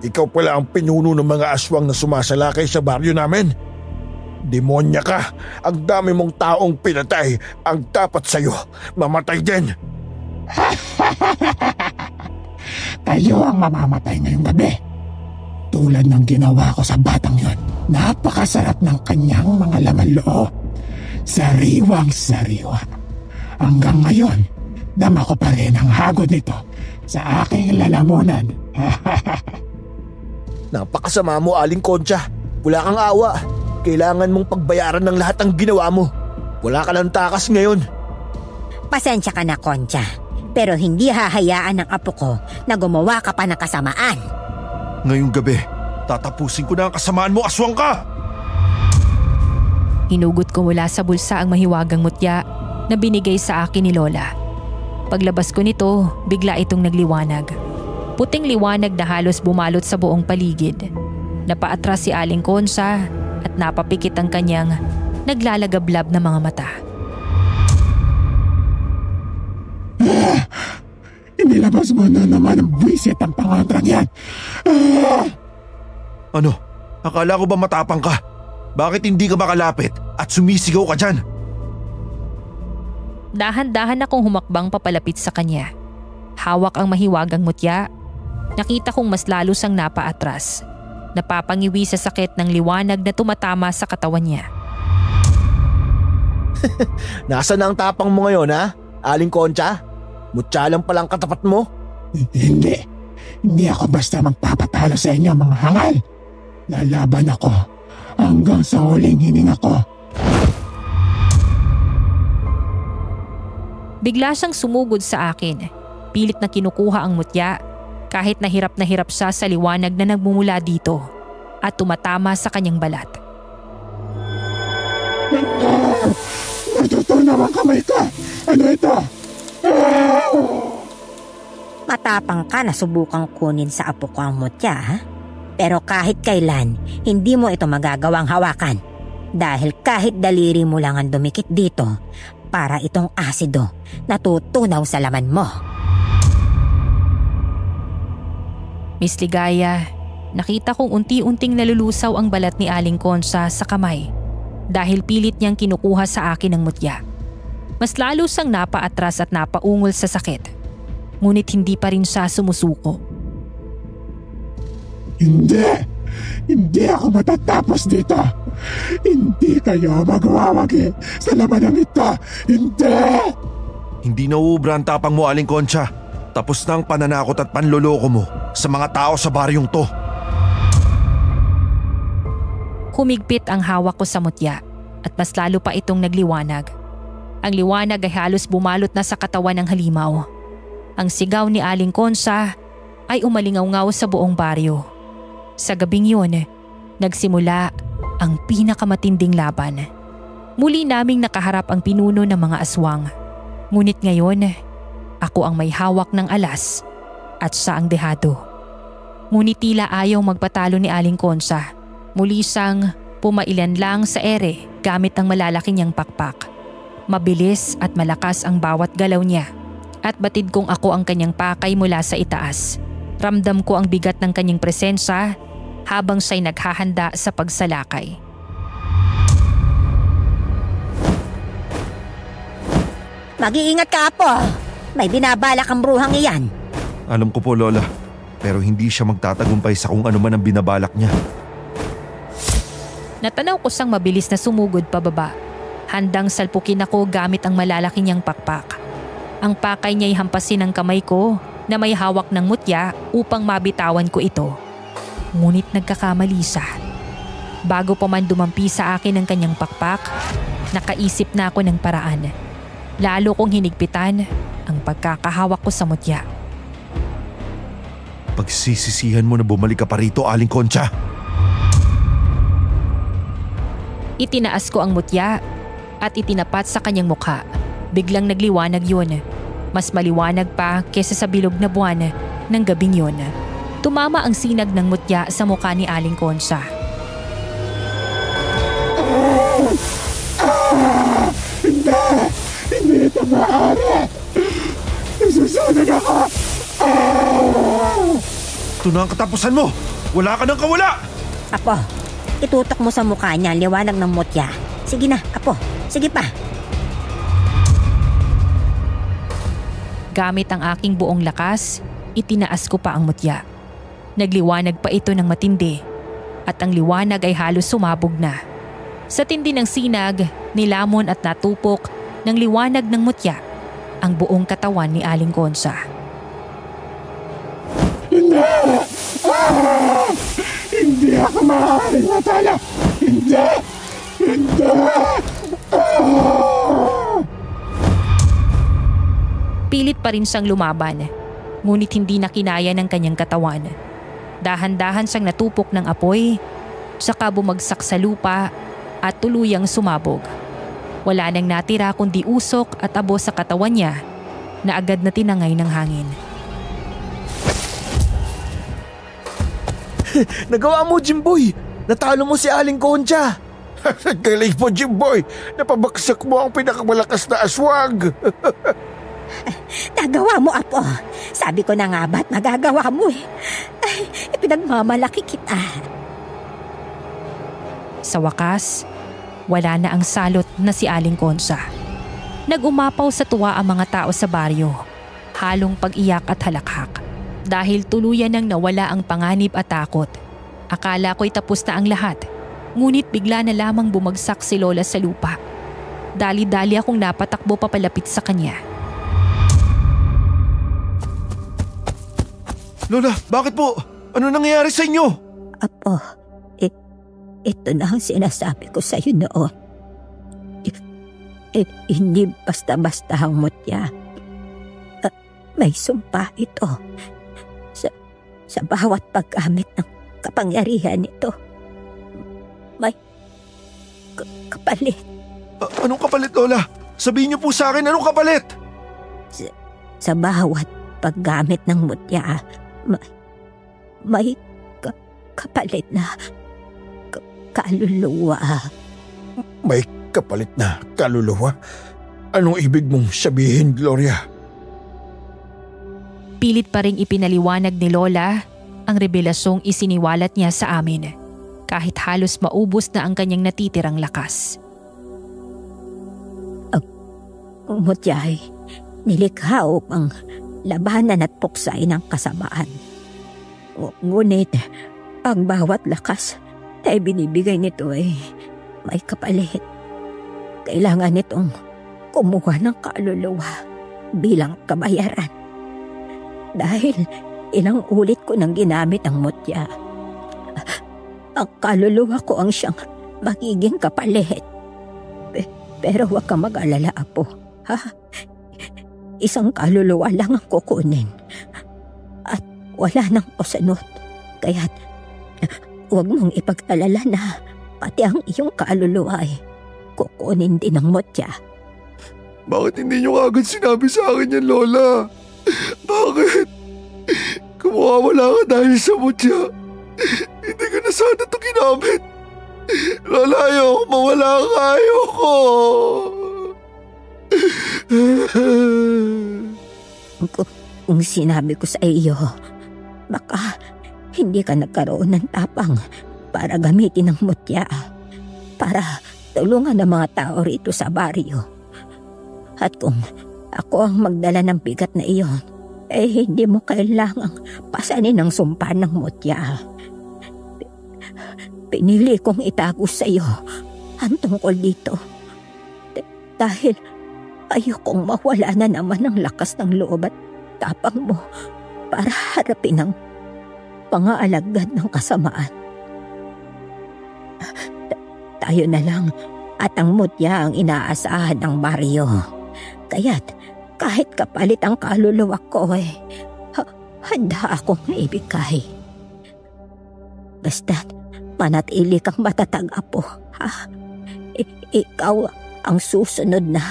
Ikaw pala ang pinuno ng mga aswang na sumasalakay sa baryo namin. Demonya ka! Ang dami mong taong pinatay. Ang dapat sa'yo, mamatay din. Kayo ang mamamatay ngayong gabi. Tulad ng ginawa ko sa batang yon. Napakasarap ng kanyang mga laman loob. Sariwang-sariwa. Hanggang ngayon, dama ko pa rin ang hagod nito sa aking lalamunan. Napakasama mo, Aling Concha. Wala kang awa. Kailangan mong pagbayaran ng lahat ng ginawa mo. Wala ka ng takas ngayon. Pasensya ka na, Concha. Pero hindi hahayaan ng apo ko na gumawa ka pa ng kasamaan. Ngayong gabi, tatapusin ko na ang kasamaan mo, aswang ka! Hinugot ko mula sa bulsa ang mahiwagang mutya na binigay sa akin ni Lola. Paglabas ko nito, bigla itong nagliwanag. Puting liwanag na halos bumalot sa buong paligid. Napaatras si Aling Konsa at napapikit ang kanyang naglalagablab na mga mata. Inilabas mo na naman ang buwisit ang pangontrang yan. Ano? Akala ko ba matapang ka? Bakit hindi ka makalapit at sumisigaw ka dyan? Dahan-dahan akong humakbang papalapit sa kanya. Hawak ang mahiwagang mutya. Nakita kong mas lalo sang napaatras. Napapangiwi sa sakit ng liwanag na tumatama sa katawan niya. Nasaan na ang tapang mo ngayon, ha? Aling Concha? Mutya lang palang katapat mo? Hindi. Hindi ako basta magpapatalo sa inyo, mga hangal. Lalaban ako hanggang sa huling hininga ko. Bigla siyang sumugod sa akin. Pilit na kinukuha ang mutya kahit na hirap siya sa liwanag na nagmumula dito at tumatama sa kanyang balat. Natutunaw ang kamay ko. Ano ito? Matapang ka na subukang kunin sa apo ko ang mutya, ha? Pero kahit kailan, hindi mo ito magagawang hawakan. Dahil kahit daliri mo lang ang dumikit dito, para itong asido natutunaw sa laman mo. Miss Ligaya, nakita kong unti-unting nalulusaw ang balat ni Aling Konsa sa kamay dahil pilit niyang kinukuha sa akin ang mutya. Mas lalo sang napaatras at napaungol sa sakit. Ngunit hindi pa rin siya sumusuko. Hindi ako matatapos dito. Hindi kayo magwawagi sa labanan ito. Hindi nauubra ang tapang mo, Aling Concha. Tapos na ang pananakot at panloloko mo sa mga tao sa baryong to. Humigpit ang hawak ko sa mutya at mas lalo pa itong nagliwanag. Ang liwanag ay halos bumalot na sa katawan ng halimaw. Ang sigaw ni Aling Konsa ay umalingaw-ngaw sa buong baryo. Sa gabing yun, nagsimula ang pinakamatinding laban. Muli naming nakaharap ang pinuno ng mga aswang. Ngunit ngayon, ako ang may hawak ng alas at siya ang dehado. Ngunit tila ayaw magpatalo ni Aling Konsa. Muli siyang pumailan lang sa ere gamit ang malalaki niyang pakpak. Mabilis at malakas ang bawat galaw niya. At batid kong ako ang kanyang pakay mula sa itaas. Ramdam ko ang bigat ng kanyang presensya habang siya'y naghahanda sa pagsalakay. Mag-iingat ka, Apo. May binabalak ang bruhang iyan. Alam ko po, Lola. Pero hindi siya magtatagumpay sa kung ano man ang binabalak niya. Natanaw ko siyang mabilis na sumugod pababa. Handang salpukin ako gamit ang malalaki niyang pakpak. Ang pakay niya'y hampasin ang kamay ko na may hawak ng mutya upang mabitawan ko ito. Ngunit nagkakamali siya. Bago pa man dumampi sa akin ang kanyang pakpak, nakaisip na ako ng paraan. Lalo kong hinigpitan ang pagkakahawak ko sa mutya. Pagsisisihan mo na bumalik ka pa rito, Aling Concha. Itinaas ko ang mutya at itinapat sa kanyang mukha. Biglang nagliwanag yun. Mas maliwanag pa kesa sa bilog na buwan ng gabing yun. Tumama ang sinag ng mutya sa mukha ni Aling Konsa. Hindi ito maaari. Nasusunog ako. Ito na ang katapusan mo. Wala ka nang kawala. Apo, itutok mo sa mukha niya ang liwanag ng mutya. Sige na, Apo. Sige pa. Gamit ang aking buong lakas, itinaas ko pa ang mutya. Nagliwanag pa ito ng matindi at ang liwanag ay halos sumabog na. Sa tindi ng sinag, nilamon at natupok ng liwanag ng mutya ang buong katawan ni Aling Konsa. Hindi ako maaaring matalo. Hindi. Pilit pa rin siyang lumaban, ngunit hindi na kinaya ng kanyang katawan. Dahan-dahan siyang natupok ng apoy, saka bumagsak sa lupa at tuluyang sumabog. Wala nang natira kundi usok at abo sa katawan niya na agad na tinangay ng hangin. Nagawa mo, Jimboy! Natalo mo si Aling Concha! Galing mo, Jimboy! Napabaksak mo ang pinakamalakas na aswang! Nagawa mo, Apo. Sabi ko na nga ba't magagawa mo eh. Ay, ipinagmamalaki kita. Sa wakas, wala na ang salot na si Aling Concha. Nag-umapaw sa tuwa ang mga tao sa baryo. Halong pag-iyak at halakhak. Dahil tuluyan nang nawala ang panganib at takot. Akala ko'y tapos na ang lahat. Ngunit bigla na lamang bumagsak si Lola sa lupa. Dali-dali akong napatakbo papalapit sa kanya. Lola, bakit po? Ano nangyayari sa inyo? Apo, ito na ang sinasabi ko sa iyo noon. Hindi basta-basta ang mutya. May sumpa ito. Sa bawat paggamit ng kapangyarihan nito, may kapalit. Anong kapalit, Lola? Sabihin niyo po sa akin, anong kapalit? Sa bawat paggamit ng mutya, may kapalit na kaluluwa. May kapalit na kaluluwa? Anong ibig mong sabihin, Gloria? Pilit pa ring ipinaliwanag ni Lola ang revelasyong isiniwalat niya sa amin kahit halos maubos na ang kanyang natitirang lakas. Ang mutya ay nilikha upang labanan at puksain ang kasamaan. Ngunit ang bawat lakas na binibigay nito ay may kapalit. Kailangan nitong kumuha ng kaluluwa bilang kabayaran. Dahil ilang ulit ko nang ginamit ang mutya. Ang kaluluwa ko ang siyang magiging kapalit. Pero huwag kang mag-alala, Apo. Ha? Isang kaluluwa lang ang kukunin. At wala nang pasanot. Kaya't huwag mong ipag-alala na pati ang iyong kaluluwa ay kukunin din ng mutya. Bakit hindi niyo agad sinabi sa akin yan, Lola? Bakit? Kumawala ka dahil sa mutya. Hindi ko na sana ito ginamit. Lola, ayoko mawala ka. Ayoko. Kung sinabi ko sa iyo, baka hindi ka nagkaroon ng tapang para gamitin ang mutya para tulungan ang mga tao rito sa baryo. At kung ako ang magdala ng bigat na iyon, hindi mo kailangang pasanin ang sumpa ng mutya. Pinili kong itago sa iyo ang tungkol dito. Dahil ayokong mawala na naman ang lakas ng loob at tapang mo para harapin ang pangaalagad ng kasamaan. Tayo na lang at ang mutya ang inaasahan ng baryo. Kaya't kahit kapalit ang kaluluwa ko handa akong ibigay. Basta't manatili kang matatag, Apo. Ikaw ang susunod na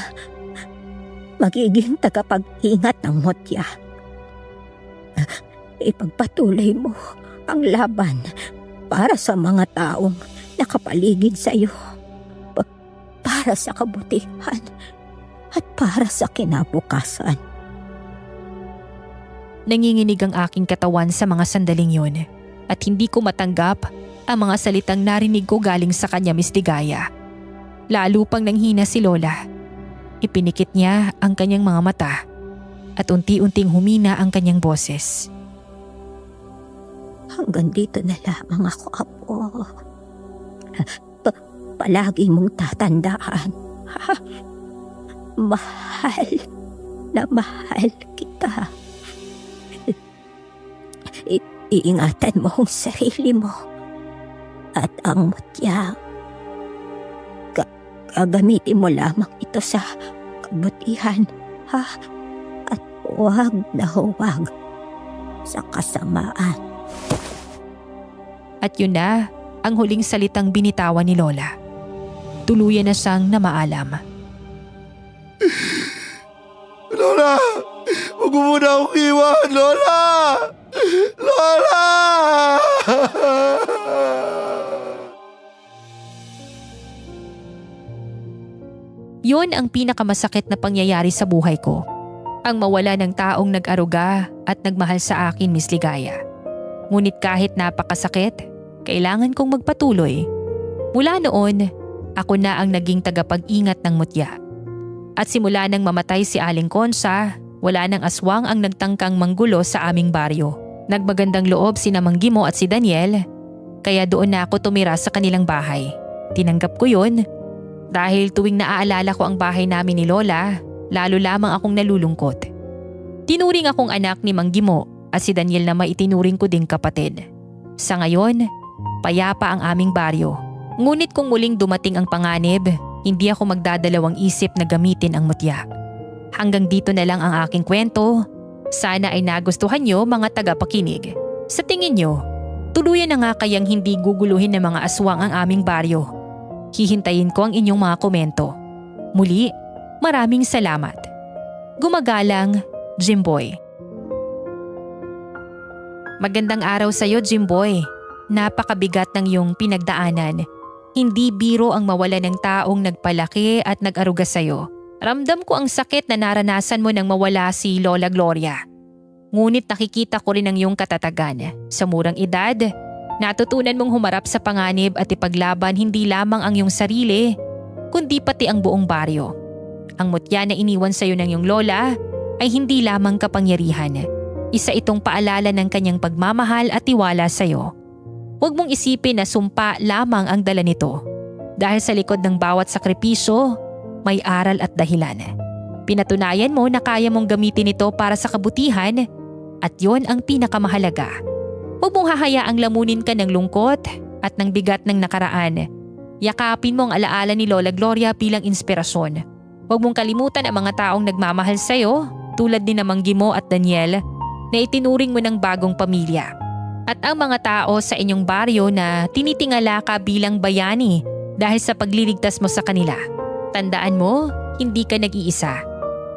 magiging tagapag-ingat ng mutya. Ipagpatuloy mo ang laban para sa mga taong nakapaligid sa iyo. Para sa kabutihan at para sa kinabukasan. Nanginginig ang aking katawan sa mga sandaling yun at hindi ko matanggap ang mga salitang narinig ko galing sa kanya, Miss Ligaya. Lalo pang nanghina si Lola. Ipinikit niya ang kanyang mga mata at unti-unting humina ang kanyang boses. Hanggang dito na lamang ako, Apo. Palagi mong tatandaan. Mahal na mahal kita. Iingatan mo ang sarili mo at ang mutya. Gagamitin mo lamang ito sa kabutihan, ha? At huwag na huwag sa kasamaan. At yun na ang huling salitang binitawan ni Lola. Tuluyan na siyang namaalam. Lola! Huwag mo muna akong iwan, Lola! Lola! Yun ang pinakamasakit na pangyayari sa buhay ko. Ang mawala ng taong nag-aruga at nagmahal sa akin, Miss Ligaya. Ngunit kahit napakasakit, kailangan kong magpatuloy. Mula noon, ako na ang naging tagapag-ingat ng mutya. At simula nang mamatay si Aling Consa, wala nang aswang ang nagtangkang manggulo sa aming baryo. Nagmagandang loob sina Mang Gimo at si Daniel, kaya doon na ako tumira sa kanilang bahay. Tinanggap ko yun dahil tuwing naaalala ko ang bahay namin ni Lola, lalo lamang akong nalulungkot. Tinuring akong anak ni Mang Gimo at si Daniel na maitinuring ko ding kapatid. Sa ngayon, payapa ang aming baryo. Ngunit kung muling dumating ang panganib, hindi ako magdadalawang isip na gamitin ang mutya. Hanggang dito na lang ang aking kwento. Sana ay nagustuhan nyo mga tagapakinig. Sa tingin nyo, tuluyan na nga kayang hindi guguluhin ng mga aswang ang aming baryo? Hihintayin ko ang inyong mga komento. Muli, maraming salamat. Gumagalang, Jimboy. Magandang araw sa iyo, Jimboy. Napakabigat ng iyong pinagdaanan. Hindi biro ang mawala ng taong nagpalaki at nag-aruga sa iyo. Ramdam ko ang sakit na naranasan mo nang mawala si Lola Gloria. Ngunit nakikita ko rin ang iyong katatagan. Sa murang edad, natutunan mong humarap sa panganib at ipaglaban hindi lamang ang iyong sarili, kundi pati ang buong baryo. Ang mutya na iniwan sa iyo ng iyong lola ay hindi lamang kapangyarihan. Isa itong paalala ng kanyang pagmamahal at tiwala sa iyo. Huwag mong isipin na sumpa lamang ang dala nito. Dahil sa likod ng bawat sakripisyo, may aral at dahilan. Pinatunayan mo na kaya mong gamitin ito para sa kabutihan at yon ang pinakamahalaga. Huwag mong hahayaang lamunin ka ng lungkot at ng bigat ng nakaraan. Yakapin mo ang alaala ni Lola Gloria bilang inspirasyon. Huwag mong kalimutan ang mga taong nagmamahal sa iyo tulad ni Mang Gimo at Daniel na itinuring mo ng bagong pamilya. At ang mga tao sa inyong baryo na tinitingala ka bilang bayani dahil sa pagliligtas mo sa kanila. Tandaan mo, hindi ka nag-iisa.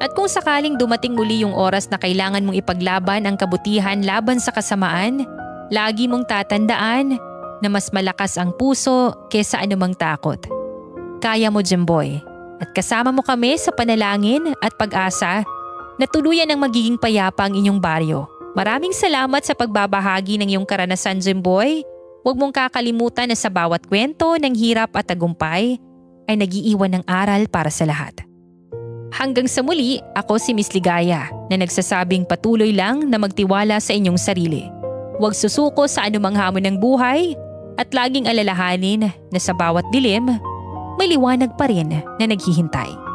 At kung sakaling dumating muli yung oras na kailangan mong ipaglaban ang kabutihan laban sa kasamaan, lagi mong tatandaan na mas malakas ang puso kesa anumang takot. Kaya mo, Jimboy. At kasama mo kami sa panalangin at pag-asa na tuluyan ang magiging payapa ang inyong baryo. Maraming salamat sa pagbabahagi ng iyong karanasan, Jimboy. Huwag mong kakalimutan na sa bawat kwento ng hirap at tagumpay ay nag-iiwan ng aral para sa lahat. Hanggang sa muli, ako si Miss Ligaya na nagsasabing patuloy lang na magtiwala sa inyong sarili. Huwag susuko sa anumang hamon ng buhay at laging alalahanin na sa bawat dilim, may liwanag pa rin na naghihintay.